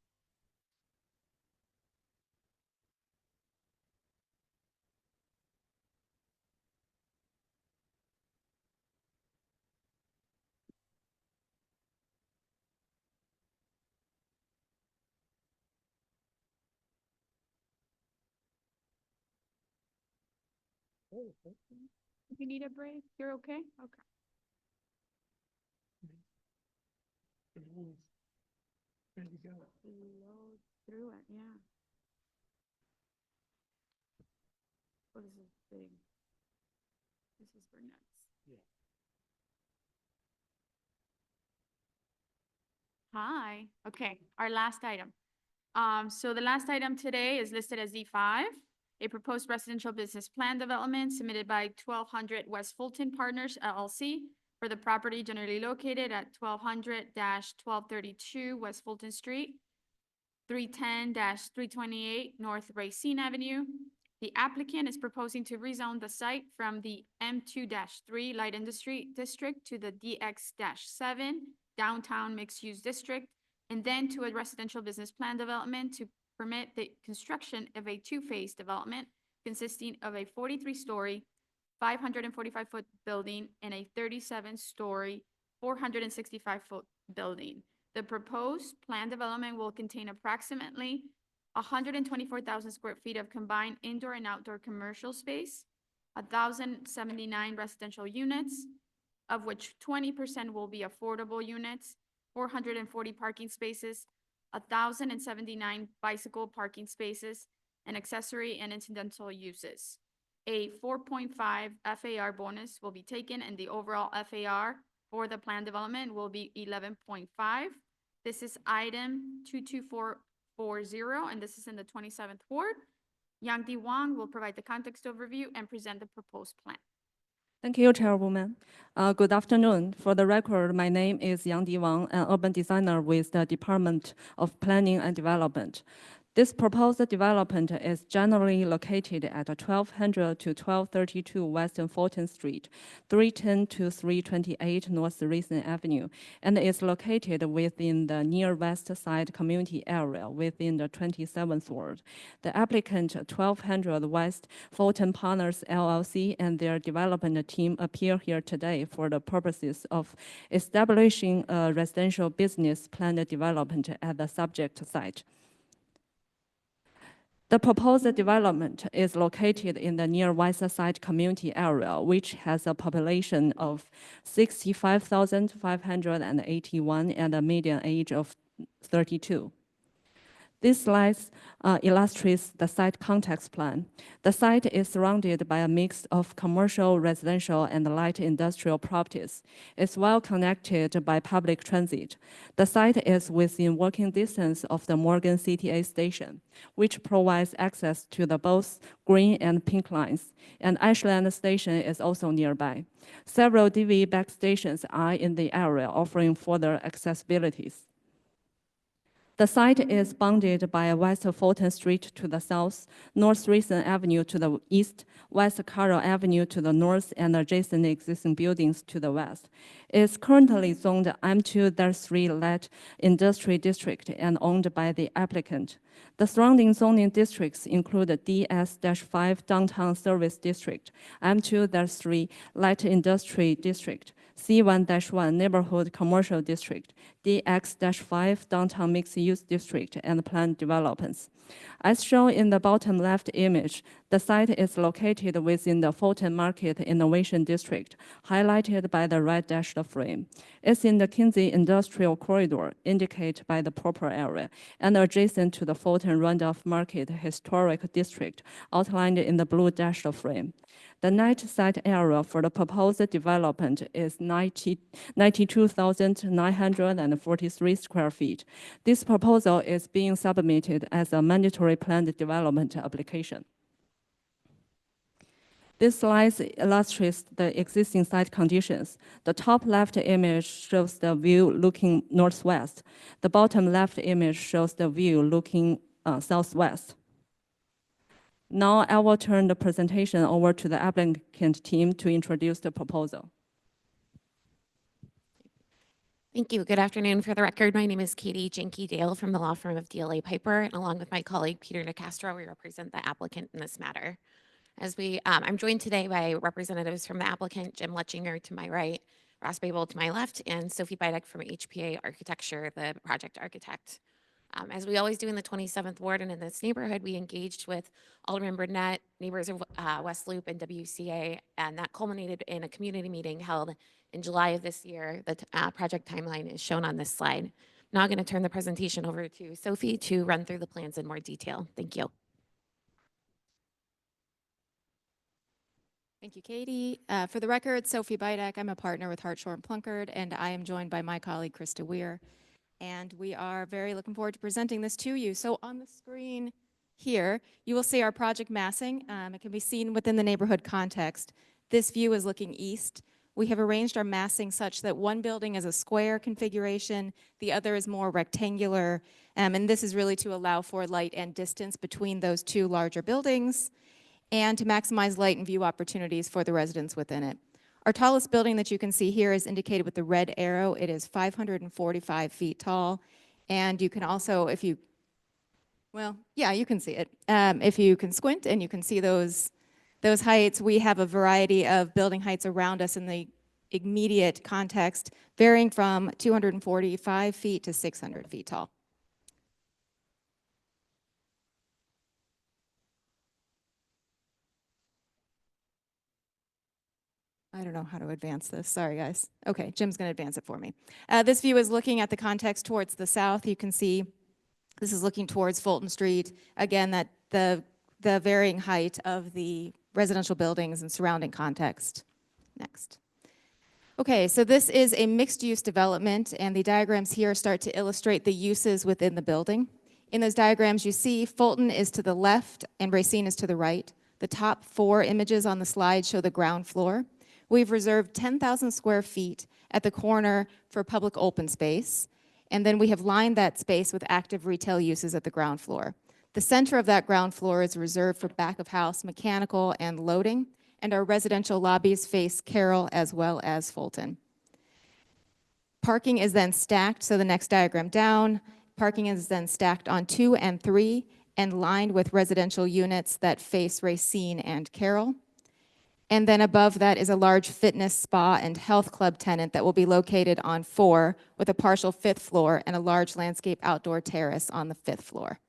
If you need a break, you're okay? Okay. There you go. Load through it, yeah. What is this thing? This is for nuts. Yeah. Hi, okay, our last item. So the last item today is listed as D5, a proposed residential business plan development submitted by 1200 West Fulton Partners LLC for the property generally located at 1200-1232 West Fulton Street, 310-328 North Racine Avenue. The applicant is proposing to rezone the site from the M2-3 Light Industry District to the DX-7 Downtown Mixed Use District, and then to a residential business plan development to permit the construction of a two-phase development consisting of a 43-story, 545-foot building and a 37-story, 465-foot building. The proposed plan development will contain approximately 124,000 square feet of combined indoor and outdoor commercial space, 1,079 residential units, of which 20% will be affordable units, 440 parking spaces, 1,079 bicycle parking spaces, and accessory and incidental uses. A 4.5 FAR bonus will be taken, and the overall FAR for the plan development will be 11.5. This is item 22440, and this is in the 27th Ward. Yang Di Wong will provide the context overview and present the proposed plan. Thank you, Chairwoman. Good afternoon. For the record, my name is Yang Di Wang, an urban designer with the Department of Planning and Development. This proposed development is generally located at 1200 to 1232 Western Fulton Street, 310 to 328 North Racine Avenue, and is located within the near west side community area within the 27th ward. The applicant, 1200 West Fulton Partners LLC, and their development team appear here today for the purposes of establishing a residential business plan development at the subject site. The proposed development is located in the near west side community area, which has a population of 65,581 and a median age of 32. This slide illustrates the site context plan. The site is surrounded by a mix of commercial, residential, and light industrial properties. It's well connected by public transit. The site is within walking distance of the Morgan CTA station, which provides access to the both green and pink lines, and Ashland Station is also nearby. Several DV back stations are in the area, offering further accessibilities. The site is bounded by West Fulton Street to the south, North Racine Avenue to the east, West Carroll Avenue to the north, and adjacent existing buildings to the west. It is currently zoned M2-3 Light Industry District and owned by the applicant. The surrounding zoning districts include the DS-5 Downtown Service District, M2-3 Light Industry District, C1-1 Neighborhood Commercial District, DX-5 Downtown Mixed Use District, and planned developments. As shown in the bottom left image, the site is located within the Fulton Market Innovation District, highlighted by the red dashed frame. It's in the Kinsey Industrial Corridor, indicated by the purple area, and adjacent to the Fulton Randolph Market Historic District, outlined in the blue dashed frame. The net site area for the proposed development is 92,943 square feet. This proposal is being submitted as a mandatory planned development application. This slide illustrates the existing site conditions. The top left image shows the view looking northwest. The bottom left image shows the view looking southwest. Now I will turn the presentation over to the applicant team to introduce the proposal. Thank you. Good afternoon. For the record, my name is Katie Jenke Dale from the law firm of DLA Piper, and along with my colleague Peter DeCastro, we represent the applicant in this matter. I'm joined today by representatives from the applicant, Jim Letchinger to my right, Ross Babel to my left, and Sophie Bidek from HPA Architecture, the project architect. As we always do in the 27th Ward and in this neighborhood, we engaged with Alderman Burnett, neighbors of West Loop and WCA, and that culminated in a community meeting held in July of this year. The project timeline is shown on this slide. Now I'm going to turn the presentation over to Sophie to run through the plans in more detail. Thank you. Thank you, Katie. For the record, Sophie Bidek, I'm a partner with Hartshorn and Plunkard, and I am joined by my colleague, Krista Weir. And we are very looking forward to presenting this to you. So on the screen here, you will see our project massing. It can be seen within the neighborhood context. This view is looking east. We have arranged our massing such that one building is a square configuration, the other is more rectangular, and this is really to allow for light and distance between those two larger buildings and to maximize light and view opportunities for the residents within it. Our tallest building that you can see here is indicated with the red arrow. It is 545 feet tall. And you can also, you can see it. If you can squint and you can see those heights, we have a variety of building heights around us in the immediate context, varying from 245 feet to 600 feet tall. I don't know how to advance this. Sorry, guys. Okay, Jim's going to advance it for me. This view is looking at the context towards the south. You can see this is looking towards Fulton Street. Again, that the varying height of the residential buildings and surrounding context. Next. Okay, so this is a mixed-use development, and the diagrams here start to illustrate the uses within the building. In those diagrams, you see Fulton is to the left and Racine is to the right. The top 4 images on the slide show the ground floor. We've reserved 10,000 square feet at the corner for public open space, and then we have lined that space with active retail uses at the ground floor. The center of that ground floor is reserved for back-of-house mechanical and loading, and our residential lobbies face Carroll as well as Fulton. Parking is then stacked, so the next diagram down, parking is then stacked on 2 and 3 and lined with residential units that face Racine and Carroll. And then above that is a large fitness, spa, and health club tenant that will be located on 4 with a partial 5th floor and a large landscape outdoor terrace on the 5th floor.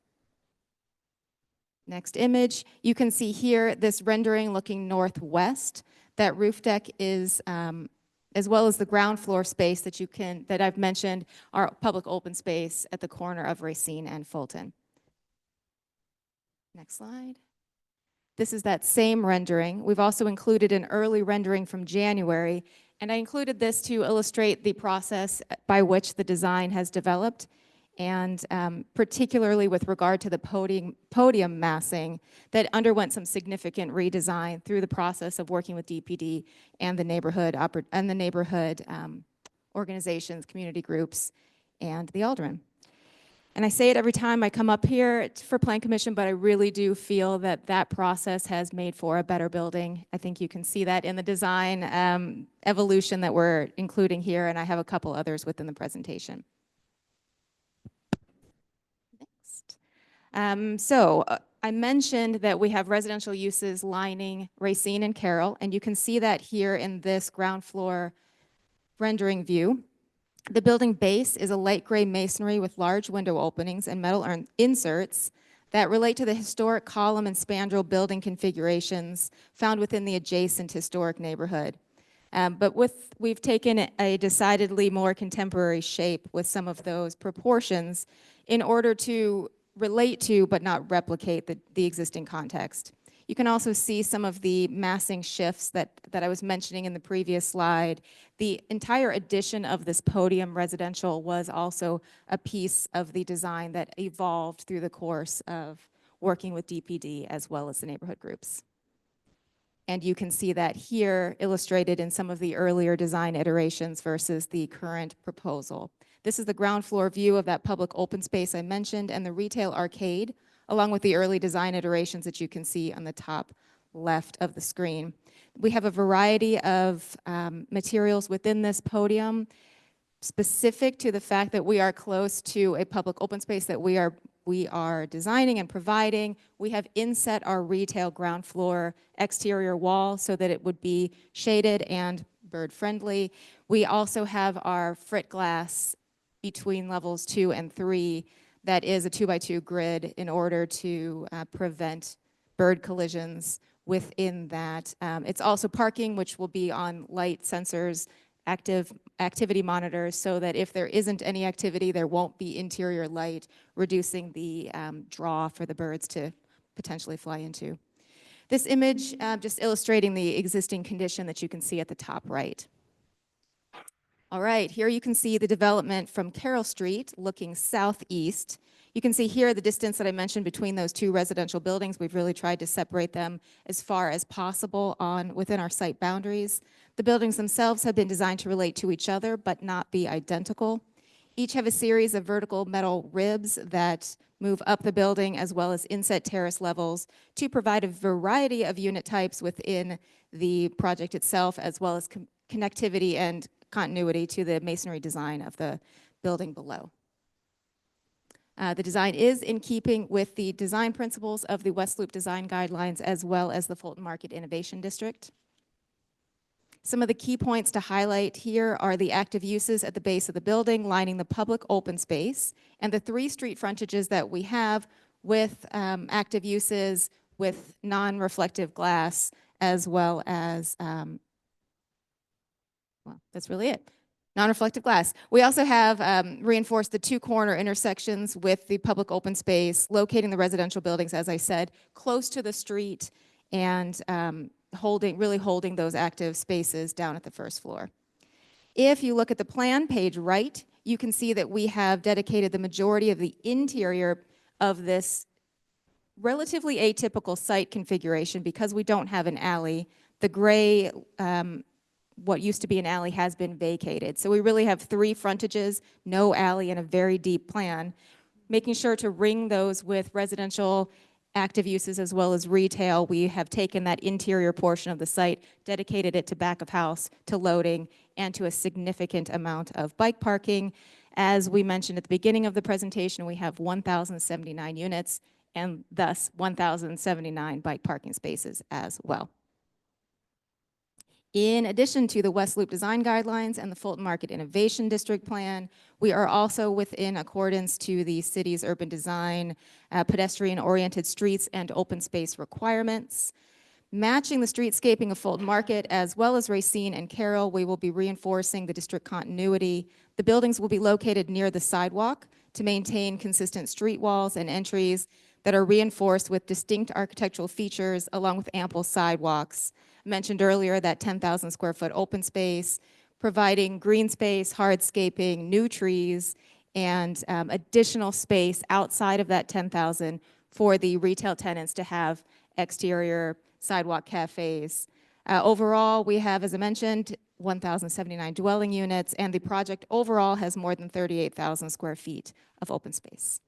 Next image, you can see here this rendering looking northwest. That roof deck is, as well as the ground floor space that I've mentioned, our public open space at the corner of Racine and Fulton. Next slide. This is that same rendering. We've also included an early rendering from January, and I included this to illustrate the process by which the design has developed, and particularly with regard to the podium massing that underwent some significant redesign through the process of working with DPD and the neighborhood organizations, community groups, and the aldermen. And I say it every time I come up here for Plan Commission, but I really do feel that that process has made for a better building. I think you can see that in the design evolution that we're including here, and I have a couple others within the presentation. I mentioned that we have residential uses lining Racine and Carroll, and you can see that here in this ground floor rendering view. The building base is a light gray masonry with large window openings and metal inserts that relate to the historic column and spandrel building configurations found within the adjacent historic neighborhood. We've taken a decidedly more contemporary shape with some of those proportions in order to relate to but not replicate the existing context. You can also see some of the massing shifts that I was mentioning in the previous slide. The entire addition of this podium residential was also a piece of the design that evolved through the course of working with DPD as well as the neighborhood groups. And you can see that here illustrated in some of the earlier design iterations versus the current proposal. This is the ground floor view of that public open space I mentioned and the retail arcade, along with the early design iterations that you can see on the top left of the screen. We have a variety of materials within this podium specific to the fact that we are close to a public open space that we are designing and providing. We have inset our retail ground floor exterior wall so that it would be shaded and bird friendly. We also have our frit glass between levels 2 and 3 that is a 2x2 grid in order to prevent bird collisions within that. It's also parking, which will be on light sensors, activity monitors, so that if there isn't any activity, there won't be interior light, reducing the draw for the birds to potentially fly into. This image just illustrating the existing condition that you can see at the top right. All right, here you can see the development from Carroll Street looking southeast. You can see here the distance that I mentioned between those two residential buildings. We've really tried to separate them as far as possible within our site boundaries. The buildings themselves have been designed to relate to each other but not be identical. Each have a series of vertical metal ribs that move up the building as well as inset terrace levels to provide a variety of unit types within the project itself, as well as connectivity and continuity to the masonry design of the building below. The design is in keeping with the design principles of the West Loop Design Guidelines as well as the Fulton Market Innovation District. Some of the key points to highlight here are the active uses at the base of the building lining the public open space and the 3 street frontages that we have with active uses with non-reflective glass as well as well, that's really it. Non-reflective glass. We also have reinforced the 2 corner intersections with the public open space, locating the residential buildings, as I said, close to the street and really holding those active spaces down at the first floor. If you look at the plan, page right, you can see that we have dedicated the majority of the interior of this relatively atypical site configuration because we don't have an alley. The gray what used to be an alley has been vacated. So we really have 3 frontages, no alley, and a very deep plan, making sure to ring those with residential active uses as well as retail. We have taken that interior portion of the site, dedicated it to back of house, to loading, and to a significant amount of bike parking. As we mentioned at the beginning of the presentation, we have 1,079 units and thus 1,079 bike parking spaces as well. In addition to the West Loop Design Guidelines and the Fulton Market Innovation District Plan, we are also within accordance to the city's urban design, pedestrian-oriented streets and open space requirements. Matching the streetscaping of Fulton Market as well as Racine and Carroll, we will be reinforcing the district continuity. The buildings will be located near the sidewalk to maintain consistent street walls and entries that are reinforced with distinct architectural features along with ample sidewalks. I mentioned earlier that 10,000 square foot open space, providing green space, hardscaping, new trees, and additional space outside of that 10,000 for the retail tenants to have exterior sidewalk cafes. Overall, we have, as I mentioned, 1,079 dwelling units, and the project overall has more than 38,000 square feet of open space.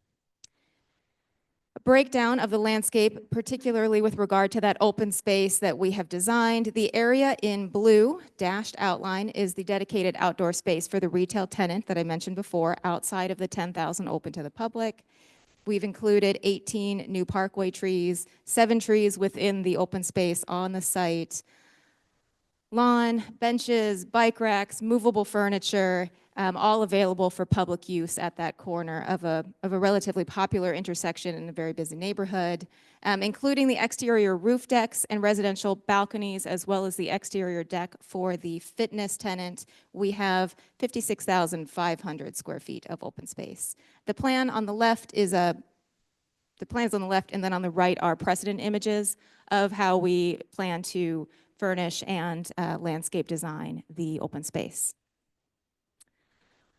A breakdown of the landscape, particularly with regard to that open space that we have designed. The area in blue, dashed outline, is the dedicated outdoor space for the retail tenant that I mentioned before, outside of the 10,000 open to the public. We've included 18 new parkway trees, 7 trees within the open space on the site, lawn, benches, bike racks, movable furniture, all available for public use at that corner of a relatively popular intersection in a very busy neighborhood, including the exterior roof decks and residential balconies, as well as the exterior deck for the fitness tenant. We have 56,500 square feet of open space. The plan on the left is the plans on the left, and then on the right are precedent images of how we plan to furnish and landscape design the open space.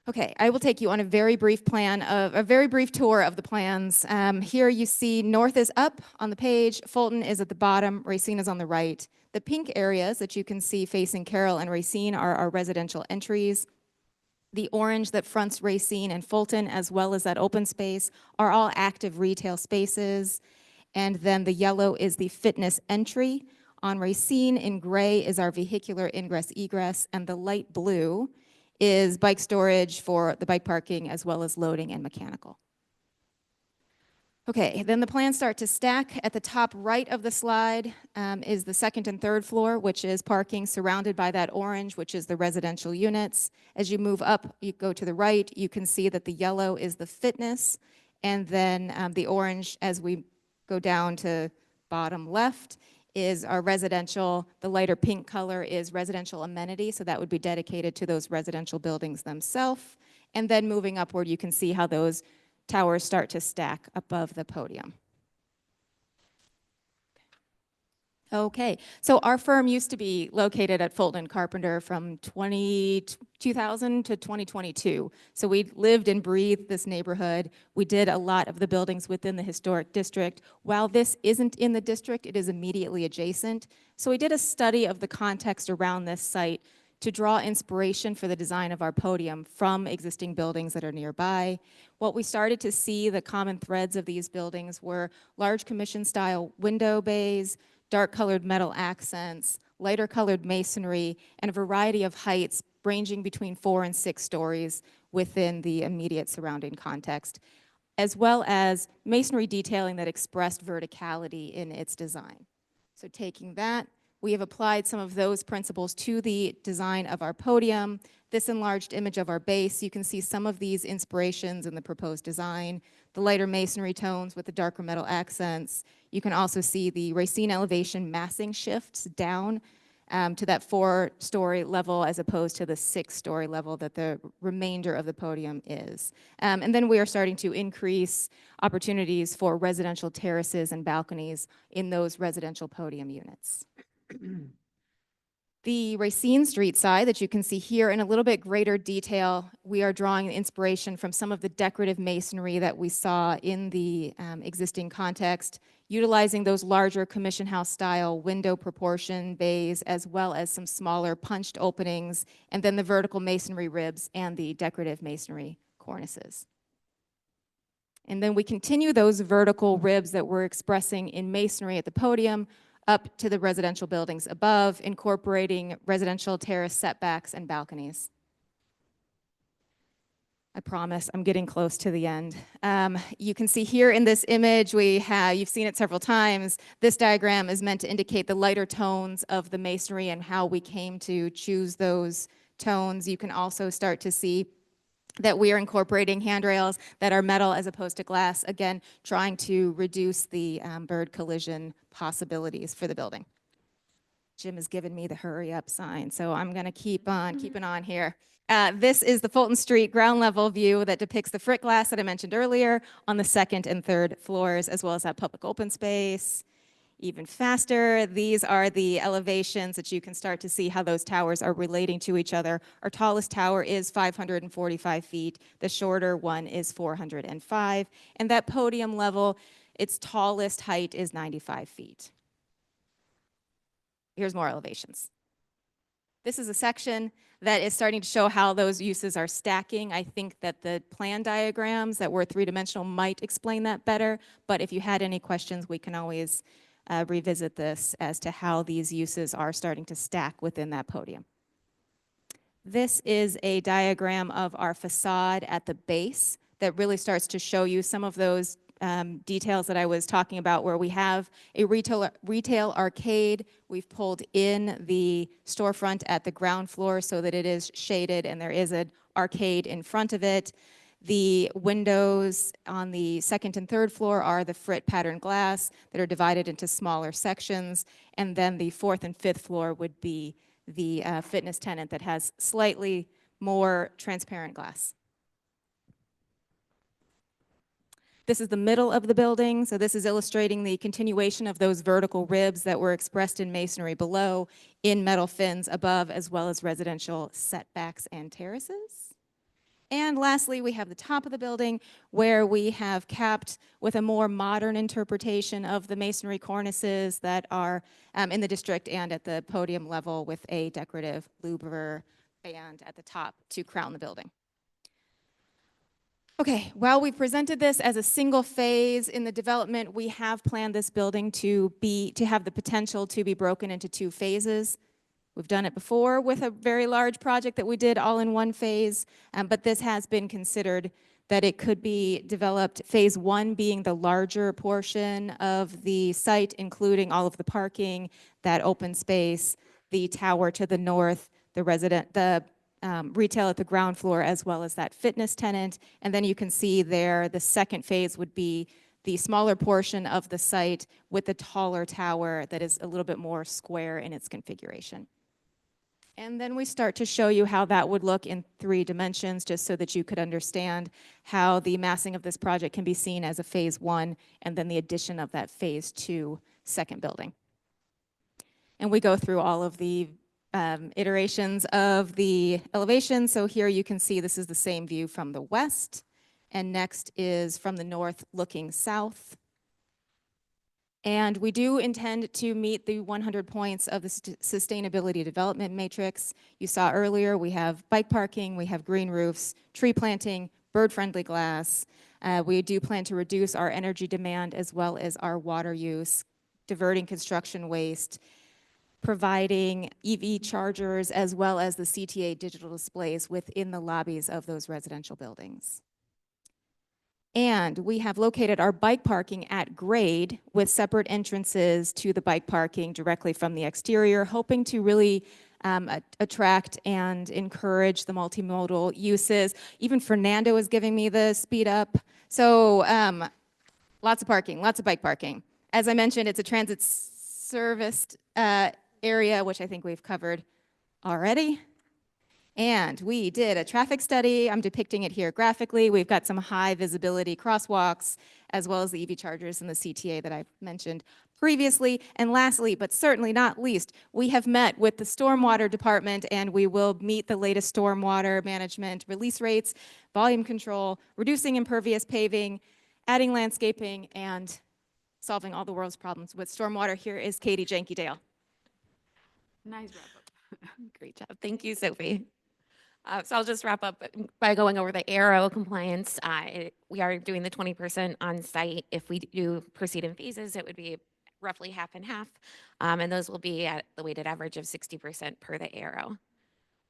Okay, I will take you on a very brief tour of the plans. Here you see north is up on the page, Fulton is at the bottom, Racine is on the right. The pink areas that you can see facing Carroll and Racine are our residential entries. The orange that fronts Racine and Fulton, as well as that open space, are all active retail spaces. And then the yellow is the fitness entry. On Racine, in gray, is our vehicular ingress egress, and the light blue is bike storage for the bike parking, as well as loading and mechanical. Okay, then the plans start to stack. At the top right of the slide is the second and third floor, which is parking surrounded by that orange, which is the residential units. As you move up, you go to the right, you can see that the yellow is the fitness, and then the orange, as we go down to bottom left, is our residential. The lighter pink color is residential amenity, so that would be dedicated to those residential buildings themselves. And then moving upward, you can see how those towers start to stack above the podium. Okay, so our firm used to be located at Fulton Carpenter from 2000 to 2022. So we lived and breathed this neighborhood. We did a lot of the buildings within the historic district. While this isn't in the district, it is immediately adjacent. So we did a study of the context around this site to draw inspiration for the design of our podium from existing buildings that are nearby. What we started to see, the common threads of these buildings, were large commission style window bays, dark colored metal accents, lighter colored masonry, and a variety of heights ranging between 4 and 6 stories within the immediate surrounding context, as well as masonry detailing that expressed verticality in its design. So taking that, we have applied some of those principles to the design of our podium. This enlarged image of our base, you can see some of these inspirations in the proposed design, the lighter masonry tones with the darker metal accents. You can also see the Racine elevation massing shifts down to that 4-story level as opposed to the 6-story level that the remainder of the podium is. And then we are starting to increase opportunities for residential terraces and balconies in those residential podium units. The Racine Street side that you can see here in a little bit greater detail, we are drawing inspiration from some of the decorative masonry that we saw in the existing context, utilizing those larger commission house style window proportion bays, as well as some smaller punched openings, and then the vertical masonry ribs and the decorative masonry cornices. And then we continue those vertical ribs that we're expressing in masonry at the podium up to the residential buildings above, incorporating residential terrace setbacks and balconies. I promise I'm getting close to the end. You can see here in this image, you've seen it several times. This diagram is meant to indicate the lighter tones of the masonry and how we came to choose those tones. You can also start to see that we are incorporating handrails that are metal as opposed to glass, again, trying to reduce the bird collision possibilities for the building. Jim has given me the hurry up sign, so I'm gonna keep on keeping on here. This is the Fulton Street ground level view that depicts the frit glass that I mentioned earlier on the second and third floors, as well as that public open space. Even faster, these are the elevations that you can start to see how those towers are relating to each other. Our tallest tower is 545 feet. The shorter one is 405. And that podium level, its tallest height is 95 feet. Here's more elevations. This is a section that is starting to show how those uses are stacking. I think that the plan diagrams that were three-dimensional might explain that better, but if you had any questions, we can always revisit this as to how these uses are starting to stack within that podium. This is a diagram of our facade at the base that really starts to show you some of those details that I was talking about, where we have a retail arcade. We've pulled in the storefront at the ground floor so that it is shaded and there is an arcade in front of it. The windows on the second and third floor are the frit pattern glass that are divided into smaller sections. And then the fourth and fifth floor would be the fitness tenant that has slightly more transparent glass. This is the middle of the building. So this is illustrating the continuation of those vertical ribs that were expressed in masonry below, in metal fins above, as well as residential setbacks and terraces. And lastly, we have the top of the building, where we have capped with a more modern interpretation of the masonry cornices that are in the district and at the podium level, with a decorative louver band at the top to crown the building. Okay, while we presented this as a single phase in the development, we have planned this building to have the potential to be broken into two phases. We've done it before with a very large project that we did all in one phase, but this has been considered that it could be developed, phase one being the larger portion of the site, including all of the parking, that open space, the tower to the north, the retail at the ground floor, as well as that fitness tenant. And then you can see there, the second phase would be the smaller portion of the site with the taller tower that is a little bit more square in its configuration. And then we start to show you how that would look in 3 dimensions, just so that you could understand how the massing of this project can be seen as a phase 1, and then the addition of that phase 2 second building. And we go through all of the iterations of the elevation. So here you can see this is the same view from the west, and next is from the north looking south. And we do intend to meet the 100 points of the Sustainability Development Matrix. You saw earlier, we have bike parking, we have green roofs, tree planting, bird-friendly glass. We do plan to reduce our energy demand as well as our water use, diverting construction waste, providing EV chargers, as well as the CTA digital displays within the lobbies of those residential buildings. And we have located our bike parking at grade with separate entrances to the bike parking directly from the exterior, hoping to really attract and encourage the multimodal uses. Even Fernando is giving me the speed up. So lots of parking, lots of bike parking. As I mentioned, it's a transit serviced area, which I think we've covered already. And we did a traffic study. I'm depicting it here graphically. We've got some high visibility crosswalks, as well as the EV chargers and the CTA that I mentioned previously. And lastly, but certainly not least, we have met with the Stormwater Department, and we will meet the latest stormwater management release rates, volume control, reducing impervious paving, adding landscaping, and solving all the world's problems with stormwater. Here is Katie Janky-Dale. Nice wrap up. Great job. Thank you, Sophie. So I'll just wrap up by going over the Aero compliance. We are doing the 20% on site. If we do proceed in phases, it would be roughly half and half. And those will be at the weighted average of 60% per the Aero.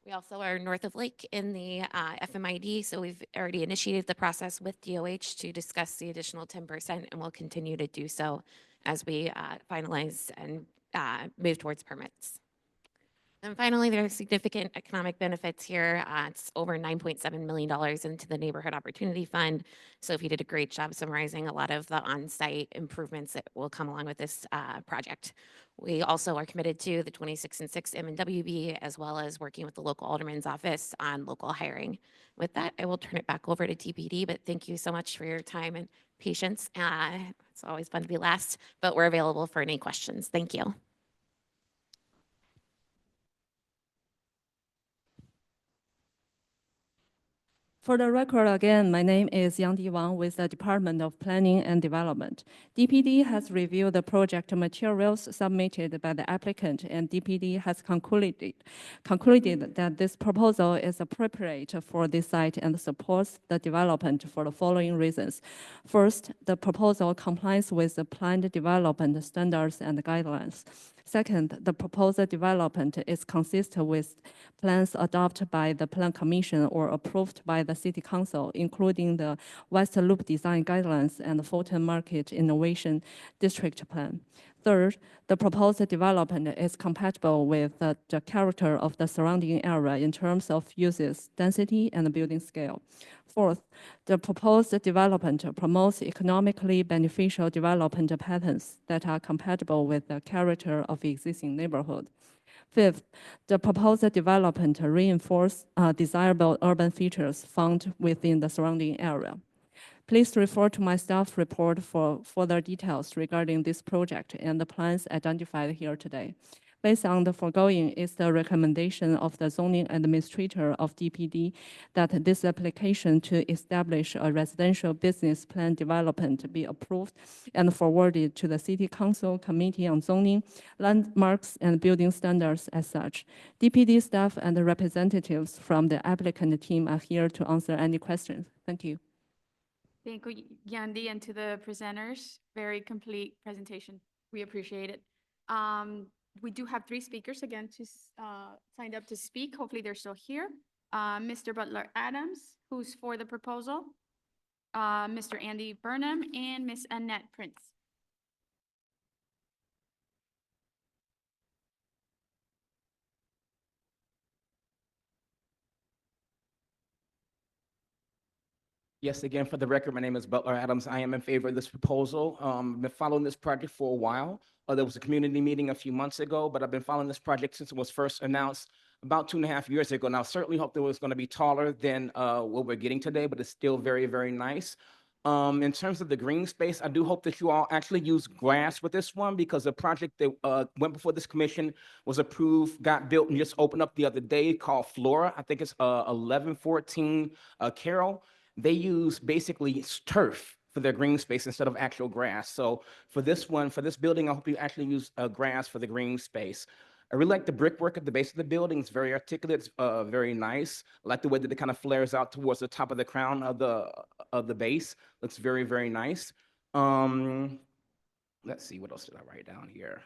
We also are north of Lake in the FMID, so we've already initiated the process with DOH to discuss the additional 10%, and we'll continue to do so as we finalize and move towards permits. And finally, there are significant economic benefits here. It's over $9.7 million into the Neighborhood Opportunity Fund. Sophie did a great job summarizing a lot of the on-site improvements that will come along with this project. We also are committed to the 26 and 6 M&WB, as well as working with the local alderman's office on local hiring. With that, I will turn it back over to TPD, but thank you so much for your time and patience. It's always fun to be last, but we're available for any questions. Thank you. For the record, again, my name is Yangdi Wang with the Department of Planning and Development. DPD has reviewed the project materials submitted by the applicant, and DPD has concluded that this proposal is appropriate for this site and supports the development for the following reasons. First, the proposal complies with the planned development standards and guidelines. Second, the proposed development is consistent with plans adopted by the Plan Commission or approved by the City Council, including the West Loop Design Guidelines and the Fulton Market Innovation District Plan. Third, the proposed development is compatible with the character of the surrounding area in terms of uses, density, and building scale. Fourth, the proposed development promotes economically beneficial development patterns that are compatible with the character of the existing neighborhood. Fifth, the proposed development reinforces desirable urban features found within the surrounding area. Please refer to my staff report for further details regarding this project and the plans identified here today. Based on the foregoing is the recommendation of the zoning administrator of DPD that this application to establish a residential business plan development be approved and forwarded to the City Council Committee on Zoning, Landmarks, and Building Standards as such. DPD staff and the representatives from the applicant team are here to answer any questions. Thank you. Thank you, Yandi, and to the presenters. Very complete presentation. We appreciate it. We do have 3 speakers again to signed up to speak. Hopefully they're still here. Mr. Butler Adams, who's for the proposal, Mr. Andy Burnham, and Miss Annette Prince. Yes, again, for the record, my name is Butler Adams. I am in favor of this proposal. Been following this project for a while. There was a community meeting a few months ago, but I've been following this project since it was first announced about 2.5 years ago. Now, I certainly hope that it was going to be taller than what we're getting today, but it's still very, very nice. In terms of the green space, I do hope that you all actually use grass with this one, because the project that went before this commission was approved, got built, and just opened up the other day called Flora. I think it's 1114 Carroll. They use basically turf for their green space instead of actual grass. So for this one, for this building, I hope you actually use grass for the green space. I really like the brickwork at the base of the building. It's very articulate, it's very nice. I like the way that it kind of flares out towards the top of the crown of the base. Looks very, very nice. Let's see, what else did I write down here?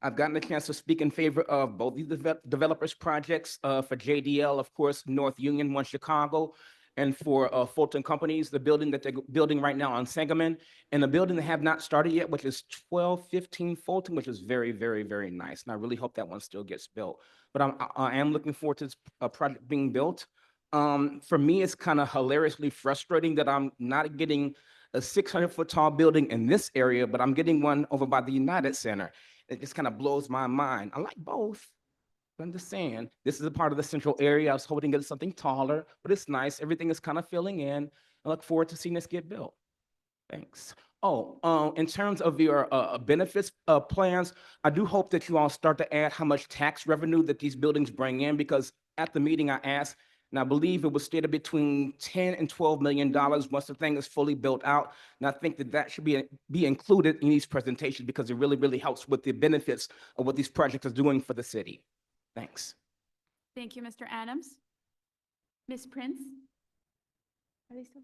I've gotten a chance to speak in favor of both these developers' projects for JDL, of course, North Union, One Chicago, and for Fulton Companies, the building that they're building right now on Sangamon, and the building they have not started yet, which is 1215 Fulton, which is very, very, very nice. And I really hope that one still gets built. But I am looking forward to this project being built. For me, it's kind of hilariously frustrating that I'm not getting a 600-foot tall building in this area, but I'm getting one over by the United Center. It just kind of blows my mind. I like both, Understand, this is a part of the central area. I was hoping to get something taller, but it's nice. Everything is kind of filling in. I look forward to seeing this get built. Thanks. Oh, in terms of your benefits plans, I do hope that you all start to add how much tax revenue that these buildings bring in, because at the meeting I asked, and I believe it was stated between 10 and $12 million once the thing is fully built out. And I think that that should be included in these presentations because it really, really helps with the benefits of what these projects are doing for the city. Thanks. Thank you, Mr. Adams. Ms. Prince? Are they still?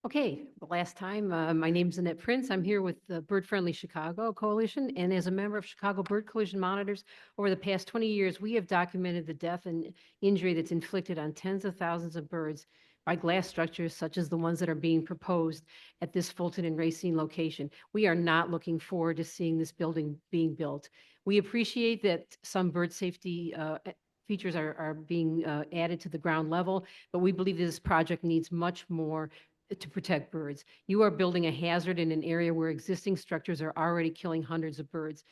Okay, the last time, my name's Annette Prince. I'm here with the Bird Friendly Chicago Coalition, and as a member of Chicago Bird Collision Monitors, over the past 20 years, we have documented the death and injury that's inflicted on tens of thousands of birds by glass structures such as the ones that are being proposed at this Fulton and Racine location. We are not looking forward to seeing this building being built. We appreciate that some bird safety features are being added to the ground level, but we believe this project needs much more to protect birds. You are building a hazard in an area where existing structures are already killing hundreds of birds.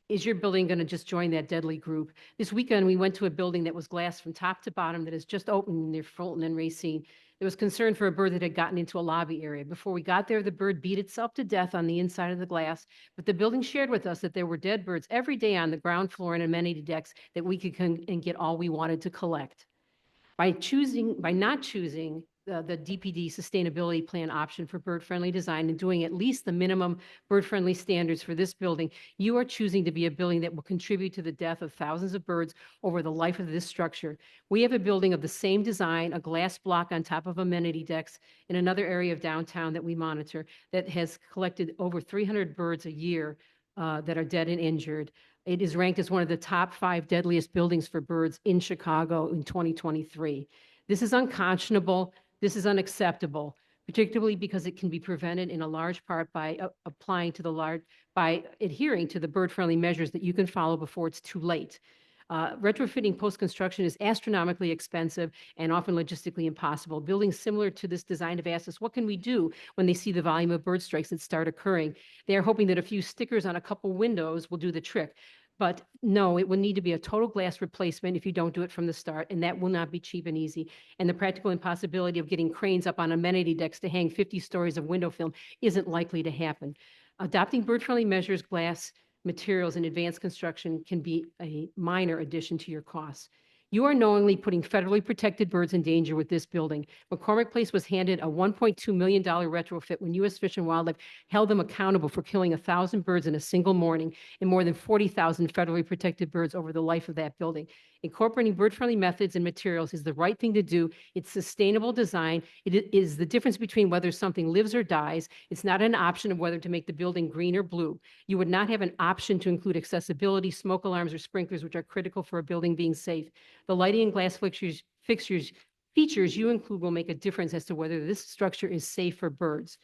Is your building going to just join that deadly group? This weekend, we went to a building that was glass from top to bottom that has just opened near Fulton and Racine. There was concern for a bird that had gotten into a lobby area. Before we got there, the bird beat itself to death on the inside of the glass, but the building shared with us that there were dead birds every day on the ground floor and amenity decks that we could come and get all we wanted to collect. By not choosing the DPD sustainability plan option for bird-friendly design and doing at least the minimum bird-friendly standards for this building, you are choosing to be a building that will contribute to the death of thousands of birds over the life of this structure. We have a building of the same design, a glass block on top of amenity decks in another area of downtown that we monitor that has collected over 300 birds a year that are dead and injured. It is ranked as one of the top 5 deadliest buildings for birds in Chicago in 2023. This is unconscionable. This is unacceptable, particularly because it can be prevented in a large part by adhering to the bird-friendly measures that you can follow before it's too late. Retrofitting post-construction is astronomically expensive and often logistically impossible. Buildings similar to this design have asked us, what can we do when they see the volume of bird strikes that start occurring? They are hoping that a few stickers on a couple windows will do the trick. But no, it will need to be a total glass replacement if you don't do it from the start, and that will not be cheap and easy. And the practical impossibility of getting cranes up on amenity decks to hang 50 stories of window film isn't likely to happen. Adopting bird-friendly measures, glass materials, and advanced construction can be a minor addition to your costs. You are knowingly putting federally protected birds in danger with this building. McCormick Place was handed a $1.2 million retrofit when U.S. Fish and Wildlife held them accountable for killing 1,000 birds in a single morning and more than 40,000 federally protected birds over the life of that building. Incorporating bird-friendly methods and materials is the right thing to do. It's sustainable design. It is the difference between whether something lives or dies. It's not an option of whether to make the building green or blue. You would not have an option to include accessibility, smoke alarms, or sprinklers, which are critical for a building being safe. The lighting and glass features you include will make a difference as to whether this structure is safe for birds,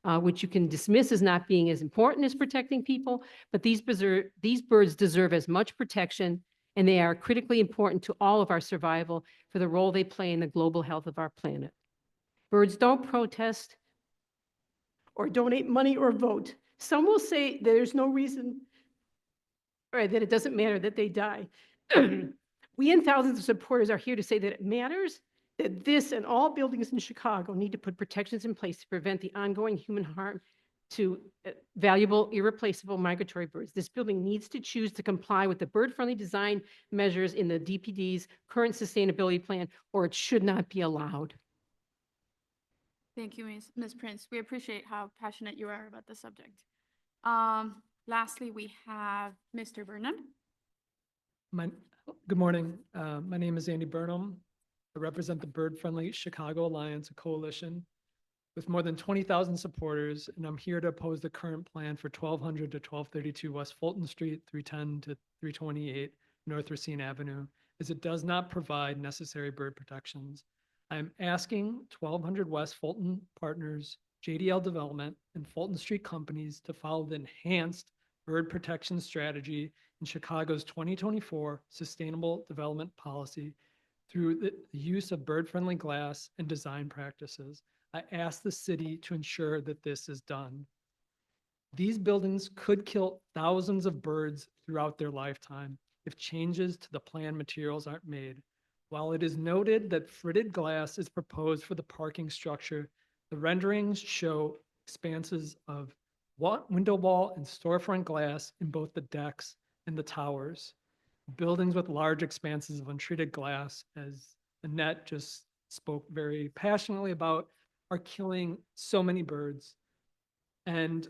which you can dismiss as not being as important as protecting people, but these birds deserve as much protection, and they are critically important to all of our survival for the role they play in the global health of our planet. Birds don't protest or donate money or vote. Some will say there's no reason, or that it doesn't matter that they die. We and thousands of supporters are here to say that it matters, that this and all buildings in Chicago need to put protections in place to prevent the ongoing human harm to valuable, irreplaceable migratory birds. This building needs to choose to comply with the bird-friendly design measures in the DPD's current sustainability plan, or it should not be allowed. Thank you, Ms. Prince. We appreciate how passionate you are about the subject. Lastly, we have Mr. Burnham. Good morning. My name is Andy Burnham. I represent the Bird Friendly Chicago Alliance, a coalition with more than 20,000 supporters, and I'm here to oppose the current plan for 1200 to 1232 West Fulton Street, 310 to 328 North Racine Avenue, as it does not provide necessary bird protections. I'm asking 1200 West Fulton Partners, JDL Development, and Fulton Street Companies to follow the enhanced bird protection strategy in Chicago's 2024 Sustainable Development Policy through the use of bird-friendly glass and design practices. I ask the city to ensure that this is done. These buildings could kill thousands of birds throughout their lifetime if changes to the planned materials aren't made. While it is noted that fritted glass is proposed for the parking structure, the renderings show expanses of window wall and storefront glass in both the decks and the towers. Buildings with large expanses of untreated glass, as Annette just spoke very passionately about, are killing so many birds. And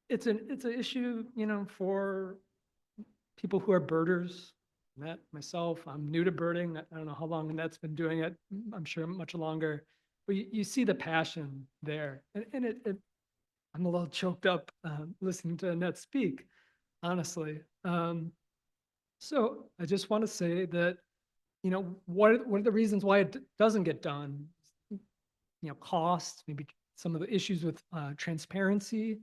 it's an issue, you know, for people who are birders. Annette, myself, I'm new to birding. I don't know how long Annette's been doing it. I'm sure much longer. But you see the passion there. And I'm a little choked up listening to Annette speak, honestly. So I just want to say that, you know, what are the reasons why it doesn't get done? You know, cost, maybe some of the issues with transparency.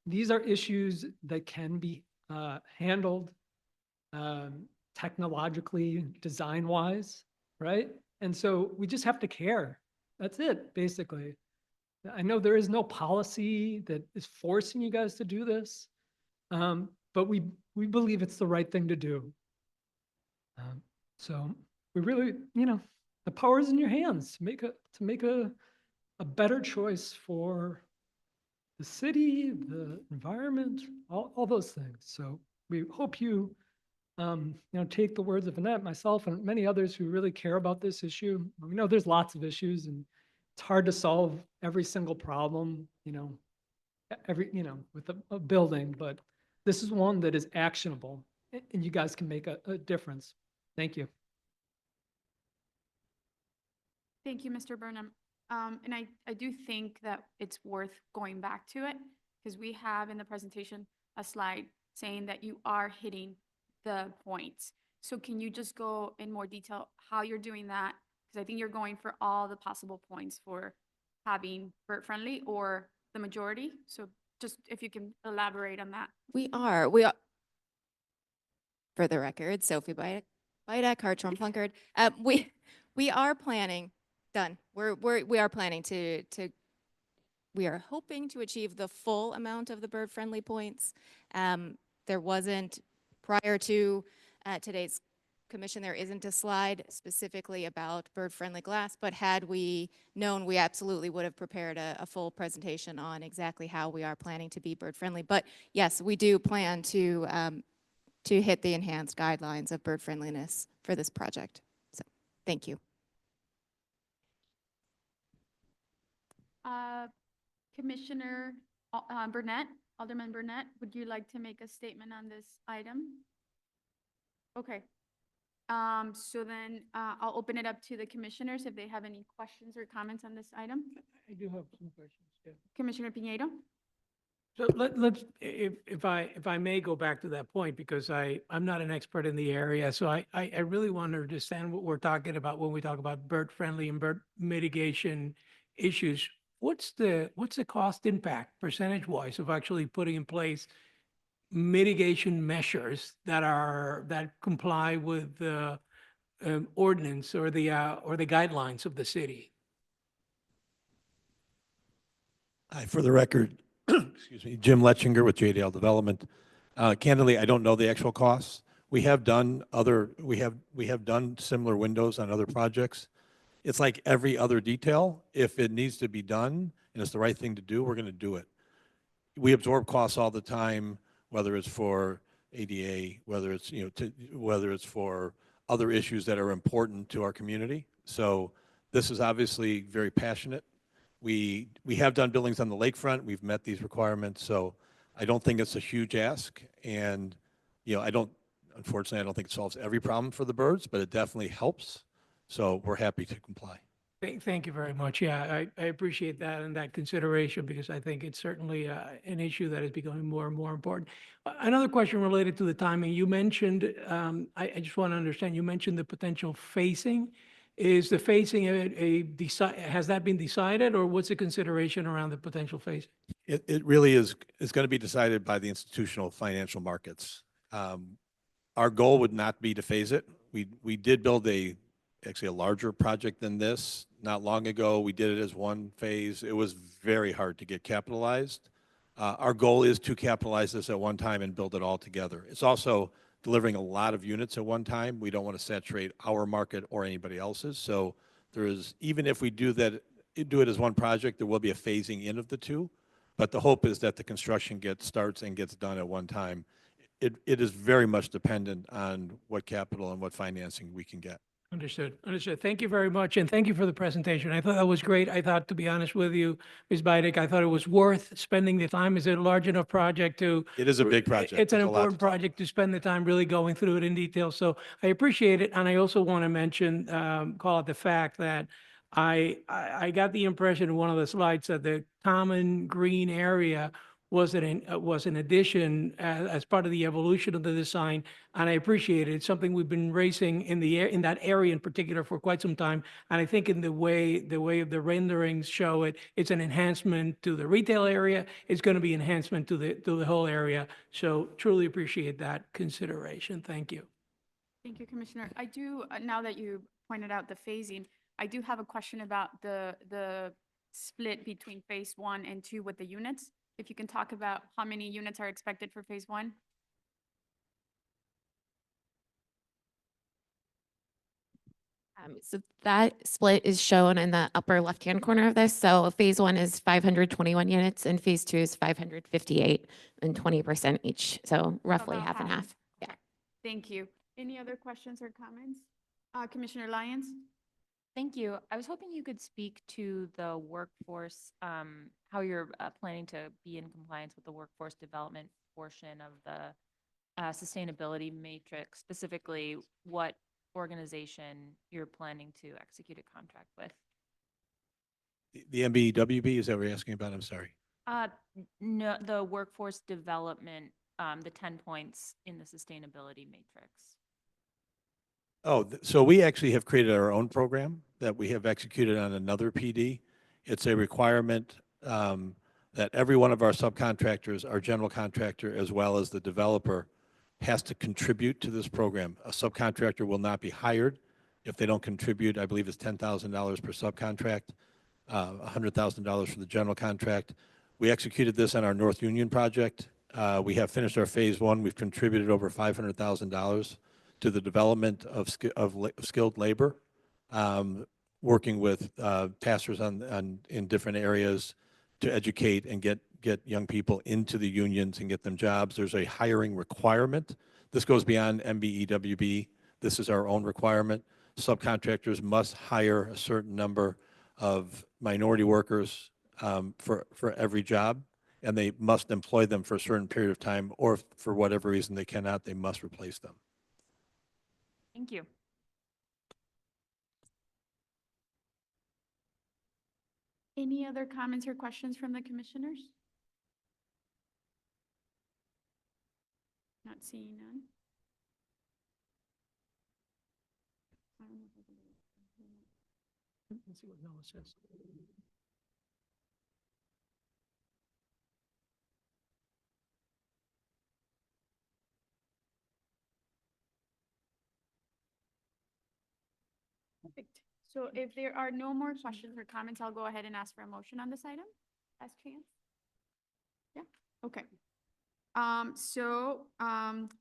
These are issues that can be handled technologically, design-wise, right? And so we just have to care. That's it, basically. I know there is no policy that is forcing you guys to do this, but we believe it's the right thing to do. So we really, you know, the power is in your hands to make a better choice for the city, the environment, all those things. So we hope you, you know, take the words of Annette, myself, and many others who really care about this issue. We know there's lots of issues, and it's hard to solve every single problem, you know, with a building, but this is one that is actionable, and you guys can make a difference. Thank you. Thank you, Mr. Burnham. And I do think that it's worth going back to it because we have in the presentation a slide saying that you are hitting the points. So can you just go in more detail how you're doing that? Because I think you're going for all the possible points for having bird friendly or the majority. So just if you can elaborate on that. We are, for the record, Sophie Beidak, Hartshorn Plunkard. We are planning, done. We are planning we are hoping to achieve the full amount of the bird-friendly points. There wasn't, prior to today's commission, there isn't a slide specifically about bird-friendly glass, but had we known, we absolutely would have prepared a full presentation on exactly how we are planning to be bird-friendly. But yes, we do plan to hit the enhanced guidelines of bird friendliness for this project. So, thank you. Commissioner Burnett, Alderman Burnett, would you like to make a statement on this item? Okay. So then I'll open it up to the commissioners if they have any questions or comments on this item. I do have some questions, yeah. Commissioner Piñeiro? So let's, if I may go back to that point, because I'm not an expert in the area, so I really want to understand what we're talking about when we talk about bird friendly and bird mitigation issues. What's the cost impact percentage wise of actually putting in place mitigation measures that comply with the ordinance or the guidelines of the city? Hi, for the record, excuse me, Jim Letchinger with JDL Development. Candidly, I don't know the actual costs. We have done similar windows on other projects. It's like every other detail. If it needs to be done and it's the right thing to do, we're going to do it. We absorb costs all the time, whether it's for ADA, whether it's, you know, whether it's for other issues that are important to our community. So this is obviously very passionate. We have done buildings on the lakefront. We've met these requirements. So I don't think it's a huge ask. And, you know, unfortunately, I don't think it solves every problem for the birds, but it definitely helps. So we're happy to comply. Thank you very much. Yeah, I appreciate that and that consideration, because I think it's certainly an issue that is becoming more and more important. Another question related to the timing. You mentioned, I just want to understand, you mentioned the potential phasing. Is the phasing has that been decided, or what's the consideration around the potential phasing? It really is going to be decided by the institutional financial markets. Our goal would not be to phase it. We did build actually a larger project than this not long ago. We did it as one phase. It was very hard to get capitalized. Our goal is to capitalize this at one time and build it all together. It's also delivering a lot of units at one time. We don't want to saturate our market or anybody else's. So there is, even if we do it as one project, there will be a phasing in of the two. But the hope is that the construction starts and gets done at one time. It is very much dependent on what capital and what financing we can get. Understood, understood. Thank you very much, and thank you for the presentation. I thought that was great. I thought, to be honest with you, Ms. Beidick, I thought it was worth spending the time. Is it a large enough project to? It is a big project. It's an There's a lot to important project to spend the time really going through it in detail. So I appreciate it, and I also want to mention, call it the fact that I got the impression in one of the slides that the common green area was an addition as part of the evolution of the design, and I appreciate it. It's something we've been racing in that area in particular for quite some time, and I think in the way the renderings show it, it's an enhancement to the retail area. It's going to be enhancement to the whole area. So truly appreciate that consideration. Thank you. Thank you, Commissioner. I do, now that you pointed out the phasing, I do have a question about the split between phase 1 and 2 with the units. If you can talk about how many units are expected for phase 1? So that split is shown in the upper left-hand corner of this. So phase 1 is 521 units and phase 2 is 558 and 20% each. So roughly About half and half. Yeah. Thank you. Any other questions or comments? Commissioner Lyons? Thank you. I was hoping you could speak to the workforce, how you're planning to be in compliance with the workforce development portion of the sustainability matrix, specifically what organization you're planning to execute a contract with. The MBEWB, is that what you're asking about? I'm sorry. No, the workforce development, the 10 points in the sustainability matrix. Oh, so we actually have created our own program that we have executed on another PD. It's a requirement that every one of our subcontractors, our general contractor, as well as the developer, has to contribute to this program. A subcontractor will not be hired if they don't contribute. I believe it's $10,000 per subcontract, $100,000 for the general contract. We executed this on our North Union project. We have finished our phase 1. We've contributed over $500,000 to the development of skilled labor, working with pastors in different areas to educate and get young people into the unions and get them jobs. There's a hiring requirement. This goes beyond MBEWB. This is our own requirement. Subcontractors must hire a certain number of minority workers for every job, and they must employ them for a certain period of time, or if for whatever reason they cannot, they must replace them. Thank you. Any other comments or questions from the commissioners? Not seeing none. Let's see what Noah says. Perfect. So if there are no more questions or comments, I'll go ahead and ask for a motion on this item. Last chance. Yeah, okay.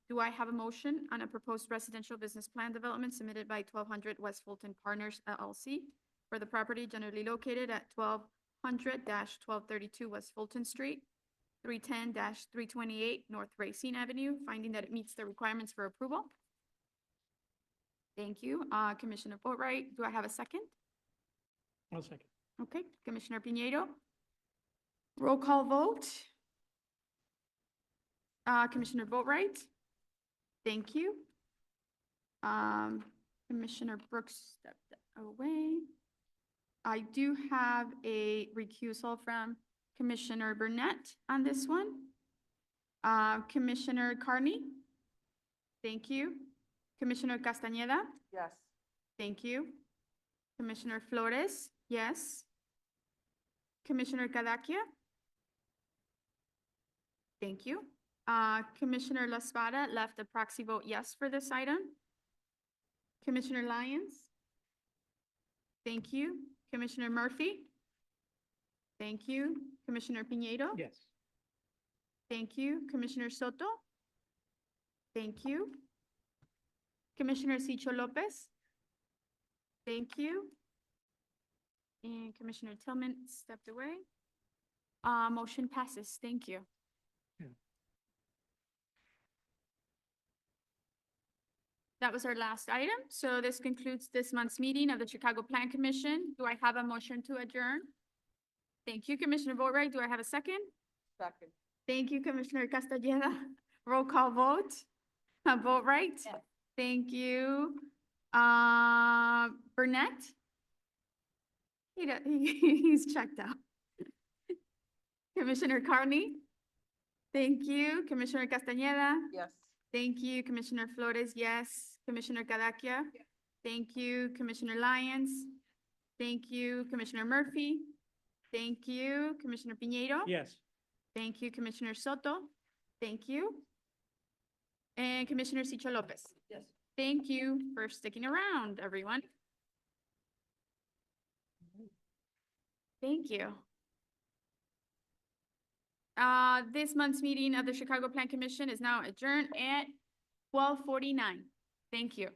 Do I have a motion on a proposed residential business plan development submitted by 1200 West Fulton Partners LLC for the property generally located at 1200-1232 West Fulton Street, 310-328 North Racine Avenue, finding that it meets the requirements for approval? Thank you. Commissioner Boatright, do I have a second? I'll second. Okay, Commissioner Piñeiro? Roll call vote. Commissioner Boatright? Thank you. Commissioner Brooks stepped away. I do have a recusal from Commissioner Burnett on this one. Commissioner Carney? Thank you. Commissioner Castañeda? Yes. Thank you. Commissioner Flores? Yes. Commissioner Cadaquia? Thank you. Commissioner La Espada left a proxy vote yes for this item. Commissioner Lyons? Thank you. Commissioner Murphy? Thank you. Commissioner Piñeiro? Yes. Thank you. Commissioner Soto? Thank you. Commissioner Sicho Lopez? Thank you. And Commissioner Tillman stepped away. Motion passes. Thank you. Yeah. That was our last item. So this concludes this month's meeting of the Chicago Plan Commission. Do I have a motion to adjourn? Thank you, Commissioner Boatright. Do I have a second? Second. Thank you, Commissioner Castelleda. Roll call vote. Boatright? Yes. Thank you. Burnett? He's checked out. Commissioner Carney? Thank you. Commissioner Castañeda? Yes. Thank you. Commissioner Flores, yes. Commissioner Cadaquia? Thank you. Commissioner Lyons? Thank you. Commissioner Murphy? Thank you. Commissioner Piñeiro? Yes. Thank you. Commissioner Soto? Thank you. And Commissioner Sicho Lopez? Yes. Thank you for sticking around, everyone. Thank you. This month's meeting of the Chicago Plan Commission is now adjourned at 12:49. Thank you.